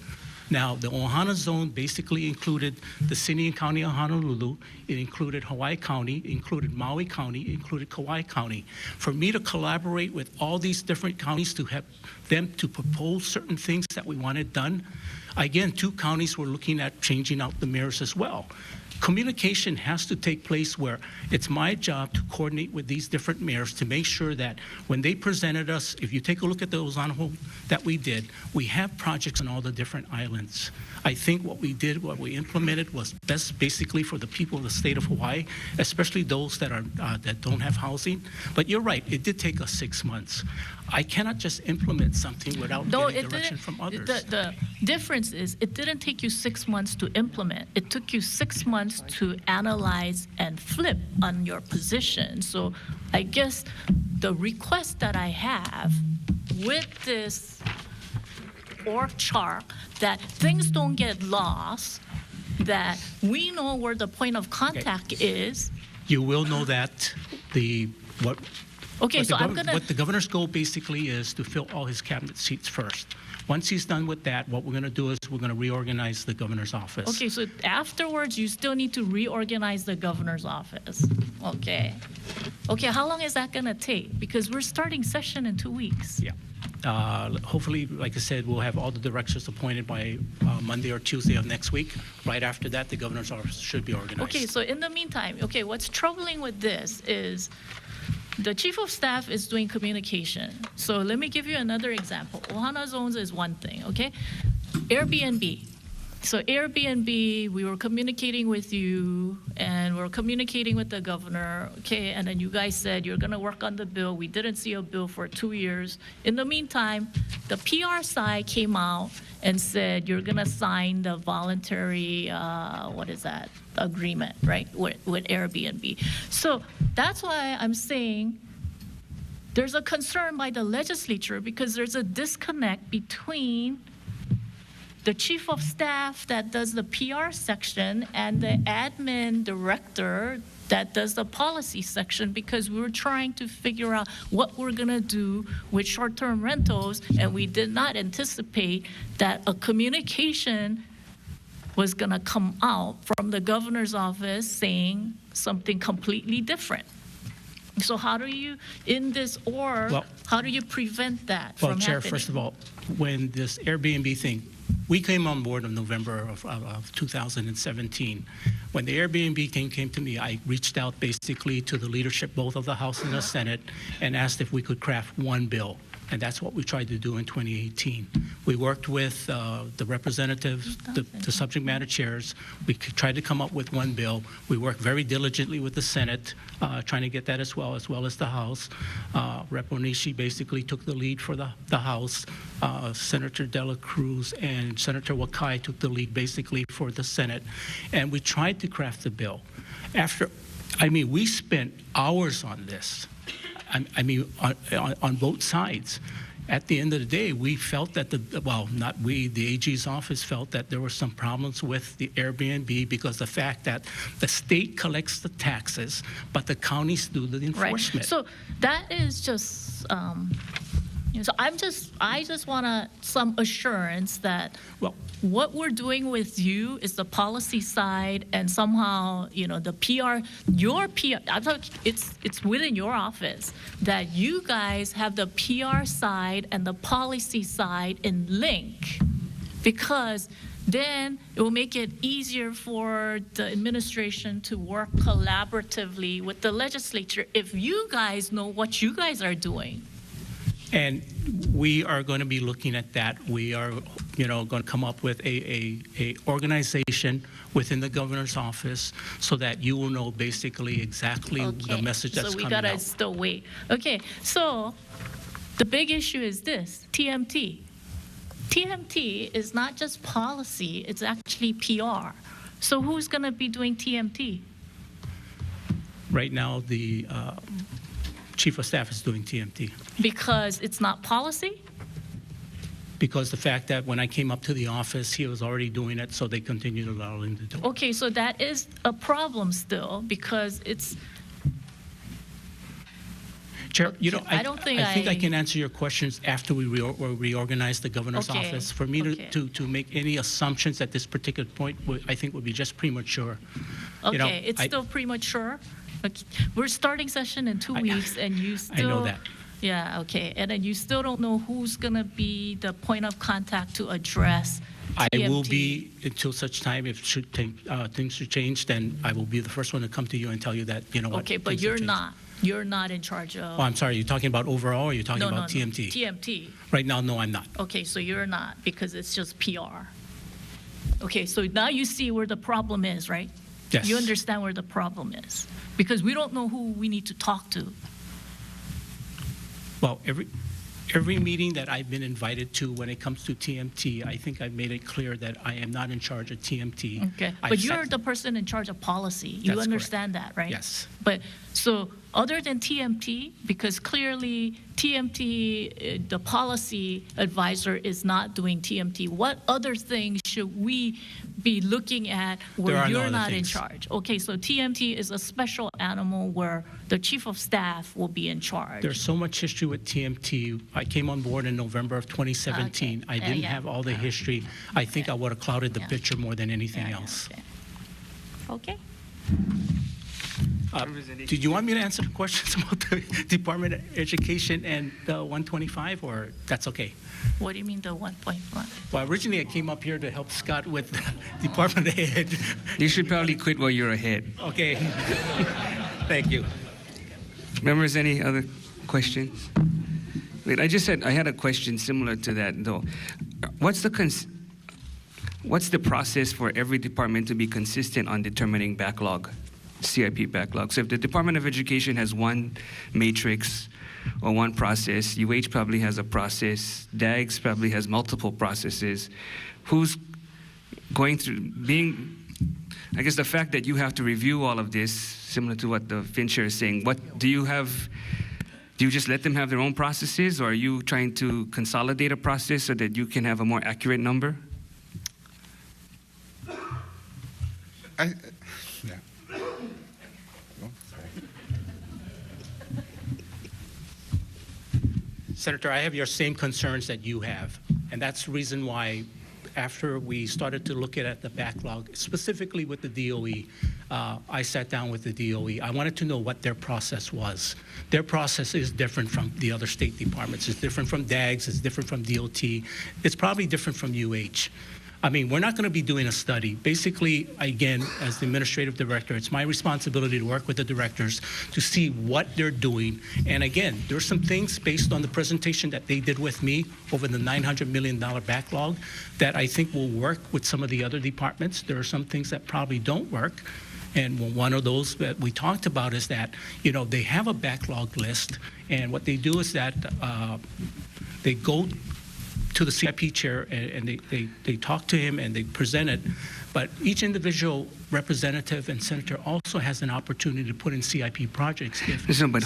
Now, the Ohana Zone basically included the city and county of Honolulu. It included Hawaii County, it included Maui County, it included Kauai County. For me to collaborate with all these different counties to have them to propose certain things that we wanted done, again, 2 counties were looking at changing out the mayors as well. Communication has to take place where it's my job to coordinate with these different mayors to make sure that when they presented us, if you take a look at the Ozanaho that we did, we have projects on all the different islands. I think what we did, what we implemented was best basically for the people of the state of Hawaii, especially those that don't have housing. But you're right, it did take us 6 months. I cannot just implement something without getting direction from others. The difference is it didn't take you 6 months to implement. It took you 6 months to analyze and flip on your position. So I guess the request that I have with this org chart, that things don't get lost, that we know where the point of contact is. You will know that Okay, so what the governor's goal basically is to fill all his cabinet seats first. Once he's done with that, what we're going to do is we're going to reorganize the governor's office. Okay, so afterwards, you still need to reorganize the governor's office. Okay. Okay, how long is that going to take? Because we're starting session in 2 weeks. Yeah. Hopefully, like I said, we'll have all the directors appointed by Monday or Tuesday of next week. Right after that, the governor's office should be organized. Okay, so in the meantime, okay, what's troubling with this is the chief of staff is doing communication. So let me give you another example. Ohana Zones is one thing, okay? Airbnb. So Airbnb, we were communicating with you and we're communicating with the governor, okay? And then you guys said you're gonna work on the bill. We didn't see a bill for 2 years. In the meantime, the PR side came out and said you're gonna sign the voluntary, agreement, right, with Airbnb. So that's why I'm saying there's a concern by the legislature because there's a disconnect between the chief of staff that does the PR section and the admin director that does the policy section, because we were trying to figure out what we're gonna do with short-term rentals, and we did not anticipate that a communication was gonna come out from the governor's office saying something completely different. So how do you, in this how do you prevent that from Chair, happening? first of all, when this Airbnb thing we came on board in November of 2017. When the Airbnb came to me, I reached out basically to the leadership, both of the House and the Senate, and asked if we could craft one bill. And that's what we tried to do in 2018. We worked with the representatives, the subject matter chairs. We tried to come up with one bill. We worked very diligently with the Senate, trying to get that as well as the House. Rep. Onishi basically took the lead for the House. Senator Dela Cruz and Senator Wakai took the lead basically for the Senate. And we tried to craft the bill. We spent hours on this. On both sides. At the end of the day, we felt that the AG's office felt that there were some problems with the Airbnb because the fact that the state collects the taxes, but the counties do the enforcement. Right. So that is just, so I just want some assurance that what we're doing with you is the policy side, and somehow, the PR, your PR, I thought it's within your office that you guys have the PR side and the policy side in link, because then it will make it easier for the administration to work collaboratively with the legislature if you guys know what you guys are doing. And we are going to be looking at that. We are, going to come up with a organization within the governor's office so that you will know basically exactly the message that's coming out. So we gotta still wait. Okay, so the big issue is this, TMT. TMT is not just policy, it's actually PR. So who's gonna be doing TMT? Right now, the Chief of Staff is doing TMT. Because it's not policy? Because the fact that when I came up to the office, he was already doing it, so they continued to allow him to do it. Okay, so that is a problem still, because it's... Chair, I don't think I think I can answer your questions after we reorganize the governor's Okay, office. For me to make any assumptions at this particular point, I think would be just premature. Okay, it's still premature? Okay. We're starting session in 2 weeks, and you still... I know that. Yeah, okay. And then you still don't know who's going to be the point of contact to address TMT. I will be, until such time, if things should change, then I will be the first one to come to you and tell you that, what. Okay, but you're not. You're not in charge of... Oh, I'm sorry. You're talking about overall, or you're talking about TMT? TMT. Right now, no, I'm not. Okay, so you're not, because it's just PR. Okay, so now you see where the problem is, right? Yes. You understand where the problem is. Because we don't know who we need to talk to. Well, every meeting that I've been invited to when it comes to TMT, I think I've made it clear that I am not in charge of TMT. Okay, but you're the person in charge of policy. You That's understand that, right? Yes. But so other than TMT, because clearly TMT, the policy advisor is not doing TMT, what other things should we be looking at where you're not in charge? Okay, so TMT is a special animal where the chief of staff will be in charge. There's so much history with TMT. I came on board in November of 2017. I didn't have all the history. I think I would have clouded the picture more than anything else. Okay. Did you want me to answer the questions about the Department of Education and the 125, or that's okay? What do you mean the 1.1? Well, originally I came up here to help Scott with the Department Head. You should probably quit while you're ahead. Okay. Thank you. Members, any other questions? Wait, I just said I had a question similar to that, though. What's the process for every department to be consistent on determining backlog, CIP backlog? So if the Department of Education has one matrix or one process, UH probably has a process, DAGS probably has multiple processes. Who's going through I guess the fact that you have to review all of this, similar to what the Fincher is saying, do you just let them have their own processes, or are you trying to consolidate a process so that you can have a more accurate number? Senator, I have your same concerns that you have, and that's the reason why after we started to look at the backlog, specifically with the DOE, I sat down with the DOE. I wanted to know what their process was. Their process is different from the other state departments. It's different from DAGS. It's different from DOT. It's probably different from UH. I mean, we're not going to be doing a study. Basically, again, as the administrative director, it's my responsibility to work with the directors to see what they're doing. And again, there's some things based on the presentation that they did with me over the $900 million backlog that I think will work with some of the other departments. There are some things that probably don't work. And one of those that we talked about is that, you know, they have a backlog list, and what they do is that they go to the CIP chair and they talk to him and they present it. But each individual representative and senator also has an opportunity to put in CIP projects. But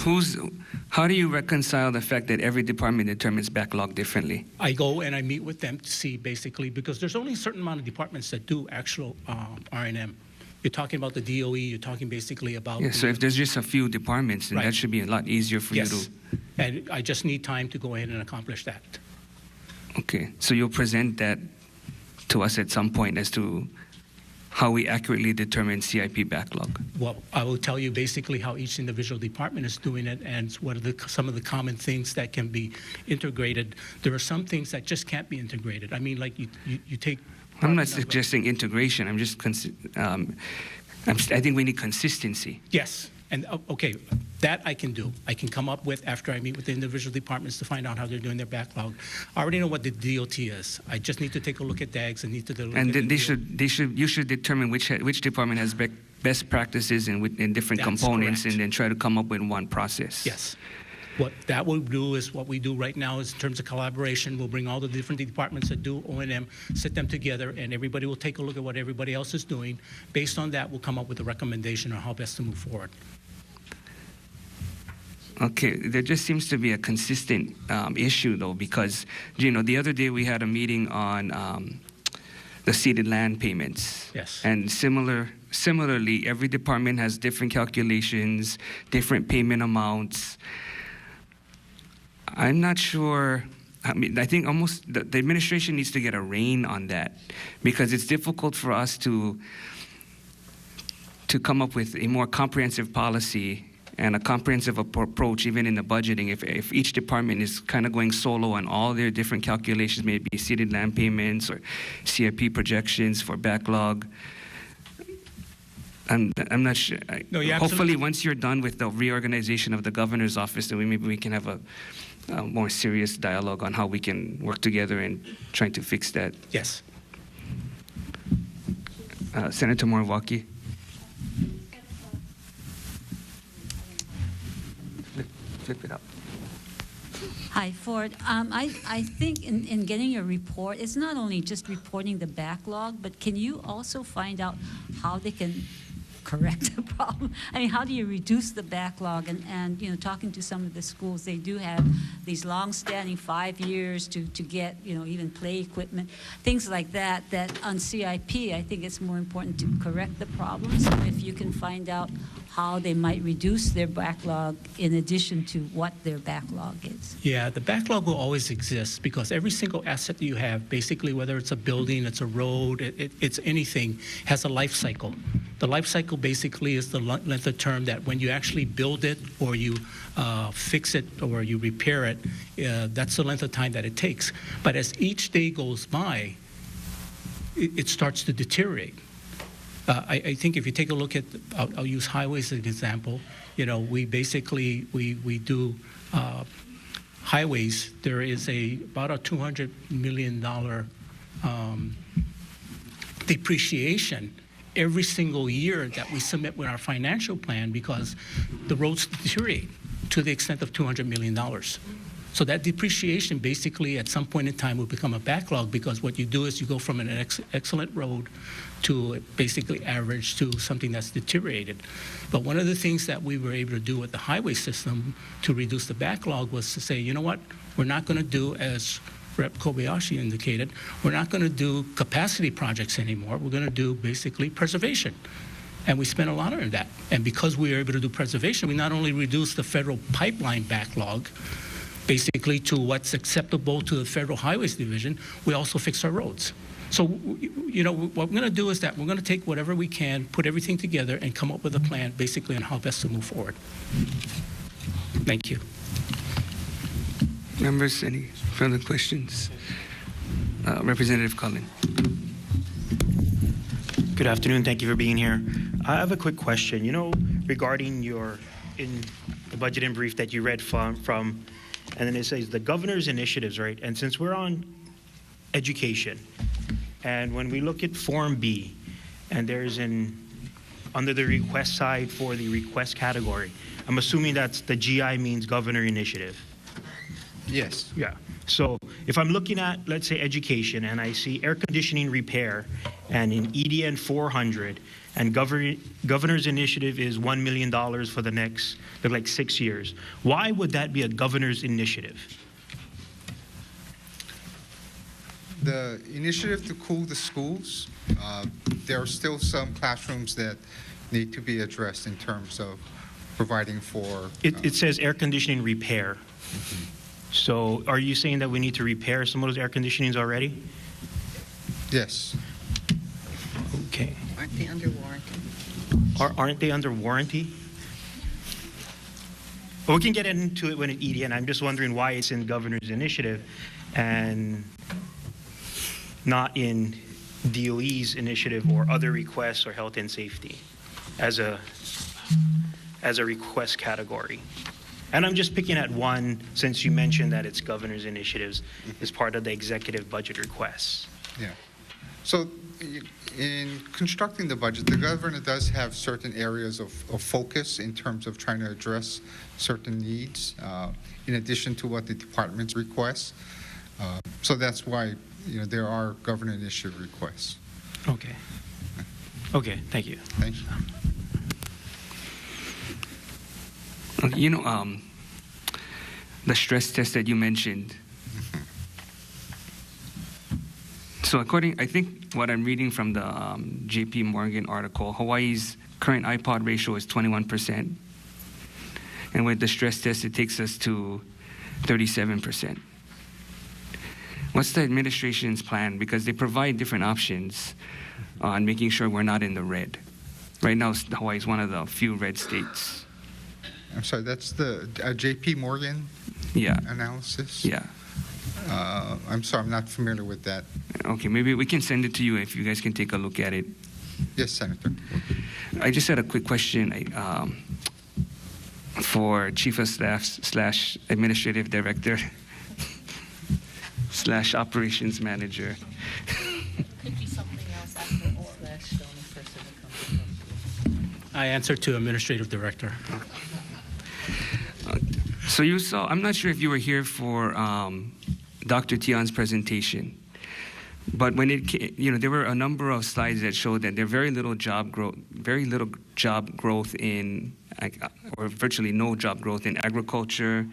how do you reconcile the fact that every department determines backlog differently? I go and I meet with them to see basically, because there's only a certain amount of departments that do actual R&M. You're talking about the DOE, you're talking basically about... Yeah, so if there's just a few departments, then Right. that should be a lot easier for you to... And I just need time to go ahead and accomplish that. Okay, so you'll present that to us at some point as to how we accurately determine CIP backlog. Well, I will tell you basically how each individual department is doing it and what are some of the common things that can be integrated. There are some things that just can't be integrated. I mean, like you take... I'm not suggesting integration. I'm just... I think we need consistency. Yes. And, okay, that I can do. I can come up with, after I meet with the individual departments to find out how they're doing their backlog. I already know what the DOT is. I just need to take a look at DAGs and need to look And at you should determine which department has best practices in different That's components, correct. and then try to come up with one process. Yes. What that will do is what we do right now is in terms of collaboration, we'll bring all the different departments that do O&M, sit them together, and everybody will take a look at what everybody else is doing. Based on that, we'll come up with a recommendation on how best to move forward. Okay, there just seems to be a consistent issue, though, because, you know, the other day we had a meeting on the ceded land payments. Yes. And similarly, every department has different calculations, different payment amounts. I'm not sure. I mean, I think almost the administration needs to get a rein on that, because it's difficult for us to come up with a more comprehensive policy and a comprehensive approach, even in the budgeting, if each department is kind of going solo on all their different calculations, maybe ceded land payments or CIP projections for backlog. I'm not sure. No, you're Hopefully, once you're done with the reorganization of the governor's office, then maybe we can have a more serious dialogue on how we can work together in trying to fix that. Yes. Senator Moriwaki. Flip it up. Hi, Ford. I think in getting your report, it's not only just reporting the backlog, but can you also find out how they can correct the problem? I mean, how do you reduce the backlog? And you know, talking to some of the schools, they do have these long-standing 5 years to get, you know, even play equipment, things like that, that on CIP, I think it's more important to correct the problems. So if you can find out how they might reduce their backlog in addition to what their backlog is. Yeah, the backlog will always exist because every single asset that you have, basically whether it's a building, it's a road, it's anything, has a life cycle. The life cycle basically is the length of term that when you actually build it or you fix it or you repair it, that's the length of time that it takes. But as each day goes by, it starts to deteriorate. I think if you take a look at, I'll use highways as an example. You know, we basically, we do highways. There is about a $200 million depreciation every single year that we submit with our financial plan because the roads deteriorate to the extent of $200 million. So that depreciation basically at some point in time will become a backlog because what you do is you go from an excellent road to basically average to something that's deteriorated. But one of the things that we were able to do with the highway system to reduce the backlog was to say, you know what, we're not going to do, as Rep. Kobayashi indicated, we're not going to do capacity projects anymore. We're going to do basically preservation. And we spent a lot on that. And because we were able to do preservation, we not only reduced the federal pipeline backlog basically to what's acceptable to the Federal Highways Division, we also fixed our roads. So, you know, what we're going to do is that we're going to take whatever we can, put everything together, and come up with a plan basically on how best to move forward. Thank you. Members, any further questions? Representative Cullen. Good afternoon. Thank you for being here. I have a quick question. You know, regarding in the budget in brief that you read from, and then it says the governor's initiatives, right? And since we're on education, and when we look at Form B, and there's under the request side for the request category, I'm assuming that's the GI means governor initiative. Yes. Yeah. So if I'm looking at, let's say, education, and I see air conditioning repair, and in EDN 400, and governor's initiative is $1 million for the next, like 6 years, why would that be a governor's initiative? The initiative to cool the schools, there are still some classrooms that need to be addressed in terms of providing for... It says air conditioning repair. So are you saying that we need to repair some of those air conditionings already? Yes. Okay. Aren't they under warranty? Aren't they under warranty? Well, we can get into it when it's EDN. I'm just wondering why it's in governor's initiative and not in DOE's initiative or other requests or health and safety as a request category. And I'm just picking at one, since you mentioned that it's governor's initiatives as part of the executive budget requests. Yeah. So in constructing the budget, the governor does have certain areas of focus in terms of trying to address certain needs, in addition to what the departments request. So that's why, you know, there are governor initiative requests. Okay. Okay, thank you. Thank you. You know, the stress test that you mentioned. So I think what I'm reading from the J.P. Morgan article, Hawaii's current iPod ratio is 21%. And with the stress test, it takes us to 37%. What's the administration's plan? Because they provide different options on making sure we're not in the red. Right now, Hawaii is one of the few red states. I'm sorry, that's the J.P. Morgan analysis? Yeah. I'm sorry, I'm not familiar with that. Okay, maybe we can send it to you if you guys can take a look at it. Yes, Senator. I just had a quick question for Chief of Staff / Administrative Director / Operations Manager. Could be something else after all. I answer to Administrative Director. So you saw, I'm not sure if you were here for Dr. Tian's presentation, but when there were a number of slides that showed that there very little job growth in, or virtually no job growth in agriculture,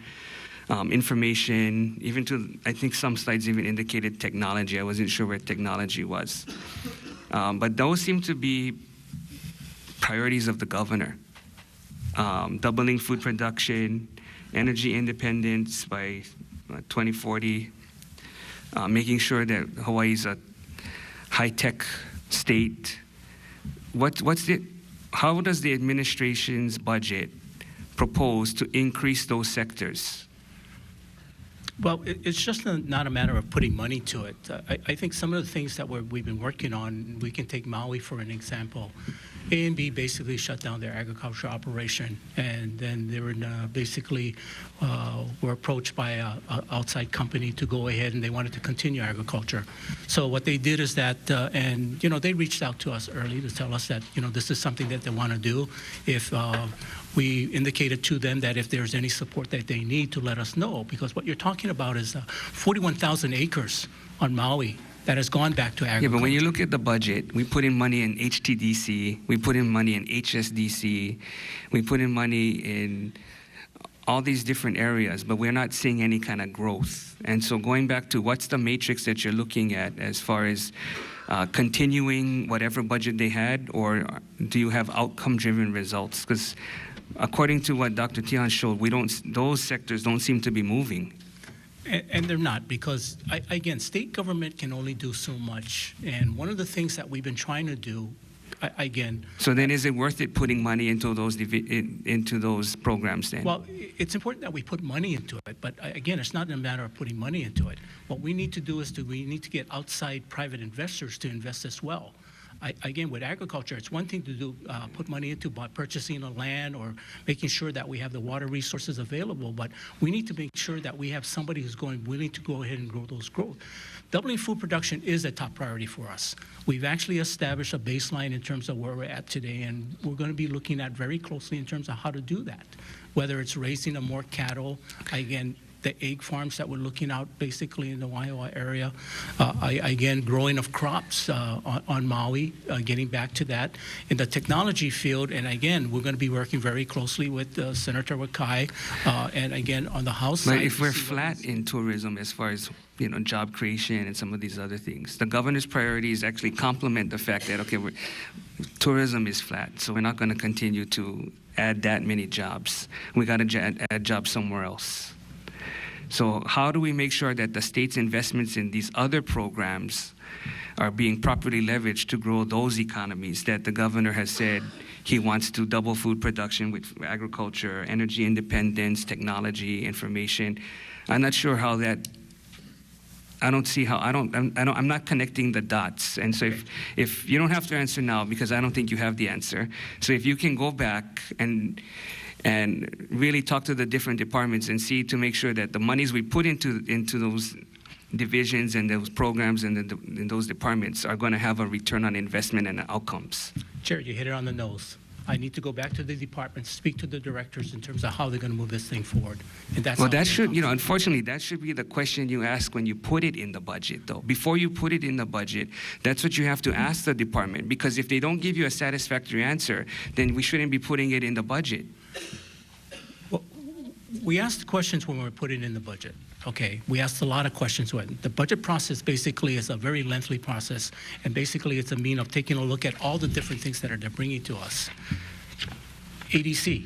information, even to, I think some slides even indicated technology. I wasn't sure where technology was. But those seem to be priorities of the governor. Doubling food production, energy independence by 2040, making sure that Hawaii is a high-tech state. How does the administration's budget propose to increase those sectors? Well, it's just not a matter of putting money to it. I think some of the things that we've been working on, we can take Maui for an example. A&B basically shut down their agriculture operation, and then they were were approached by an outside company to go ahead, and they wanted to continue agriculture. So what they did is that, they reached out to us early to tell us that, this is something that they want to do. If we indicated to them that if there's any support that they need, to let us know, because what you're talking about is 41,000 acres on Maui that has gone back to agriculture. Yeah, but when you look at the budget, we put in money in HTDC, we put in money in HSDC, we put in money in all these different areas, but we're not seeing any kind of growth. And so going back to what's the matrix that you're looking at as far as continuing whatever budget they had, or do you have outcome-driven results? Because according to what Dr. Tian showed, those sectors don't seem to be moving. And they're not, because, again, state government can only do so much. And one of the things that we've been trying to do, again... So then is it worth it putting money into those programs then? Well, it's important that we put money into it. But, again, it's not a matter of putting money into it. What we need to do is we need to get outside private investors to invest as well. Again, with agriculture, it's one thing to do put money into purchasing a land or making sure that we have the water resources available, but we need to make sure that we have somebody who's willing to go ahead and grow those growth. Doubling food production is a top priority for us. We've actually established a baseline in terms of where we're at today, and we're going to be looking at very closely in terms of how to do that, whether it's raising more cattle, again, the egg farms that we're looking out basically in the Waiawa area. Again, growing of crops on Maui, getting back to that. In the technology field, and again, we're going to be working very closely with Senator Wakai, and again, on the House side. But if we're flat in tourism as far as job creation and some of these other things, the governor's priorities actually complement the fact that, okay, tourism is flat, so we're not going to continue to add that many jobs. We got to add jobs somewhere else. So how do we make sure that the state's investments in these other programs are being properly leveraged to grow those economies that the governor has said he wants to double food production with agriculture, energy independence, technology, information? I'm not sure how that. I don't see how. I'm not connecting the dots. And so if you don't have to answer now because I don't think you have the answer. So if you can go back and really talk to the different departments and see to make sure that the monies we put into those divisions and those programs and in those departments are going to have a return on investment and outcomes. Chair, you hit it on the nose. I need to go back to the departments, speak to the directors in terms of how they're going to move this thing forward. And that's well, that should, unfortunately, that should be the question you ask when you put it in the budget, though. Before you put it in the budget, that's what you have to ask the department, because if they don't give you a satisfactory answer, then we shouldn't be putting it in the budget. Well, we asked questions when we were putting in the budget. Okay, we asked a lot of questions. The budget process basically is a very lengthy process, and basically it's a mean of taking a look at all the different things that they're bringing to us. ADC,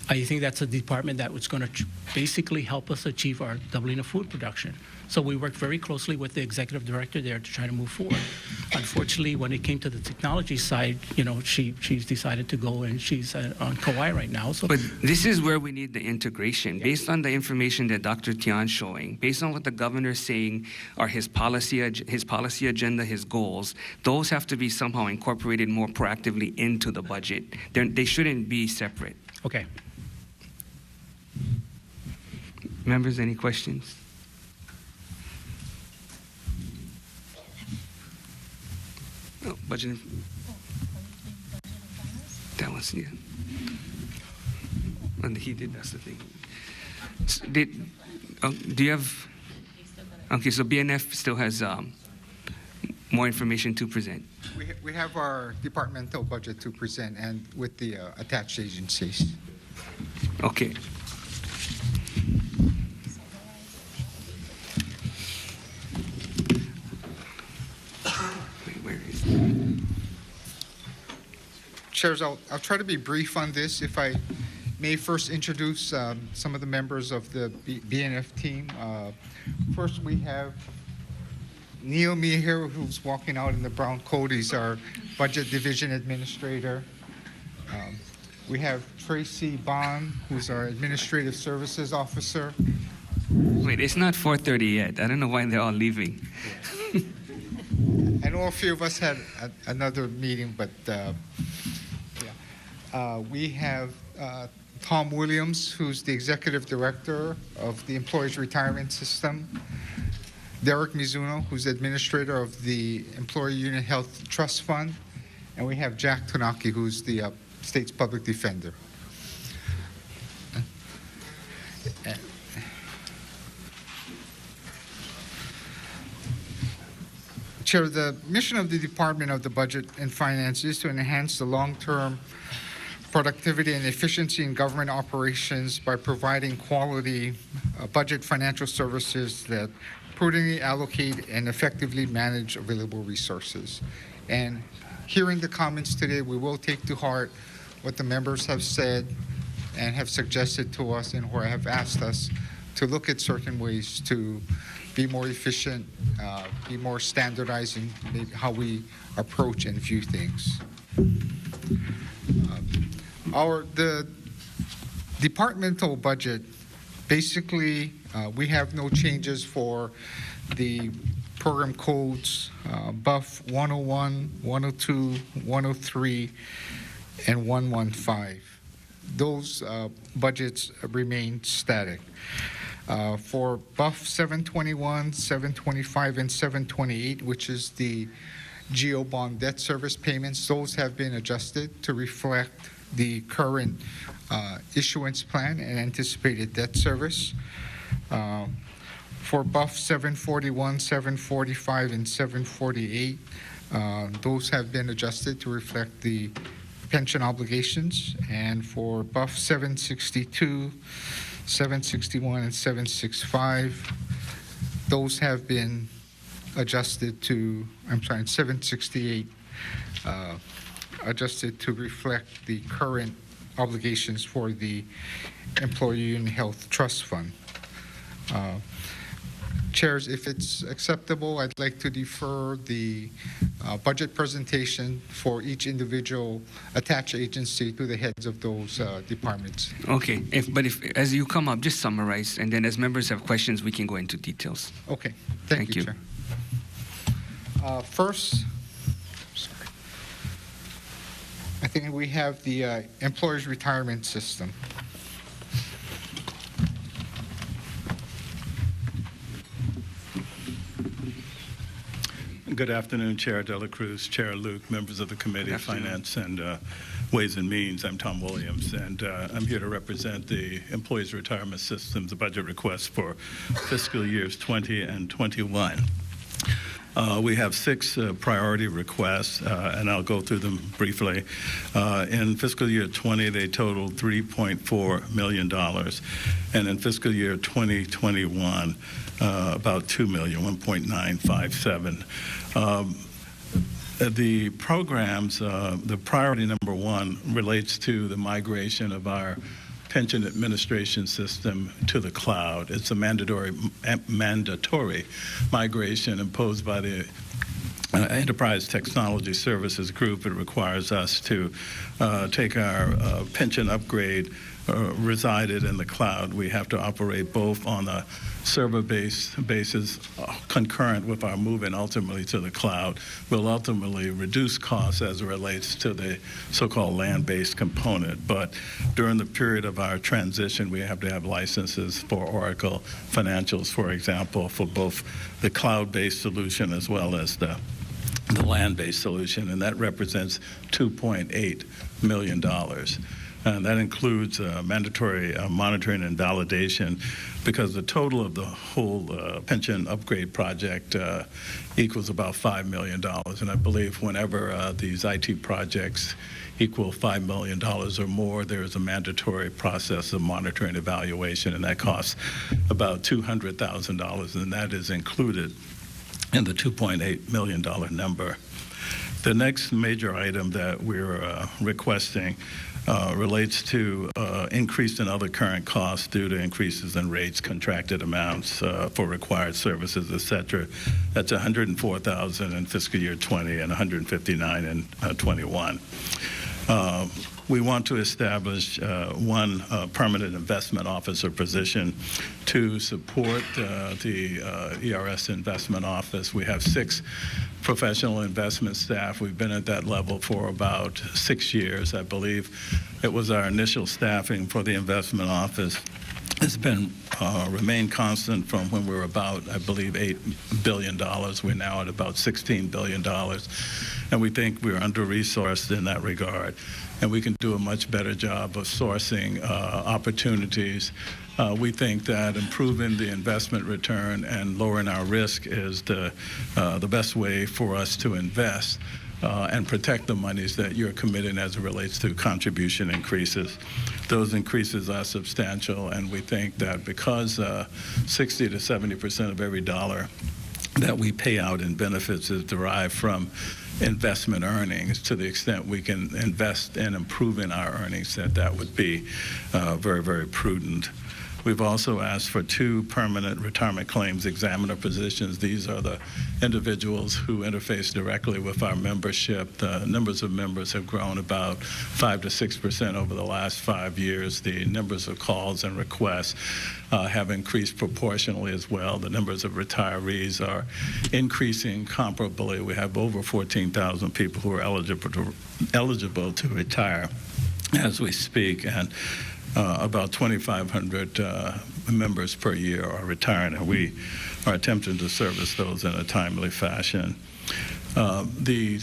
I think that's a department that was going to basically help us achieve our doubling of food production. So we worked very closely with the executive director there to try to move forward. Unfortunately, when it came to the technology side, she's decided to go and she's on Kauai right now. So, but this is where we need the integration. Yeah. Based on the information that Dr. Tian's showing, based on what the governor's saying are his policy agenda, his goals, those have to be somehow incorporated more proactively into the budget. They shouldn't be separate. Okay. Members, any questions? Oh, budget. That was, yeah. And he did, that's the thing. Do you have, okay, so BNF still has more information to present. We have our departmental budget to present and with the attached agencies. Okay. Chairs, I'll try to be brief on this. If I may first introduce some of the members of the BNF team. First, we have Neil Mihir, who's walking out in the brown coat. He's our Budget Division Administrator. We have Tracy Bond, who's our Administrative Services Officer. Wait, it's not 4:30 yet. I don't know why they're all leaving. I know a few of us had another meeting, but we have Tom Williams, who's the Executive Director of the Employees Retirement System. Derek Mizuno, who's Administrator of the Employee Unit Health Trust Fund. And we have Jack Tanaki, who's the State's Public Defender. Chair, the mission of the Department of the Budget and Finance is to enhance the long-term productivity and efficiency in government operations by providing quality budget financial services that prudently allocate and effectively manage available resources. And hearing the comments today, we will take to heart what the members have said and have suggested to us and where have asked us to look at certain ways to be more efficient, be more standardized in maybe how we approach and view things. The departmental budget, basically, we have no changes for the program codes BUF 101, 102, 103, and 115. Those budgets remain static. For BUF 721, 725, and 728, which is the GO bond debt service payments, those have been adjusted to reflect the current issuance plan and anticipated debt service. For BUF 741, 745, and 748, those have been adjusted to reflect the pension obligations. And for BUF 762, 761, and 765, those have been adjusted to, 768, adjusted to reflect the current obligations for the Employee Union Health Trust Fund. Chairs, if it's acceptable, I'd like to defer the budget presentation for each individual attached agency to the heads of those departments. Okay, but if as you come up, just summarize, and then as members have questions, we can go into details. Okay, thank you, Chair. First, I think we have the employers' retirement system. Good afternoon, Chair Dela Cruz, Chair Luke, members of the Committee of Finance and Ways and Means. I'm Tom Williams, and I'm here to represent the Employees Retirement System's budget request for fiscal years 20 and 21. We have 6 priority requests, and I'll go through them briefly. In fiscal year 20, they totaled $3.4 million, and in fiscal year 2021, about $2 million, 1.957. The programs, the priority number 1 relates to the migration of our pension administration system to the cloud. It's a mandatory migration imposed by the Enterprise Technology Services Group. It requires us to take our pension upgrade resided in the cloud. We have to operate both on a server-based basis concurrent with our move-in ultimately to the cloud. Will ultimately reduce costs as it relates to the so-called land-based component. But during the period of our transition, we have to have licenses for Oracle Financials, for example, for both the cloud-based solution as well as the land-based solution, and that represents $2.8 million. And that includes mandatory monitoring and validation, because the total of the whole pension upgrade project equals about $5 million. And I believe whenever these IT projects equal $5 million or more, there is a mandatory process of monitoring and evaluation, and that costs about $200,000, and that is included in the $2.8 million number. The next major item that we're requesting relates to increase in other current costs due to increases in rates, contracted amounts for required services, et cetera. That's $104,000 in fiscal year 20 and $159,000 in 21. We want to establish one permanent investment officer position to support the ERS investment office. We have 6 professional investment staff. We've been at that level for about 6 years. I believe it was our initial staffing for the investment office. It's been remained constant from when we were about, I believe, $8 billion. We're now at about $16 billion. And we think we're under-resourced in that regard. And we can do a much better job of sourcing opportunities. We think that improving the investment return and lowering our risk is the best way for us to invest and protect the monies that you're committing as it relates to contribution increases. Those increases are substantial, and we think that because 60 to 70% of every dollar that we pay out in benefits is derived from investment earnings, to the extent we can invest in improving our earnings, that would be very, very prudent. We've also asked for 2 permanent retirement claims examiner positions. These are the individuals who interface directly with our membership. The numbers of members have grown about 5 to 6% over the last 5 years. The numbers of calls and requests have increased proportionally as well. The numbers of retirees are increasing comparably. We have over 14,000 people who are eligible to retire as we speak, and about 2,500 members per year are retiring, and we are attempting to service those in a timely fashion. The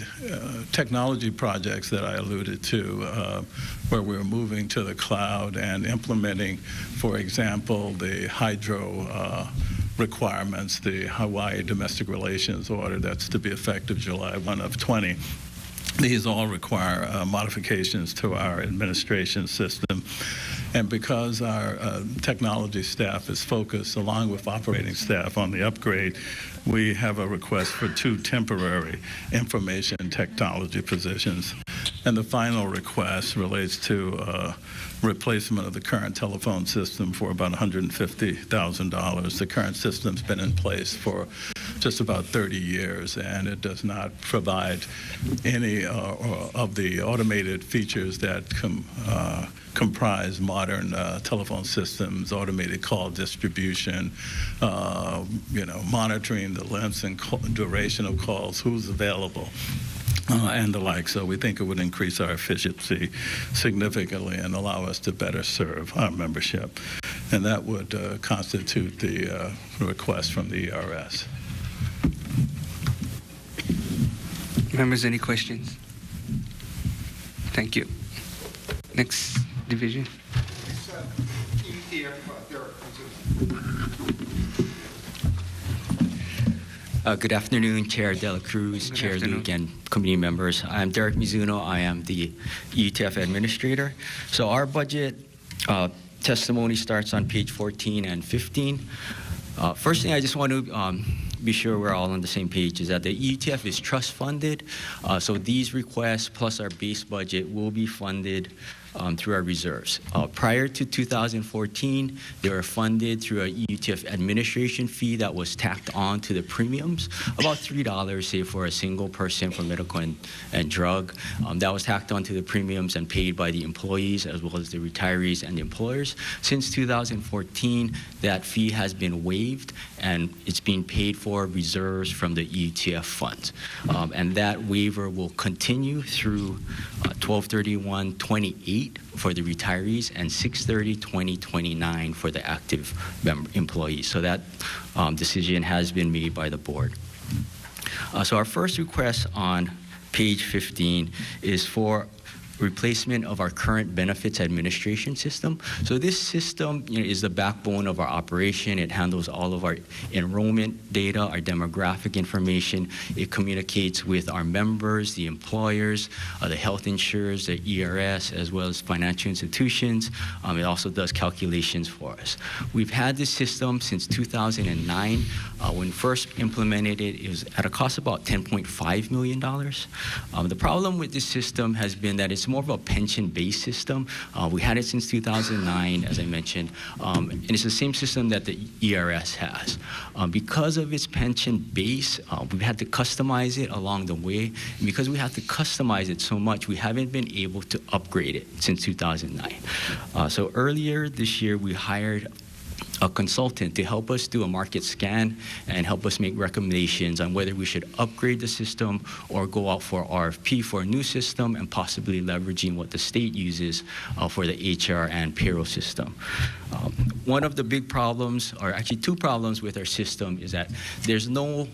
technology projects that I alluded to, where we're moving to the cloud and implementing, for example, the hydro requirements, the Hawaii Domestic Relations Order that's to be effective July 1 of 20. These all require modifications to our administration system. And because our technology staff is focused, along with operating staff, on the upgrade, we have a request for 2 temporary information technology positions. And the final request relates to replacement of the current telephone system for about $150,000. The current system's been in place for just about 30 years, and it does not provide any of the automated features that comprise modern telephone systems, automated call distribution, monitoring the lengths and duration of calls, who's available, and the like. So we think it would increase our efficiency significantly and allow us to better serve our membership. And that would constitute the request from the ERS. Members, any questions? Thank you. Next division. Good afternoon, Chair Dela Cruz, Chair Luke, and committee members. I'm Derek Mizuno. I am the ETF administrator. So our budget testimony starts on page 14 and 15. First thing I just want to be sure we're all on the same page is that the ETF is trust funded. So these requests plus our base budget will be funded through our reserves. Prior to 2014, they were funded through a ETF administration fee that was tacked on to the premiums, about $3, say, for a single person for medical and drug. That was tacked on to the premiums and paid by the employees as well as the retirees and the employers. Since 2014, that fee has been waived, and it's being paid for reserves from the ETF funds. And that waiver will continue through 12/31/28 for the retirees and 6/30/2029 for the active employees. So that decision has been made by the board. So our first request on page 15 is for replacement of our current benefits administration system. So this system is the backbone of our operation. It handles all of our enrollment data, our demographic information. It communicates with our members, the employers, the health insurers, the ERS, as well as financial institutions. It also does calculations for us. We've had this system since 2009. When first implemented it was at a cost of about $10.5 million. The problem with this system has been that it's more of a pension-based system. We had it since 2009, as I mentioned, and it's the same system that the ERS has. Because of its pension base, we've had to customize it along the way. And because we have to customize it so much, we haven't been able to upgrade it since 2009. So earlier this year, we hired a consultant to help us do a market scan and help us make recommendations on whether we should upgrade the system or go out for RFP for a new system and possibly leveraging what the state uses for the HR and payroll system. One of the big problems, or actually 2 problems with our system, is that there's no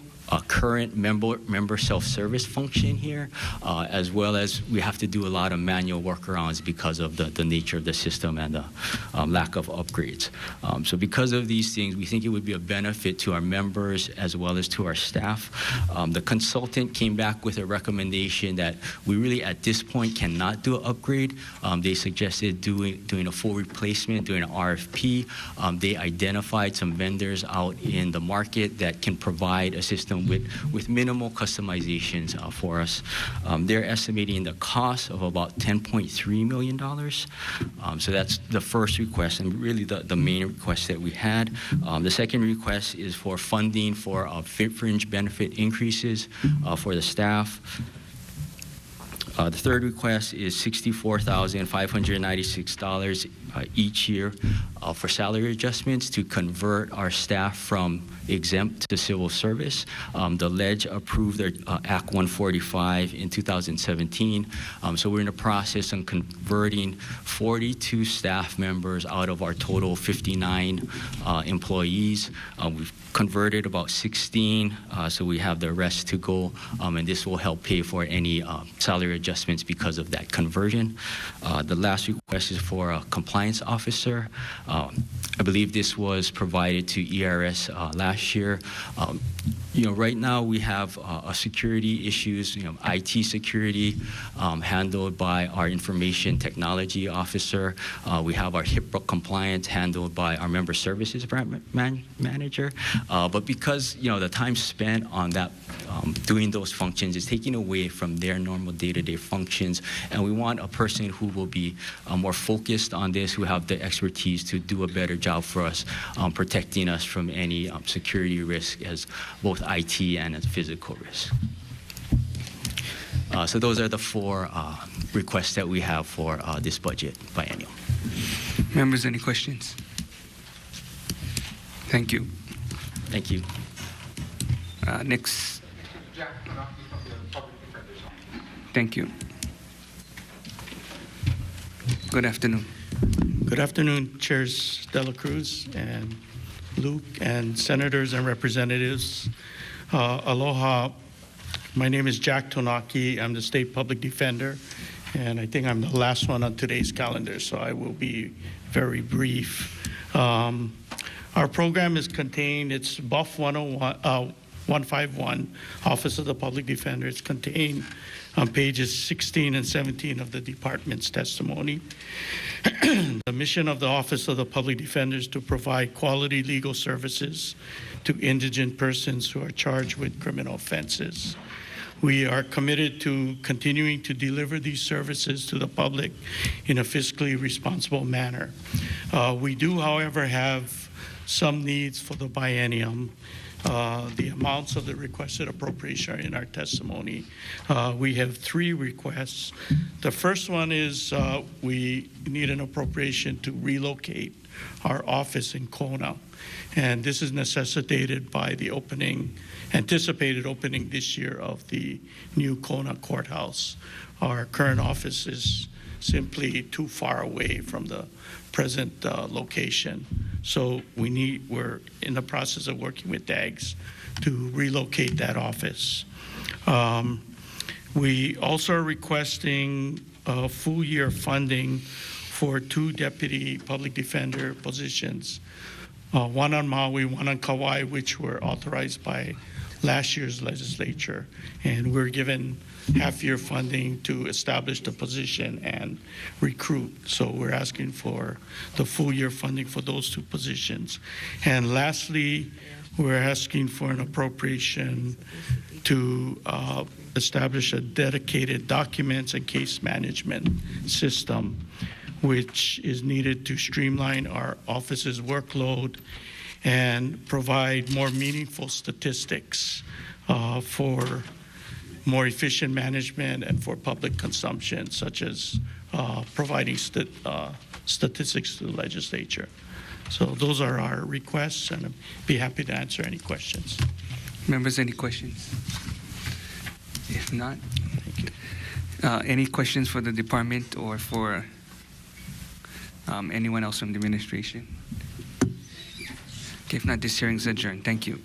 current member self-service function here, as well as we have to do a lot of manual workarounds because of the nature of the system and the lack of upgrades. So because of these things, we think it would be a benefit to our members as well as to our staff. The consultant came back with a recommendation that we really at this point cannot do an upgrade. They suggested doing a full replacement, doing an RFP. They identified some vendors out in the market that can provide a system system with minimal customizations for us. They're estimating the cost of about $10.3 million. So that's the first request, and really the main request that we had. The second request is for funding for fringe benefit increases for the staff. The third request is $64,596 each year for salary adjustments to convert our staff from exempt to civil service. The LEDGE approved their Act 145 in 2017. So we're in the process of converting 42 staff members out of our total 59 employees. We've converted about 16, so we have the rest to go, and this will help pay for any salary adjustments because of that conversion. The last request is for a compliance officer. I believe this was provided to ERS last year. Right now we have security issues, IT security handled by our information technology officer. We have our HIPAA compliance handled by our member services manager. But because, the time spent on that, doing those functions is taking away from their normal day-to-day functions, and we want a person who will be more focused on this, who have the expertise to do a better job for us, protecting us from any security risk as both IT and as physical risk. So those are the four requests that we have for this budget biennial. Members, any questions? Thank you. Thank you. Next. Thank you. Good afternoon. Good afternoon, Chairs Dela Cruz and Luke and senators and representatives. Aloha. My name is Jack Tonaki. I'm the State Public Defender, and I think I'm the last one on today's calendar, so I will be very brief. Our program is contained, it's BUF 151, Office of the Public Defender. It's contained on pages 16 and 17 of the department's testimony. The mission of the Office of the Public Defender is to provide quality legal services to indigent persons who are charged with criminal offenses. We are committed to continuing to deliver these services to the public in a fiscally responsible manner. We do, however, have some needs for the biennium. The amounts of the requested appropriation are in our testimony. We have three requests. The first one is we need an appropriation to relocate our office in Kona. And this is necessitated by the anticipated opening this year of the new Kona courthouse. Our current office is simply too far away from the present location. So we're in the process of working with DAGS to relocate that office. We also are requesting full year funding for 2 deputy public defender positions, one on Maui, one on Kauai, which were authorized by last year's legislature. And we're given half-year funding to establish the position and recruit. So we're asking for the full-year funding for those 2 positions. And lastly, we're asking for an appropriation to establish a dedicated documents and case management system, which is needed to streamline our office's workload and provide more meaningful statistics for more efficient management and for public consumption, such as providing statistics to the legislature. So those are our requests, and I'd be happy to answer any questions. Members, any questions? If not, thank you. Any questions for the department or for anyone else from the administration? Okay, if not, this hearing is adjourned. Thank you.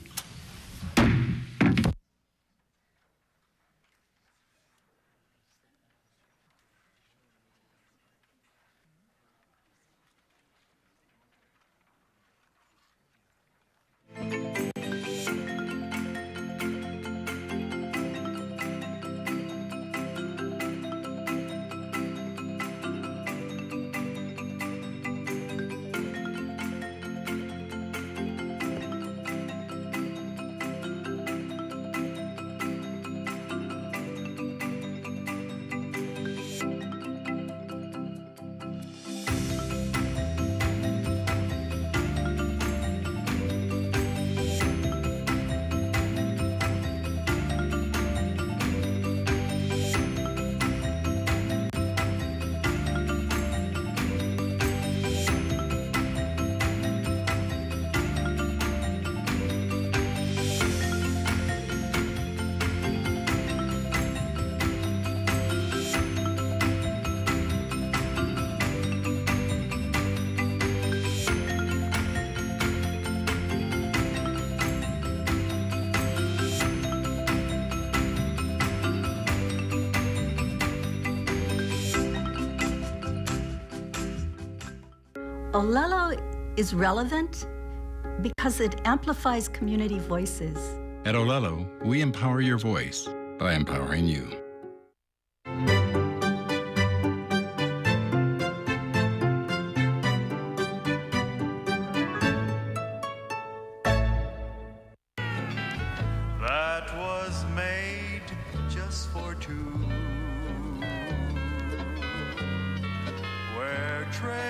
Olelo is relevant because it amplifies community voices. At Olelo, we empower your voice by empowering you. That was made just for two, where trade